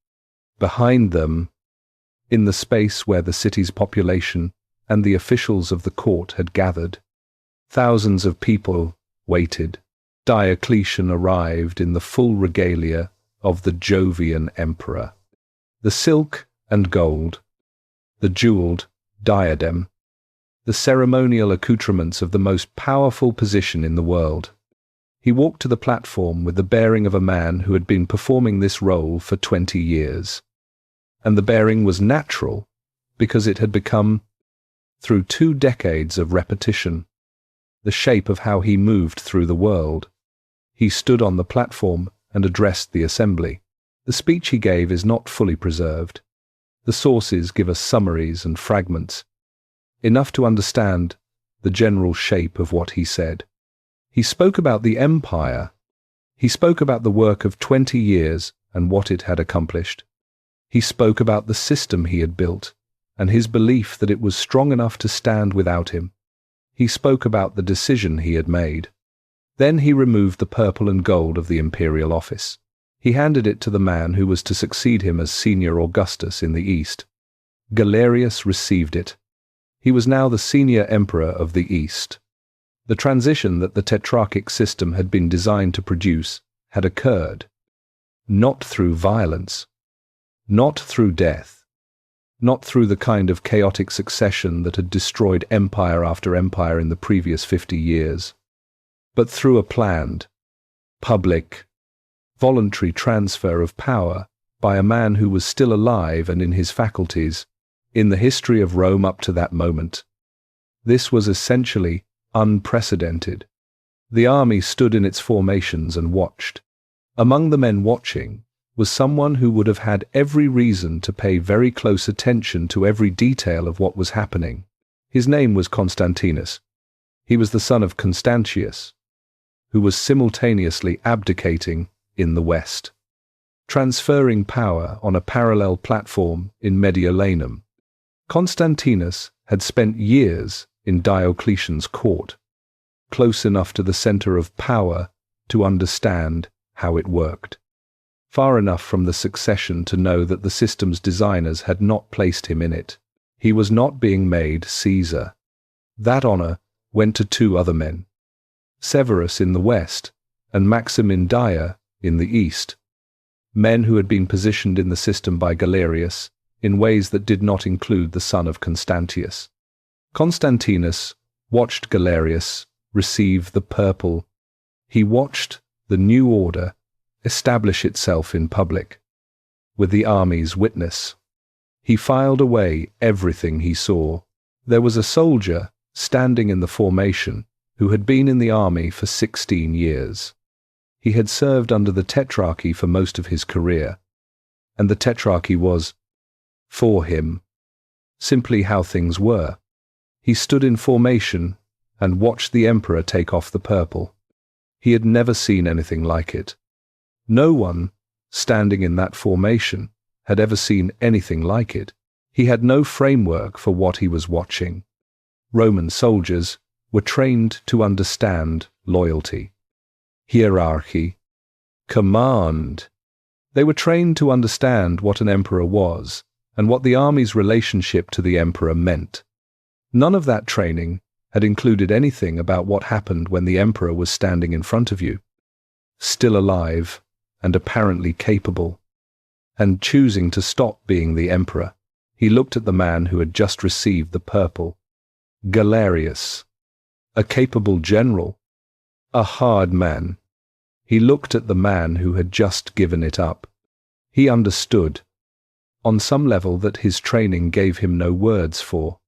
Behind them, in the space where the city's population and the officials of the court had gathered, thousands of people waited. Diocletian arrived in the full regalia of the Jovian emperor. The silk and gold, the jeweled diadem, the ceremonial accoutrements of the most powerful position in the world. He walked to the platform with the bearing of a man who had been performing this role for 20 years. And the bearing was natural because it had become, through 2 decades of repetition, the shape of how he moved through the world. He stood on the platform and addressed the assembly. The speech he gave is not fully preserved. The sources give us summaries and fragments, enough to understand the general shape of what he said. He spoke about the empire. He spoke about the work of 20 years and what it had accomplished. He spoke about the system he had built and his belief that it was strong enough to stand without him. He spoke about the decision he had made. Then he removed the purple and gold of the imperial office. He handed it to the man who was to succeed him as senior Augustus in the East. Galerius received it. He was now the senior emperor of the East. The transition that the tetrarchic system had been designed to produce had occurred, not through violence, not through death, not through the kind of chaotic succession that had destroyed empire after empire in the previous 50 years, but through a planned, public, voluntary transfer of power by a man who was still alive and in his faculties in the history of Rome up to that moment. This was essentially unprecedented. The army stood in its formations and watched. Among the men watching was someone who would have had every reason to pay very close attention to every detail of what was happening. His name was Constantinus. He was the son of Constantius, who was simultaneously abdicating in the West, transferring power on a parallel platform in Mediolanum. Constantinus had spent years in Diocletian's court, close enough to the center of power to understand how it worked, far enough from the succession to know that the system's designers had not placed him in it. He was not being made Caesar. That honor went to two other men, Severus in the West and Maximin Dia in the East, men who had been positioned in the system by Galerius in ways that did not include the son of Constantius. Constantinus watched Galerius receive the purple. He watched the new order establish itself in public, with the army's witness. He filed away everything he saw. There was a soldier standing in the formation who had been in the army for 16 years. He had served under the Tetrarchy for most of his career, and the Tetrarchy was, for him, simply how things were. He stood in formation and watched the emperor take off the purple. He had never seen anything like it. No one, standing in that formation, had ever seen anything like it. He had no framework for what he was watching. Roman soldiers were trained to understand loyalty, hierarchy, command. They were trained to understand what an emperor was and what the army's relationship to the emperor meant. None of that training had included anything about what happened when the emperor was standing in front of you, still alive and apparently capable, and choosing to stop being the emperor. He looked at the man who had just received the purple, Galerius, a capable general, a hard man. He looked at the man who had just given it up. He understood, on some level that his training gave him no words for,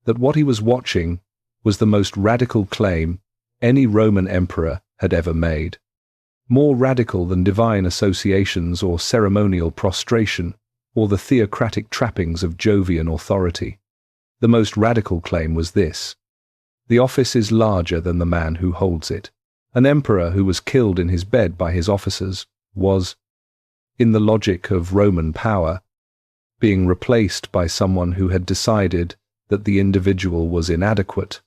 that what he was watching was the most radical claim any Roman emperor had ever made, more radical than divine associations or ceremonial prostration or the theocratic trappings of Jovian authority. The most radical claim was this: the office is larger than the man who holds it. An emperor who was killed in his bed by his officers was, in the logic of Roman power, being replaced by someone who had decided that the individual was inadequate.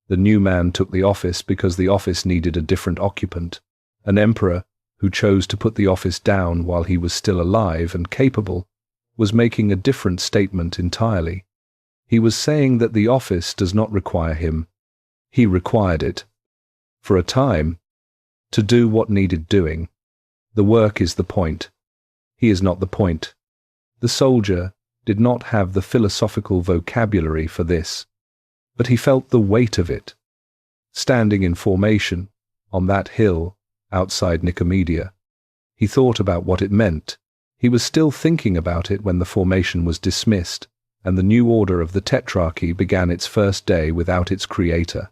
The new man took the office because the office needed a different occupant. An emperor who chose to put the office down while he was still alive and capable was making a different statement entirely. He was saying that the office does not require him. He required it, for a time, to do what needed doing. The work is the point. He is not the point. The soldier did not have the philosophical vocabulary for this, but he felt the weight of it. Standing in formation on that hill outside Nicomedia, he thought about what it meant. He was still thinking about it when the formation was dismissed and the new order of the Tetrarchy began its first day without its creator.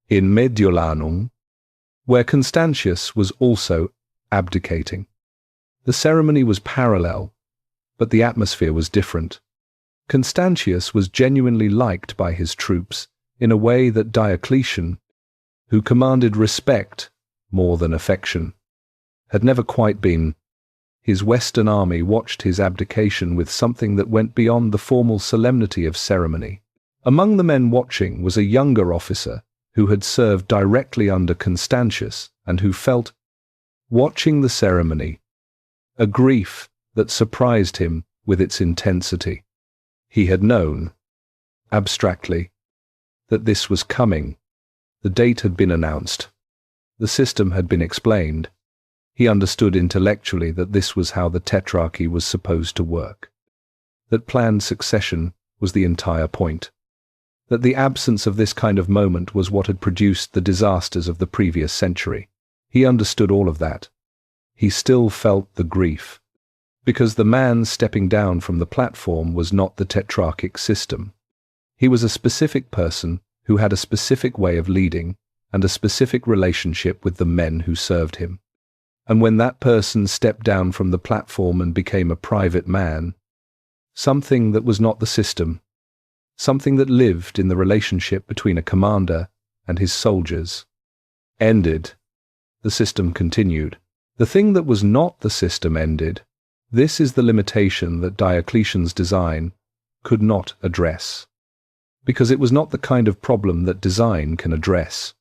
In Mediolanum, where Constantius was also abdicating. The ceremony was parallel, but the atmosphere was different. Constantius was genuinely liked by his troops, in a way that Diocletian, who commanded respect more than affection, had never quite been. His Western army watched his abdication with something that went beyond the formal solemnity of ceremony. Among the men watching was a younger officer who had served directly under Constantius and who felt, watching the ceremony, a grief that surprised him with its intensity. He had known, abstractly, that this was coming. The date had been announced. The system had been explained. He understood intellectually that this was how the tetrarchy was supposed to work. That planned succession was the entire point. That the absence of this kind of moment was what had produced the disasters of the previous century. He understood all of that. He still felt the grief, because the man stepping down from the platform was not the tetrarchic system. He was a specific person who had a specific way of leading and a specific relationship with the men who served him. And when that person stepped down from the platform and became a private man, something that was not the system, something that lived in the relationship between a commander and his soldiers, ended. The system continued. The thing that was not the system ended. This is the limitation that Diocletian's design could not address, because it was not the kind of problem that design can address.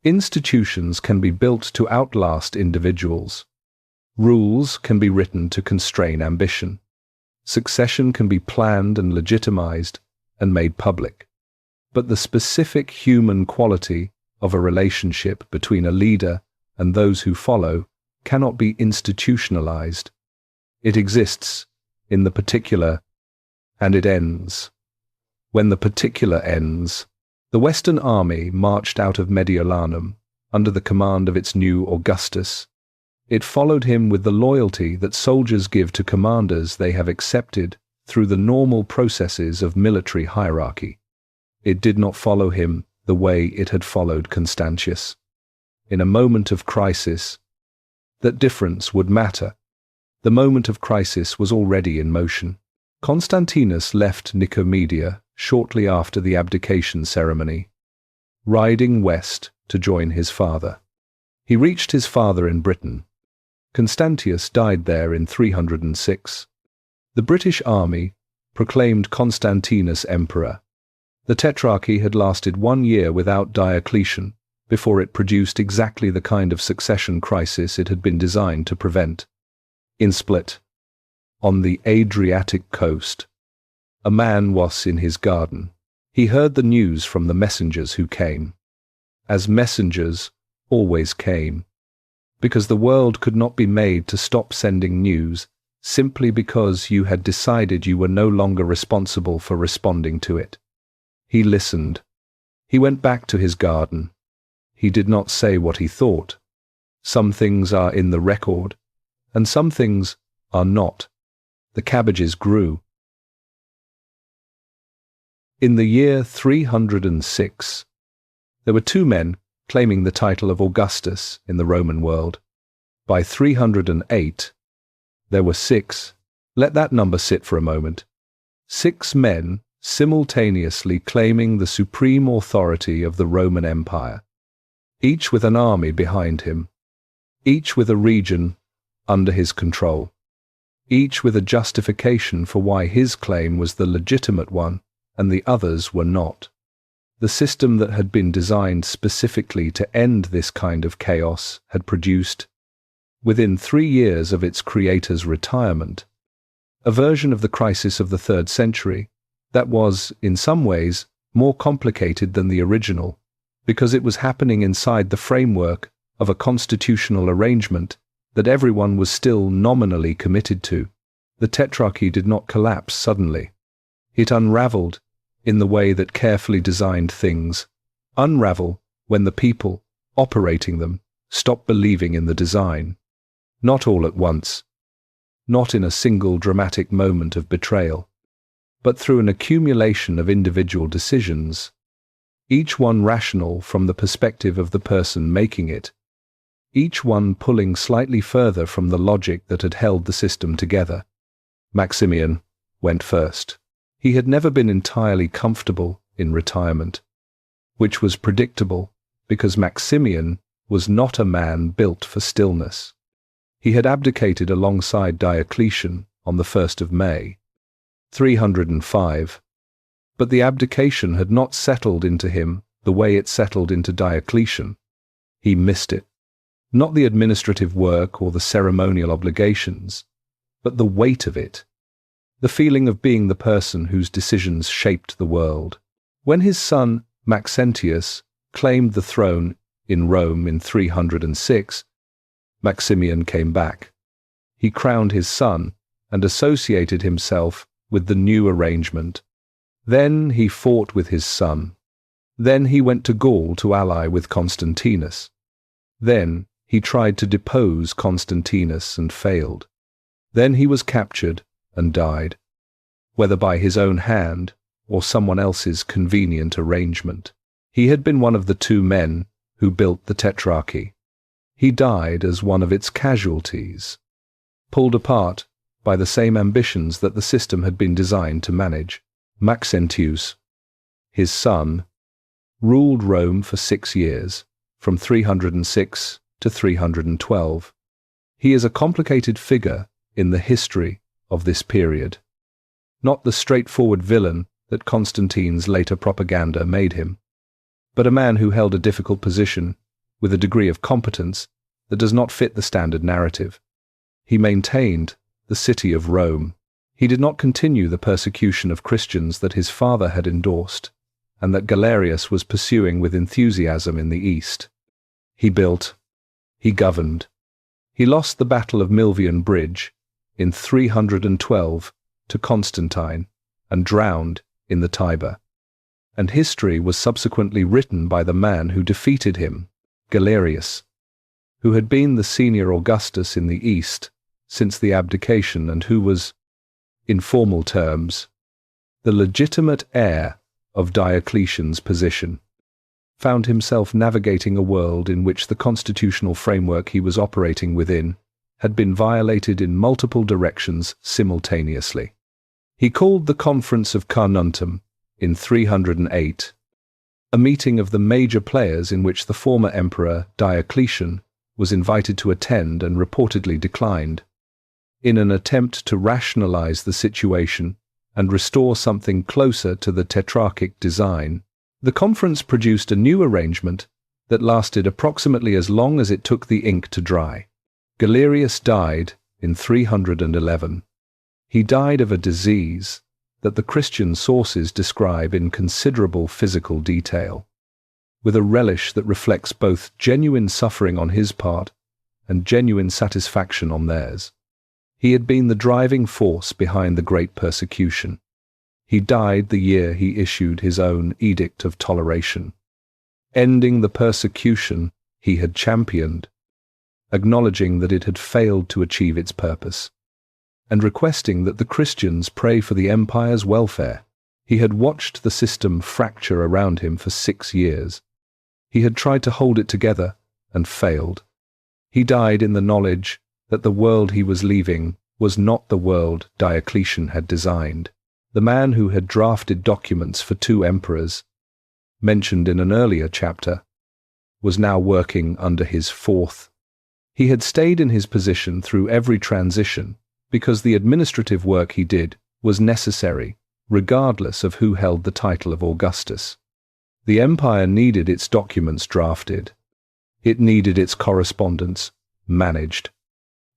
Institutions can be built to outlast individuals. Rules can be written to constrain ambition. Succession can be planned and legitimized and made public. But the specific human quality of a relationship between a leader and those who follow cannot be institutionalized. It exists in the particular, and it ends. When the particular ends, the Western army marched out of Mediolanum under the command of its new Augustus. It followed him with the loyalty that soldiers give to commanders they have accepted through the normal processes of military hierarchy. It did not follow him the way it had followed Constantius. In a moment of crisis, that difference would matter. The moment of crisis was already in motion. Constantinus left Nicomedia shortly after the abdication ceremony, riding west to join his father. He reached his father in Britain. Constantius died there in 306. The British army proclaimed Constantinus emperor. The tetrarchy had lasted 1 year without Diocletian before it produced exactly the kind of succession crisis it had been designed to prevent. In Split, on the Adriatic coast, a man was in his garden. He heard the news from the messengers who came, as messengers always came, because the world could not be made to stop sending news simply because you had decided you were no longer responsible for responding to it. He listened. He went back to his garden. He did not say what he thought. Some things are in the record, and some things are not. The cabbages grew. In the year 306, there were 2 men claiming the title of Augustus in the Roman world. By 308, there were 6. Let that number sit for a moment. 6 men simultaneously claiming the supreme authority of the Roman Empire, each with an army behind him, each with a region under his control, each with a justification for why his claim was the legitimate one and the others were not. The system that had been designed specifically to end this kind of chaos had produced, within 3 years of its creator's retirement, a version of the crisis of the 3rd century that was, in some ways, more complicated than the original, because it was happening inside the framework of a constitutional arrangement that everyone was still nominally committed to. The tetrarchy did not collapse suddenly. It unraveled in the way that carefully designed things unravel when the people operating them stop believing in the design. Not all at once, not in a single dramatic moment of betrayal, but through an accumulation of individual decisions, each one rational from the perspective of the person making it, each one pulling slightly further from the logic that had held the system together. Maximian went first. He had never been entirely comfortable in retirement. which was predictable because Maximian was not a man built for stillness. He had abdicated alongside Diocletian on the 1st of May, 305, but the abdication had not settled into him the way it settled into Diocletian. He missed it. Not the administrative work or the ceremonial obligations, but the weight of it, the feeling of being the person whose decisions shaped the world. When his son Maxentius claimed the throne in Rome in 306, Maximian came back. He crowned his son and associated himself with the new arrangement. Then he fought with his son. Then he went to Gaul to ally with Constantinus. Then he tried to depose Constantinus and failed. Then he was captured and died, whether by his own hand or someone else's convenient arrangement. He had been one of the two men who built the Tetrarchy. He died as one of its casualties, pulled apart by the same ambitions that the system had been designed to manage. Maxentius, his son, ruled Rome for 6 years, from 306 to 312. He is a complicated figure in the history of this period, not the straightforward villain that Constantine's later propaganda made him, but a man who held a difficult position with a degree of competence that does not fit the standard narrative. He maintained the city of Rome. He did not continue the persecution of Christians that his father had endorsed and that Galerius was pursuing with enthusiasm in the East. He built, he governed. He lost the Battle of Milvian Bridge in 312 to Constantine and drowned in the Tiber. And history was subsequently written by the man who defeated him, Galerius, who had been the senior Augustus in the East since the abdication and who was, in formal terms, the legitimate heir of Diocletian's position, found himself navigating a world in which the constitutional framework he was operating within had been violated in multiple directions simultaneously. He called the Conference of Carnuntum in 308, a meeting of the major players in which the former emperor Diocletian was invited to attend and reportedly declined, in an attempt to rationalize the situation and restore something closer to the tetrarchic design. The conference produced a new arrangement that lasted approximately as long as it took the ink to dry. Galerius died in 311. He died of a disease that the Christian sources describe in considerable physical detail, with a relish that reflects both genuine suffering on his part and genuine satisfaction on theirs. He had been the driving force behind the great persecution. He died the year he issued his own Edict of Toleration, ending the persecution he had championed, acknowledging that it had failed to achieve its purpose, and requesting that the Christians pray for the empire's welfare. He had watched the system fracture around him for 6 years. He had tried to hold it together and failed. He died in the knowledge that the world he was leaving was not the world Diocletian had designed. The man who had drafted documents for 2 emperors, mentioned in an earlier chapter, was now working under his 4th. He had stayed in his position through every transition because the administrative work he did was necessary, regardless of who held the title of Augustus. The empire needed its documents drafted. It needed its correspondence managed.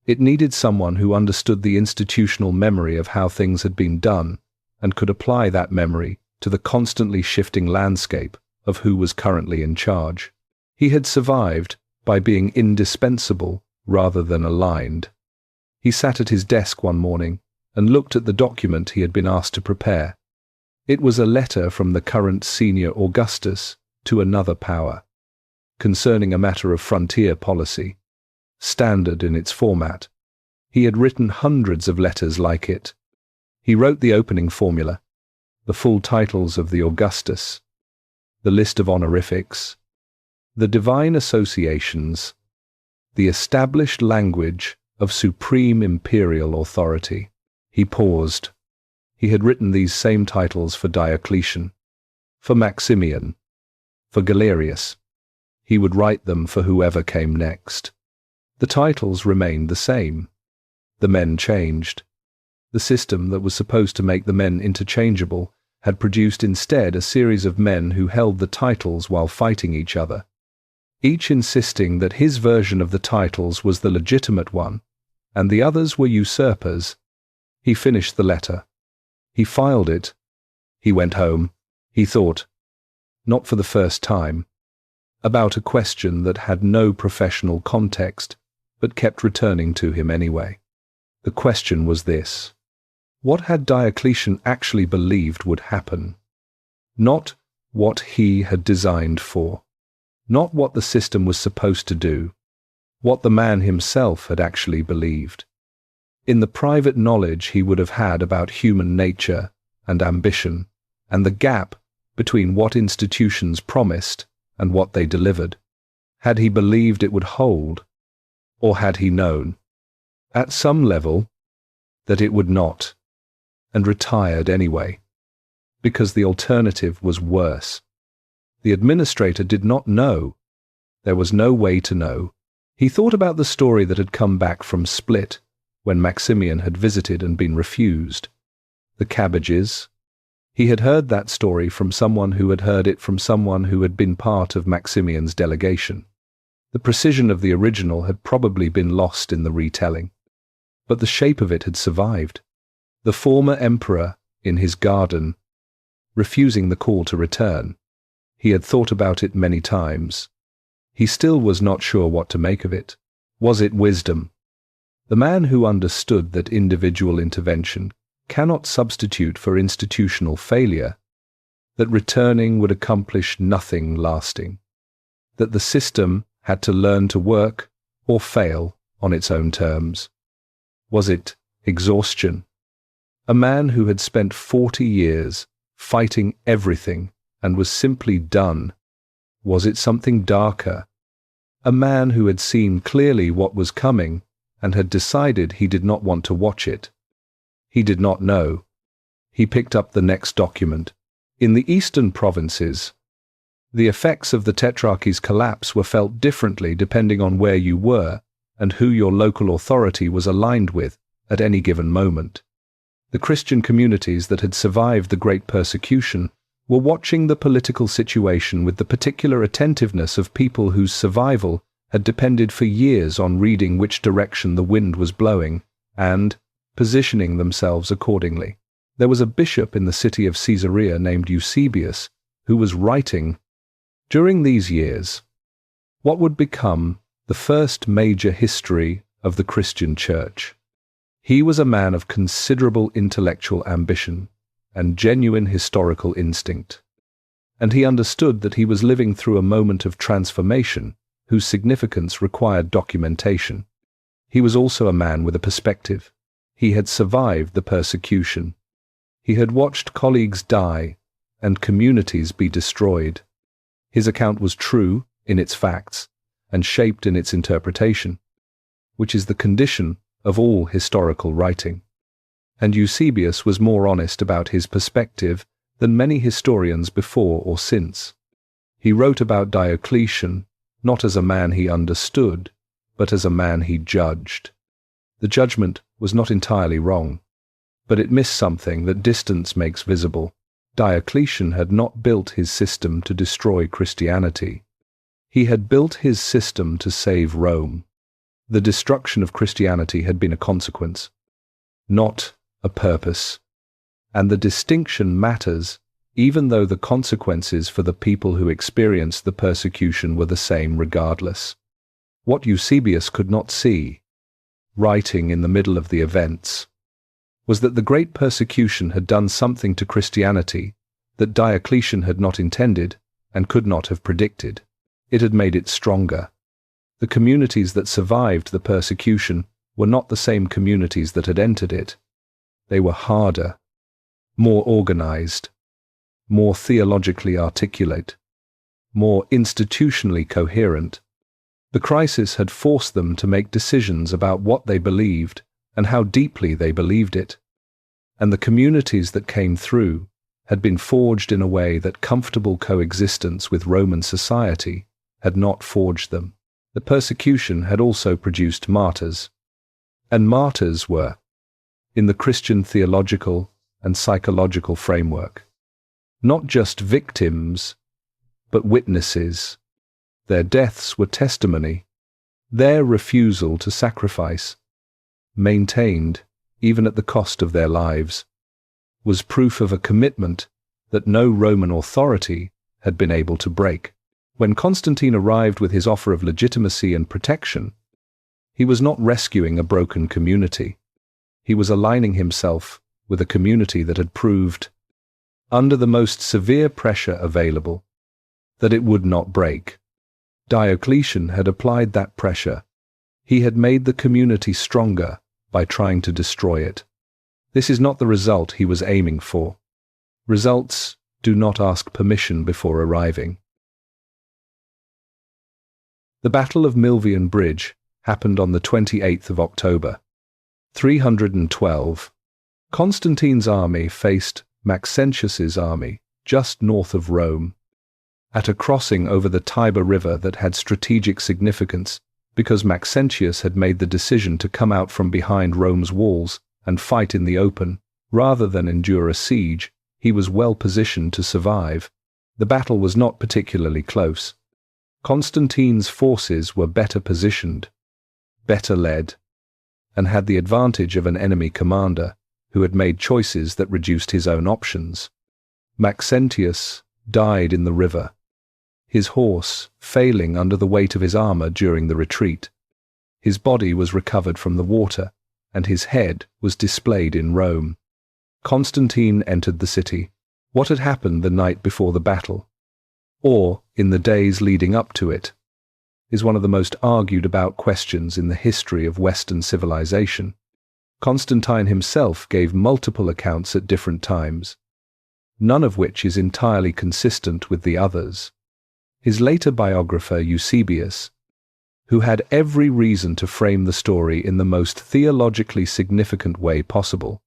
It needed someone who understood the institutional memory of how things had been done and could apply that memory to the constantly shifting landscape of who was currently in charge. He had survived by being indispensable rather than aligned. He sat at his desk one morning and looked at the document he had been asked to prepare. It was a letter from the current senior Augustus to another power, concerning a matter of frontier policy, standard in its format. He had written hundreds of letters like it. He wrote the opening formula, the full titles of the Augustus, the list of honorifics, the divine associations, the established language of supreme imperial authority. He paused. He had written these same titles for Diocletian, for Maximian, for Galerius. He would write them for whoever came next. The titles remained the same. The men changed. The system that was supposed to make the men interchangeable had produced instead a series of men who held the titles while fighting each other, each insisting that his version of the titles was the legitimate one, and the others were usurpers. He finished the letter. He filed it. He went home. He thought, not for the first time, about a question that had no professional context, but kept returning to him anyway. The question was this: what had Diocletian actually believed would happen? Not what he had designed for, not what the system was supposed to do, what the man himself had actually believed. In the private knowledge he would have had about human nature and ambition, and the gap between what institutions promised and what they delivered, had he believed it would hold, or had he known, at some level, that it would not, and retired anyway, because the alternative was worse? The administrator did not know. There was no way to know. He thought about the story that had come back from Split, when Maximian had visited and been refused. The Cabbages. He had heard that story from someone who had heard it from someone who had been part of Maximian's delegation. The precision of the original had probably been lost in the retelling, but the shape of it had survived. The former emperor, in his garden, refusing the call to return. He had thought about it many times. He still was not sure what to make of it. Was it wisdom? The man who understood that individual intervention cannot substitute for institutional failure, that returning would accomplish nothing lasting, that the system had to learn to work or fail on its own terms. Was it exhaustion? A man who had spent 40 years fighting everything and was simply done. Was it something darker? A man who had seen clearly what was coming and had decided he did not want to watch it. He did not know. He picked up the next document. In the eastern provinces, the effects of the Tetrarchy's collapse were felt differently depending on where you were and who your local authority was aligned with at any given moment. The Christian communities that had survived the Great Persecution were watching the political situation with the particular attentiveness of people whose survival had depended for years on reading which direction the wind was blowing and positioning themselves accordingly. There was a bishop in the city of Caesarea named Eusebius who was writing, during these years, what would become the first major history of the Christian Church. He was a man of considerable intellectual ambition and genuine historical instinct, and he understood that he was living through a moment of transformation whose significance required documentation. He was also a man with a perspective. He had survived the persecution. He had watched colleagues die and communities be destroyed. His account was true in its facts and shaped in its interpretation, which is the condition of all historical writing. And Eusebius was more honest about his perspective than many historians before or since. He wrote about Diocletian not as a man he understood, but as a man he judged. The judgment was not entirely wrong, but it missed something that distance makes visible. Diocletian had not built his system to destroy Christianity. He had built his system to save Rome. The destruction of Christianity had been a consequence, not a purpose. And the distinction matters, even though the consequences for the people who experienced the persecution were the same regardless. What Eusebius could not see, writing in the middle of the events, was that the great persecution had done something to Christianity that Diocletian had not intended and could not have predicted. It had made it stronger. The communities that survived the persecution were not the same communities that had entered it. They were harder, more organized, more theologically articulate, more institutionally coherent. The crisis had forced them to make decisions about what they believed and how deeply they believed it. And the communities that came through had been forged in a way that comfortable coexistence with Roman society had not forged them. The persecution had also produced martyrs, and martyrs were, in the Christian theological and psychological framework, not just victims, but witnesses. Their deaths were testimony. Their refusal to sacrifice, maintained even at the cost of their lives, was proof of a commitment that no Roman authority had been able to break. When Constantine arrived with his offer of legitimacy and protection, he was not rescuing a broken community. He was aligning himself with a community that had proved, under the most severe pressure available, that it would not break. Diocletian had applied that pressure. He had made the community stronger by trying to destroy it. This is not the result he was aiming for. Results do not ask permission before arriving. The Battle of Milvian Bridge happened on the 28th of October, 312. Constantine's army faced Maxentius's army just north of Rome, at a crossing over the Tiber River that had strategic significance because Maxentius had made the decision to come out from behind Rome's walls and fight in the open, rather than endure a siege. He was well positioned to survive. The battle was not particularly close. Constantine's forces were better positioned, better led, and had the advantage of an enemy commander who had made choices that reduced his own options. Maxentius died in the river, his horse failing under the weight of his armor during the retreat. His body was recovered from the water, and his head was displayed in Rome. Constantine entered the city. What had happened the night before the battle, or in the days leading up to it, is one of the most argued about questions in the history of Western civilization. Constantine himself gave multiple accounts at different times, none of which is entirely consistent with the others. His later biographer Eusebius, who had every reason to frame the story in the most theologically significant way possible,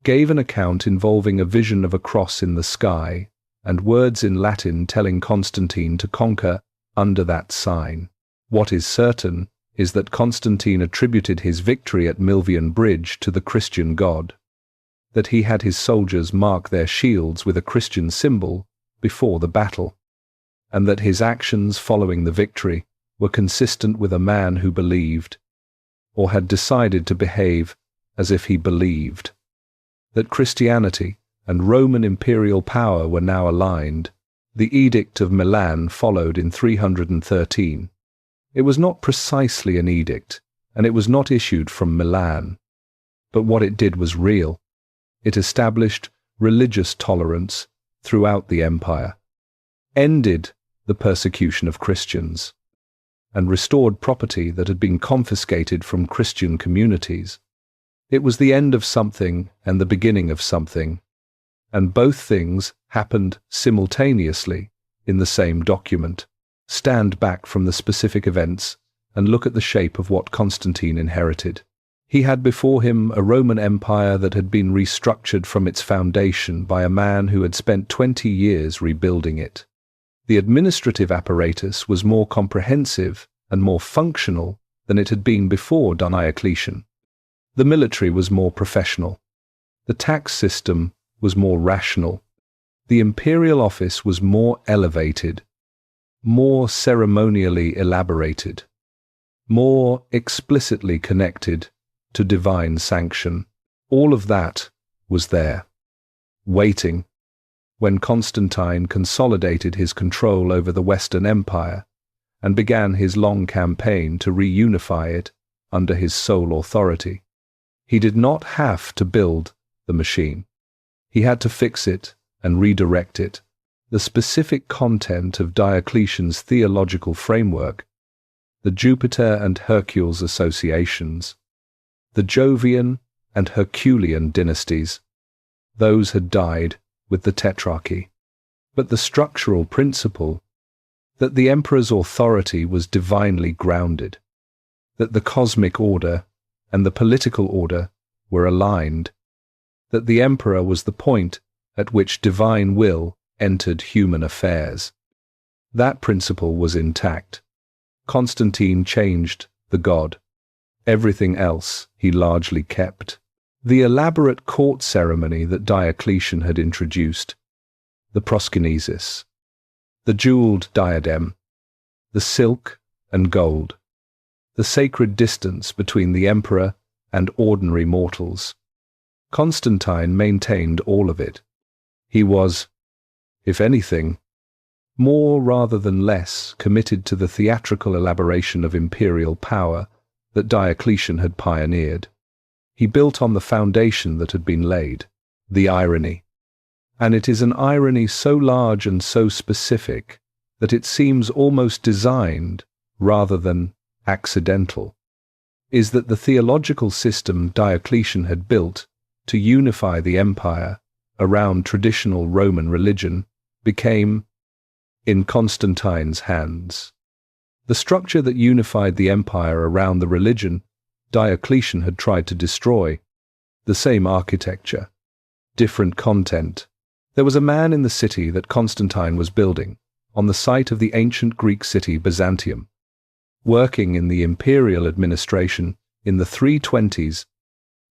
gave an account involving a vision of a cross in the sky and words in Latin telling Constantine to conquer under that sign. What is certain is that Constantine attributed his victory at Milvian Bridge to the Christian God, that he had his soldiers mark their shields with a Christian symbol before the battle, and that his actions following the victory were consistent with a man who believed, or had decided to behave as if he believed, that Christianity and Roman imperial power were now aligned. The Edict of Milan followed in 313. It was not precisely an edict, and it was not issued from Milan, but what it did was real. It established religious tolerance throughout the empire, ended the persecution of Christians, and restored property that had been confiscated from Christian communities. It was the end of something and the beginning of something, and both things happened simultaneously in the same document. Stand back from the specific events and look at the shape of what Constantine inherited. He had before him a Roman Empire that had been restructured from its foundation by a man who had spent 20 years rebuilding it. The administrative apparatus was more comprehensive and more functional than it had been before Diocletian. The military was more professional. The tax system was more rational. The imperial office was more elevated, more ceremonially elaborated, more explicitly connected to divine sanction. All of that was there, waiting, when Constantine consolidated his control over the Western Empire and began his long campaign to reunify it under his sole authority. He did not have to build the machine. He had to fix it and redirect it. The specific content of Diocletian's theological framework, the Jupiter and Hercules associations, the Jovian and Herculean dynasties, those had died with the Tetrarchy. But the structural principle, that the emperor's authority was divinely grounded, that the cosmic order and the political order were aligned, that the emperor was the point at which divine will entered human affairs. That principle was intact. Constantine changed the god. Everything else he largely kept. The elaborate court ceremony that Diocletian had introduced, the proskynesis, the jeweled diadem, the silk and gold, the sacred distance between the emperor and ordinary mortals. Constantine maintained all of it. He was, if anything, more rather than less committed to the theatrical elaboration of imperial power that Diocletian had pioneered. He built on the foundation that had been laid, the irony. And it is an irony so large and so specific that it seems almost designed rather than accidental, is that the theological system Diocletian had built to unify the empire around traditional Roman religion became in Constantine's hands. The structure that unified the empire around the religion Diocletian had tried to destroy, the same architecture, different content. There was a man in the city that Constantine was building, on the site of the ancient Greek city Byzantium, working in the imperial administration in the 320s.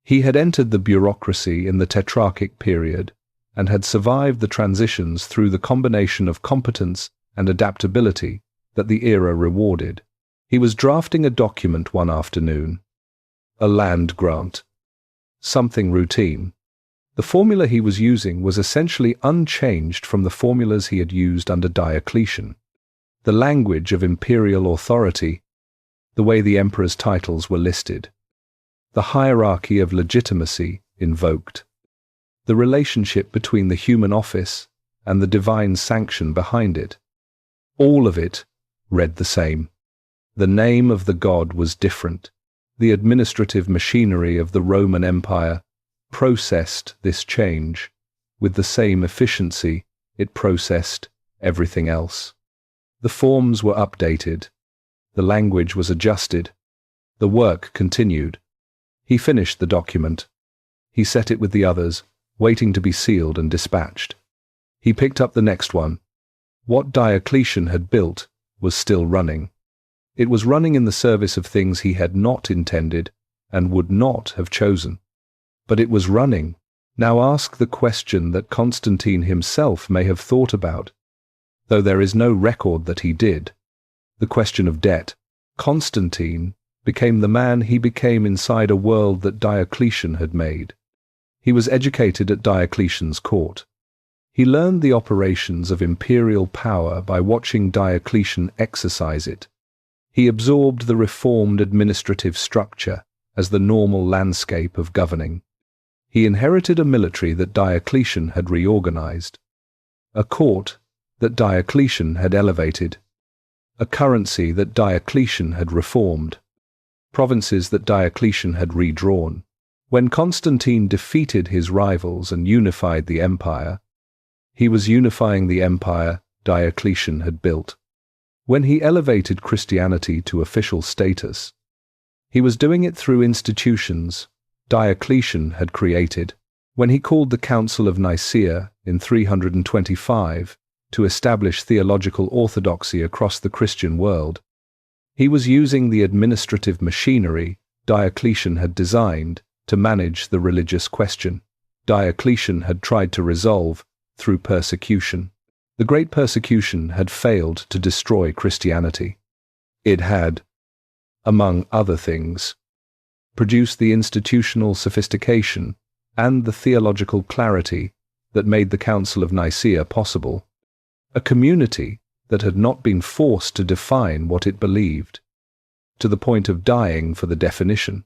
He had entered the bureaucracy in the Tetrarchic period and had survived the transitions through the combination of competence and adaptability that the era rewarded. He was drafting a document one afternoon, a land grant, something routine. The formula he was using was essentially unchanged from the formulas he had used under Diocletian. The language of imperial authority, the way the emperor's titles were listed, the hierarchy of legitimacy invoked, the relationship between the human office and the divine sanction behind it. All of it read the same. The name of the god was different. The administrative machinery of the Roman Empire processed this change with the same efficiency it processed everything else. The forms were updated. The language was adjusted. The work continued. He finished the document. He set it with the others, waiting to be sealed and dispatched. He picked up the next one. What Diocletian had built was still running. It was running in the service of things he had not intended and would not have chosen. But it was running. Now ask the question that Constantine himself may have thought about, though there is no record that he did. The question of debt. Constantine became the man he became inside a world that Diocletian had made. He was educated at Diocletian's court. He learned the operations of imperial power by watching Diocletian exercise it. He absorbed the reformed administrative structure as the normal landscape of governing. He inherited a military that Diocletian had reorganized, a court that Diocletian had elevated, a currency that Diocletian had reformed, provinces that Diocletian had redrawn. When Constantine defeated his rivals and unified the empire, he was unifying the empire Diocletian had built. When he elevated Christianity to official status, he was doing it through institutions Diocletian had created. When he called the Council of Nicaea in 325 to establish theological orthodoxy across the Christian world, he was using the administrative machinery Diocletian had designed to manage the religious question Diocletian had tried to resolve through persecution. The Great Persecution had failed to destroy Christianity. It had, among other things, produced the institutional sophistication and the theological clarity that made the Council of Nicaea possible. A community that had not been forced to define what it believed, to the point of dying for the definition,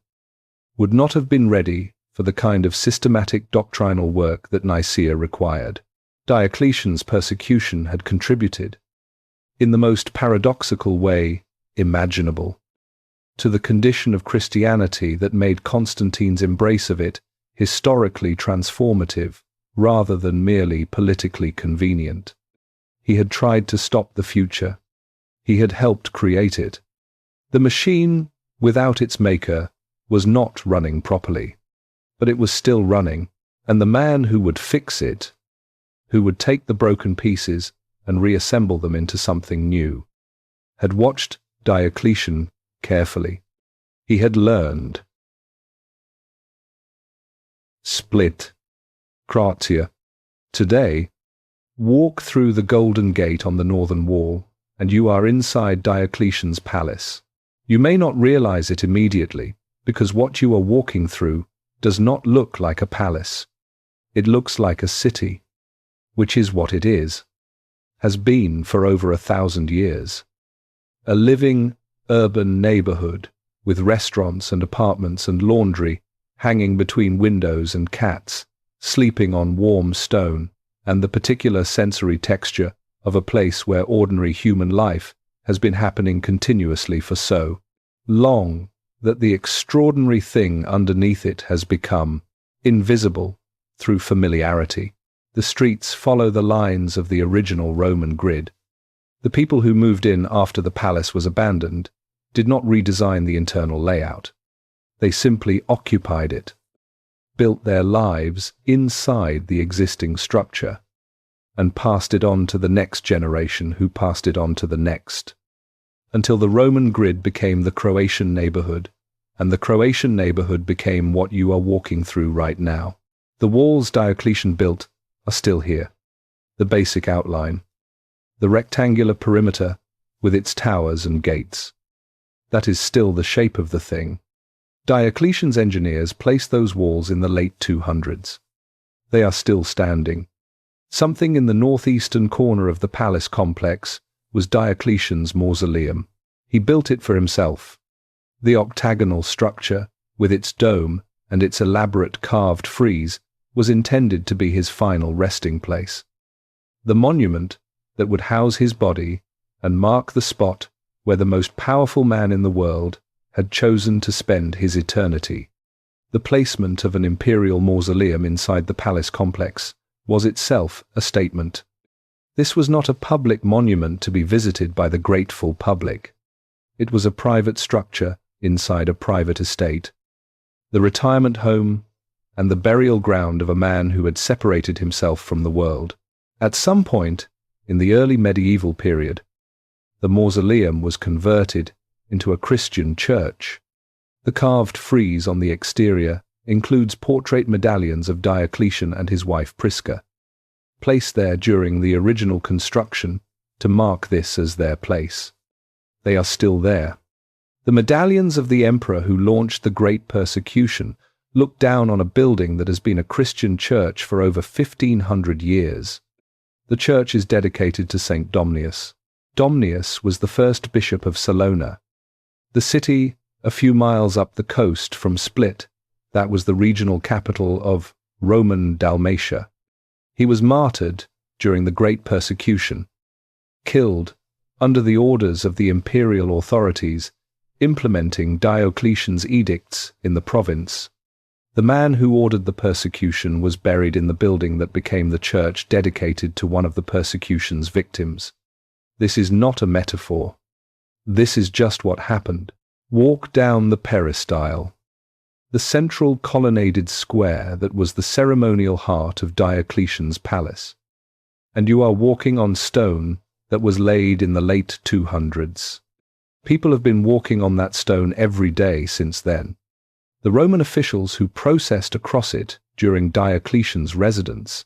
would not have been ready for the kind of systematic doctrinal work that Nicaea required. Diocletian's persecution had contributed, in the most paradoxical way imaginable, to the condition of Christianity that made Constantine's embrace of it historically transformative rather than merely politically convenient. He had tried to stop the future. He had helped create it. The machine, without its maker, was not running properly, but it was still running, and the man who would fix it who would take the broken pieces and reassemble them into something new, had watched Diocletian carefully. He had learned. Split. Kratia. Today, walk through the Golden Gate on the northern wall, and you are inside Diocletian's palace. You may not realize it immediately, because what you are walking through does not look like a palace. It looks like a city, which is what it is, has been for over 1,000 years. A living, urban neighborhood with restaurants and apartments and laundry hanging between windows and cats, sleeping on warm stone, and the particular sensory texture of a place where ordinary human life has been happening continuously for so long that the extraordinary thing underneath it has become invisible through familiarity. The streets follow the lines of the original Roman grid. The people who moved in after the palace was abandoned did not redesign the internal layout. They simply occupied it, built their lives inside the existing structure, and passed it on to the next generation who passed it on to the next, until the Roman grid became the Croatian neighborhood, and the Croatian neighborhood became what you are walking through right now. The walls Diocletian built are still here. The basic outline, the rectangular perimeter with its towers and gates. That is still the shape of the thing. Diocletian's engineers placed those walls in the late 200s. They are still standing. Something in the northeastern corner of the palace complex was Diocletian's mausoleum. He built it for himself. The octagonal structure, with its dome and its elaborate carved frieze, was intended to be his final resting place. The monument that would house his body and mark the spot where the most powerful man in the world had chosen to spend his eternity. The placement of an imperial mausoleum inside the palace complex was itself a statement. This was not a public monument to be visited by the grateful public. It was a private structure inside a private estate, the retirement home and the burial ground of a man who had separated himself from the world. At some point, in the early medieval period, the mausoleum was converted into a Christian church. The carved frieze on the exterior includes portrait medallions of Diocletian and his wife Prisca, placed there during the original construction to mark this as their place. They are still there. The medallions of the emperor who launched the Great Persecution look down on a building that has been a Christian church for over 1,500 years. The church is dedicated to Saint Domnius. Domnius was the first bishop of Salona, the city a few miles up the coast from Split. That was the regional capital of Roman Dalmatia. He was martyred during the Great Persecution, killed under the orders of the imperial authorities implementing Diocletian's edicts in the province. The man who ordered the persecution was buried in the building that became the church dedicated to one of the persecution's victims. This is not a metaphor. This is just what happened. Walk down the peristyle, the central colonnaded square that was the ceremonial heart of Diocletian's palace, and you are walking on stone that was laid in the late 200s. People have been walking on that stone every day since then. The Roman officials who processed across it during Diocletian's residence,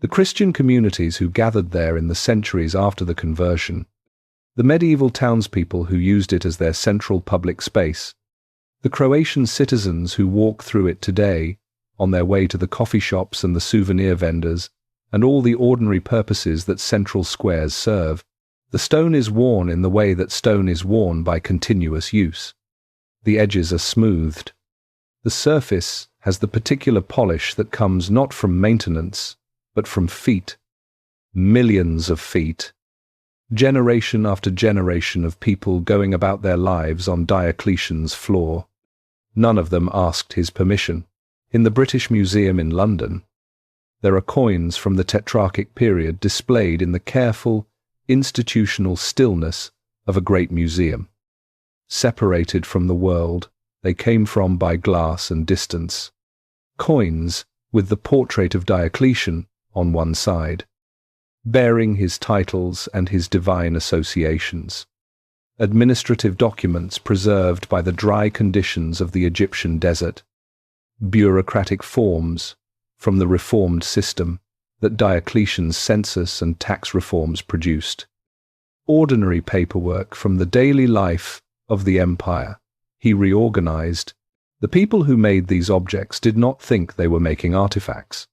the Christian communities who gathered there in the centuries after the conversion, the medieval townspeople who used it as their central public space, the Croatian citizens who walk through it today on their way to the coffee shops and the souvenir vendors and all the ordinary purposes that central squares serve. The stone is worn in the way that stone is worn by continuous use. The edges are smoothed. The surface has the particular polish that comes not from maintenance, but from feet. Millions of feet. Generation after generation of people going about their lives on Diocletian's floor. None of them asked his permission. In the British Museum in London, there are coins from the Tetrarchic period displayed in the careful, institutional stillness of a great museum. Separated from the world they came from by glass and distance. Coins with the portrait of Diocletian on one side, bearing his titles and his divine associations. Administrative documents preserved by the dry conditions of the Egyptian desert. Bureaucratic forms from the reformed system that Diocletian's census and tax reforms produced. Ordinary paperwork from the daily life of the empire he reorganized. The people who made these objects did not think they were making artifacts.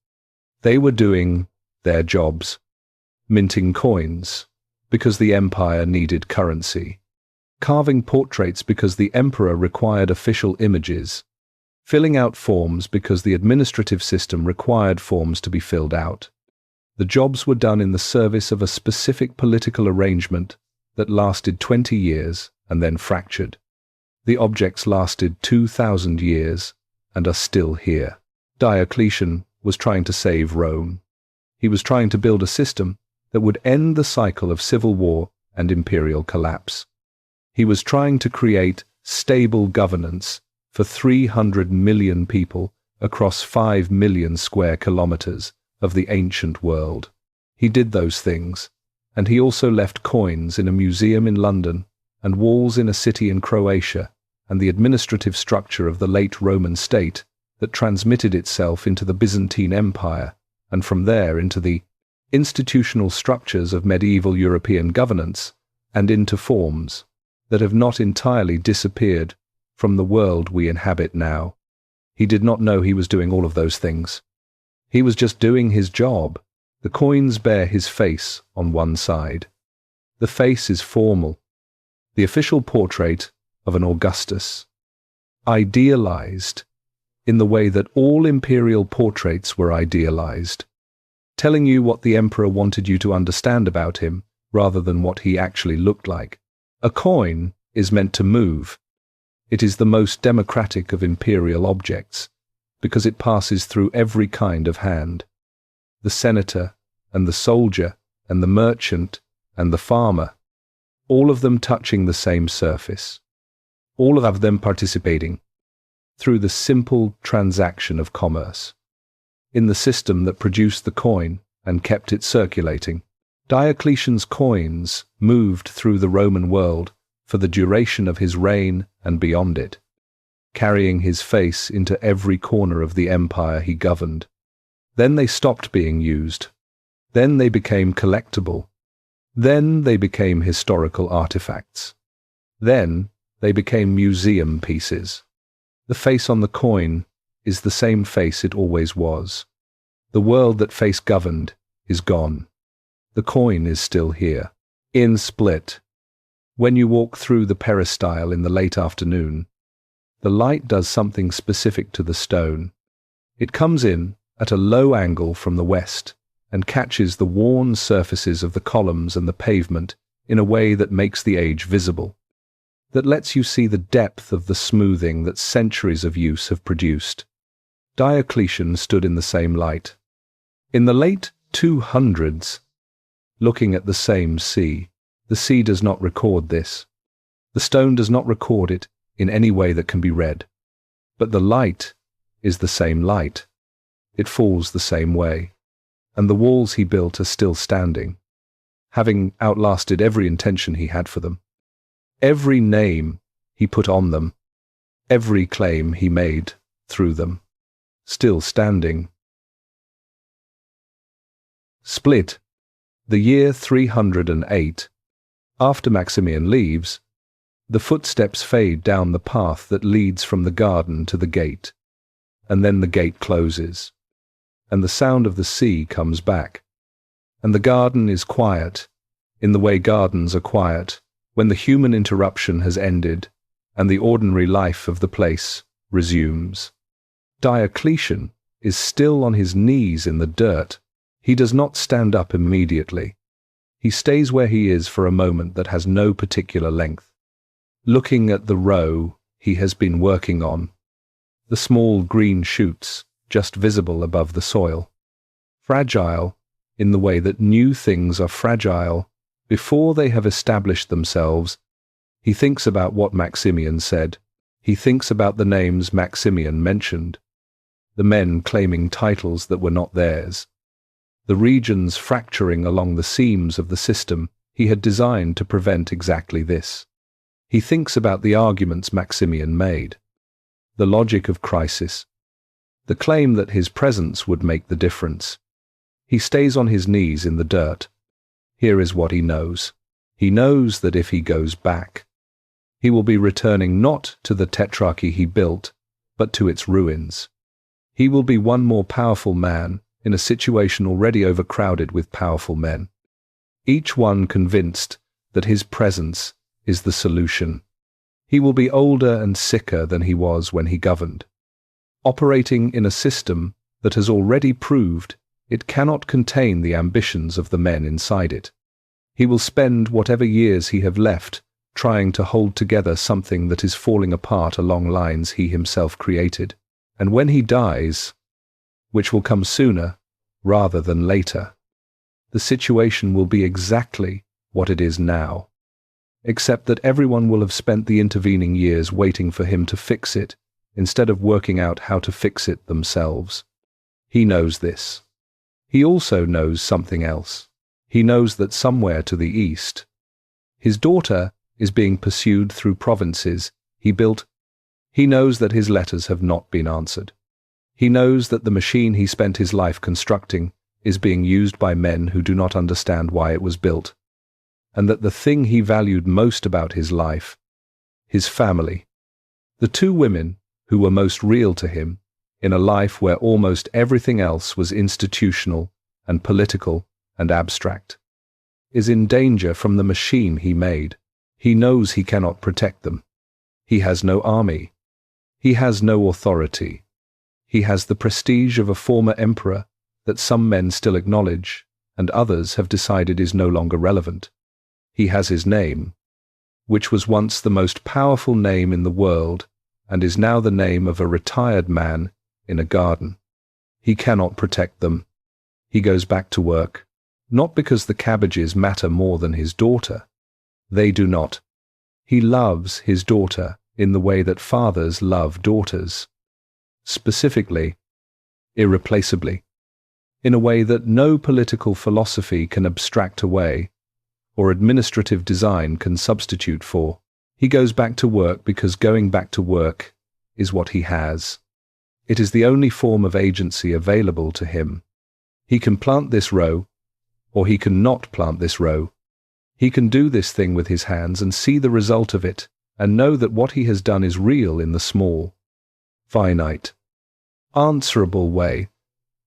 They were doing their jobs, minting coins because the empire needed currency, carving portraits because the emperor required official images, filling out forms because the administrative system required forms to be filled out. The jobs were done in the service of a specific political arrangement that lasted 20 years and then fractured. The objects lasted 2,000 years and are still here. Diocletian was trying to save Rome. He was trying to build a system that would end the cycle of civil war and imperial collapse. He was trying to create stable governance for 300 million people across 5 million square kilometers of the ancient world. He did those things, and he also left coins in a museum in London and walls in a city in Croatia, and the administrative structure of the late Roman state that transmitted itself into the Byzantine Empire, and from there into the institutional structures of medieval European governance, and into forms that have not entirely disappeared from the world we inhabit now. He did not know he was doing all of those things. He was just doing his job. The coins bear his face on one side. The face is formal, the official portrait of an Augustus, idealized in the way that all imperial portraits were idealized, telling you what the emperor wanted you to understand about him rather than what he actually looked like. A coin is meant to move. It is the most democratic of imperial objects because it passes through every kind of hand. The senator and the soldier and the merchant and the farmer, all of them touching the same surface, all of them participating through the simple transaction of commerce. In the system that produced the coin and kept it circulating, Diocletian's coins moved through the Roman world for the duration of his reign and beyond it, carrying his face into every corner of the empire he governed. Then they stopped being used. Then they became collectible. Then they became historical artifacts. Then they became museum pieces. The face on the coin is the same face it always was. The world that face governed is gone. The coin is still here, in Split. When you walk through the peristyle in the late afternoon, the light does something specific to the stone. It comes in at a low angle from the west and catches the worn surfaces of the columns and the pavement in a way that makes the age visible, that lets you see the depth of the smoothing that centuries of use have produced. Diocletian stood in the same light. In the late 200s, looking at the same sea. The sea does not record this. The stone does not record it in any way that can be read. But the light is the same light. It falls the same way. And the walls he built are still standing, having outlasted every intention he had for them. Every name he put on them, every claim he made through them, still standing. Split, the year 308. After Maximian leaves, the footsteps fade down the path that leads from the garden to the gate, and then the gate closes, and the sound of the sea comes back, and the garden is quiet, in the way gardens are quiet, when the human interruption has ended, and the ordinary life of the place resumes. Diocletian is still on his knees in the dirt. He does not stand up immediately. He stays where he is for a moment that has no particular length, looking at the row he has been working on, the small green shoots just visible above the soil. Fragile in the way that new things are fragile before they have established themselves. He thinks about what Maximian said. He thinks about the names Maximian mentioned, the men claiming titles that were not theirs. the regions fracturing along the seams of the system he had designed to prevent exactly this. He thinks about the arguments Maximian made, the logic of crisis, the claim that his presence would make the difference. He stays on his knees in the dirt. Here is what he knows. He knows that if he goes back, he will be returning not to the tetrarchy he built, but to its ruins. He will be one more powerful man in a situation already overcrowded with powerful men, each one convinced that his presence is the solution. He will be older and sicker than he was when he governed, operating in a system that has already proved it cannot contain the ambitions of the men inside it. He will spend whatever years he have left trying to hold together something that is falling apart along lines he himself created. And when he dies, which will come sooner rather than later, the situation will be exactly what it is now, except that everyone will have spent the intervening years waiting for him to fix it instead of working out how to fix it themselves. He knows this. He also knows something else. He knows that somewhere to the east, his daughter is being pursued through provinces he built. He knows that his letters have not been answered. He knows that the machine he spent his life constructing is being used by men who do not understand why it was built, and that the thing he valued most about his life, his family, the two women who were most real to him in a life where almost everything else was institutional and political and abstract, is in danger from the machine he made. He knows he cannot protect them. He has no army. He has no authority. He has the prestige of a former emperor that some men still acknowledge and others have decided is no longer relevant. He has his name, which was once the most powerful name in the world and is now the name of a retired man in a garden. He cannot protect them. He goes back to work, not because the Cabbages matter more than his daughter. They do not. He loves his daughter in the way that fathers love daughters, specifically, irreplaceably, in a way that no political philosophy can abstract away or administrative design can substitute for. He goes back to work because going back to work is what he has. It is the only form of agency available to him. He can plant this row, or he can not plant this row. He can do this thing with his hands and see the result of it, and know that what he has done is real in the small, finite, answerable way,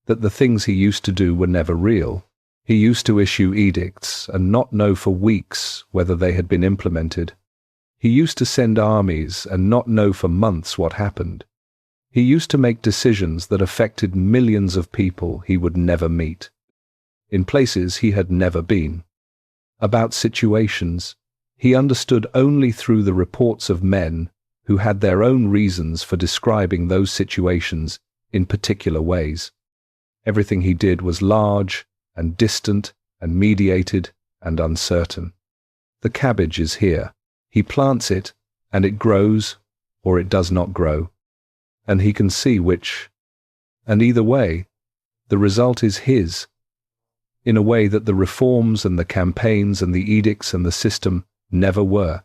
that the things he used to do were never real. He used to issue edicts and not know for weeks whether they had been implemented. He used to send armies and not know for months what happened. He used to make decisions that affected millions of people he would never meet, in places he had never been, about situations he understood only through the reports of men who had their own reasons for describing those situations in particular ways. Everything he did was large and distant and mediated and uncertain. The cabbage is here. He plants it, and it grows, or it does not grow, and he can see which. And either way, the result is his, in a way that the reforms and the campaigns and the edicts and the system never were.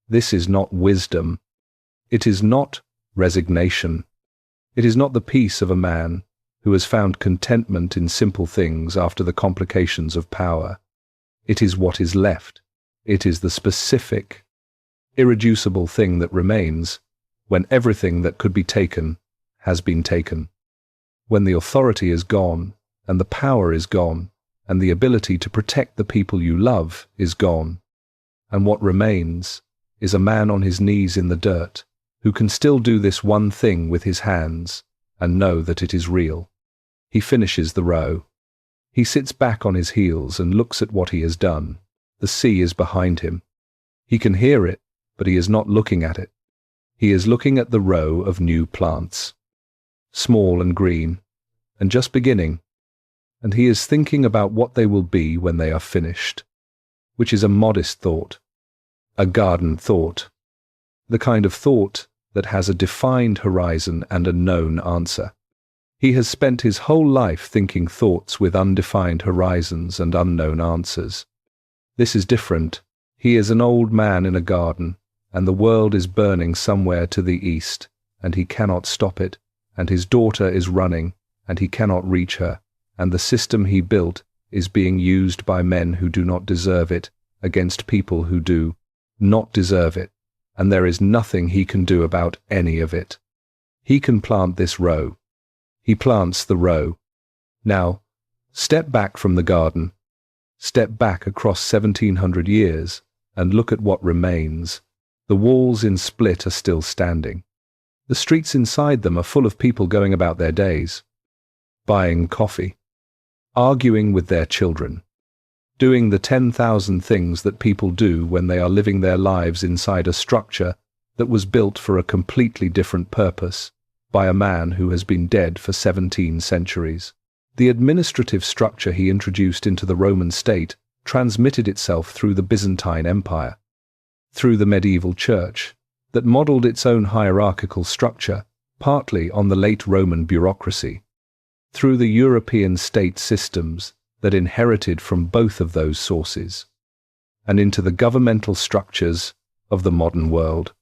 This is not wisdom. It is not resignation. It is not the peace of a man who has found contentment in simple things after the complications of power. It is what is left. It is the specific, irreducible thing that remains when everything that could be taken has been taken. When the authority is gone, and the power is gone, and the ability to protect the people you love is gone, and what remains is a man on his knees in the dirt who can still do this one thing with his hands and know that it is real. He finishes the row. He sits back on his heels and looks at what he has done. The sea is behind him. He can hear it, but he is not looking at it. He is looking at the row of new plants, small and green, and just beginning, and he is thinking about what they will be when they are finished, which is a modest thought, a garden thought, the kind of thought that has a defined horizon and a known answer. He has spent his whole life thinking thoughts with undefined horizons and unknown answers. This is different. He is an old man in a garden, and the world is burning somewhere to the east, and he cannot stop it, and his daughter is running, and he cannot reach her, and the system he built is being used by men who do not deserve it against people who do not deserve it, and there is nothing he can do about any of it. He can plant this row. He plants the row. Now, step back from the garden. Step back across 1700 years and look at what remains. The walls in Split are still standing. The streets inside them are full of people going about their days, buying coffee, arguing with their children, doing the 10,000 things that people do when they are living their lives inside a structure that was built for a completely different purpose by a man who has been dead for 17 centuries. The administrative structure he introduced into the Roman state transmitted itself through the Byzantine Empire, through the medieval church, that modelled its own hierarchical structure, partly on the late Roman bureaucracy, through the European state systems that inherited from both of those sources, and into the governmental structures of the modern world.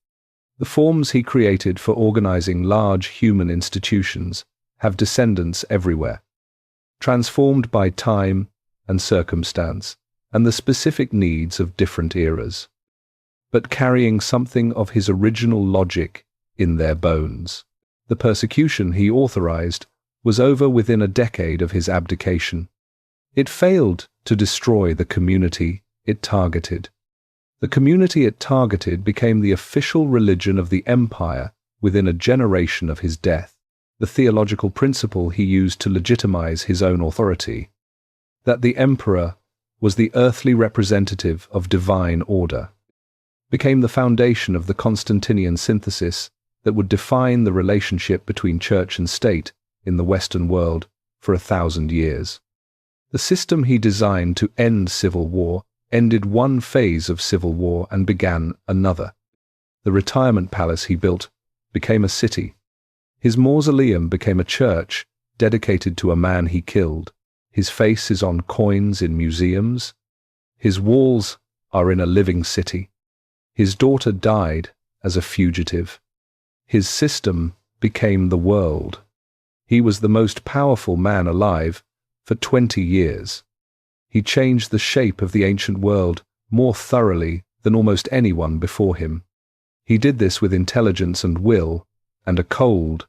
The forms he created for organizing large human institutions have descendants everywhere, transformed by time and circumstance and the specific needs of different eras, but carrying something of his original logic in their bones. The persecution he authorized was over within a decade of his abdication. It failed to destroy the community it targeted. The community it targeted became the official religion of the empire within a generation of his death. The theological principle he used to legitimize his own authority, that the emperor was the earthly representative of divine order, became the foundation of the Constantinian synthesis that would define the relationship between church and state in the Western world for 1,000 years. The system he designed to end civil war ended one phase of civil war and began another. The retirement palace he built became a city. His mausoleum became a church dedicated to a man he killed. His face is on coins in museums. His walls are in a living city. His daughter died as a fugitive. His system became the world. He was the most powerful man alive for 20 years. He changed the shape of the ancient world more thoroughly than almost anyone before him. He did this with intelligence and will, and a cold,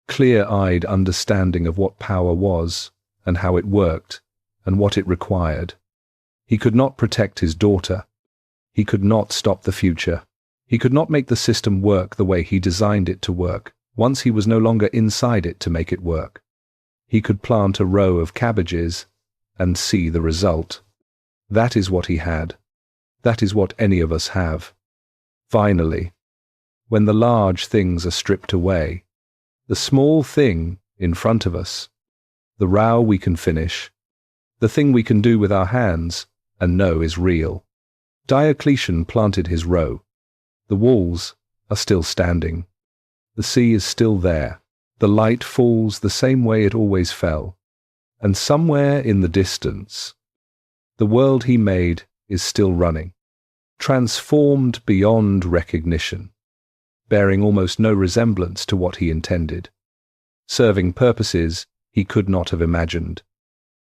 clear-eyed understanding of what power was, and how it worked, and what it required. He could not protect his daughter. He could not stop the future. He could not make the system work the way he designed it to work, once he was no longer inside it to make it work. He could plant a row of cabbages and see the result. That is what he had. That is what any of us have. Finally, when the large things are stripped away, the small thing in front of us, the row we can finish, the thing we can do with our hands and know is real. Diocletian planted his row. The walls are still standing. The sea is still there. The light falls the same way it always fell. And somewhere in the distance, the world he made is still running, transformed beyond recognition, bearing almost no resemblance to what he intended, serving purposes he could not have imagined,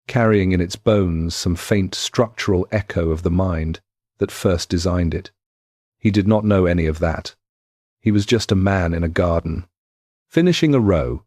carrying in its bones some faint structural echo of the mind that first designed it. He did not know any of that. He was just a man in a garden, finishing a row,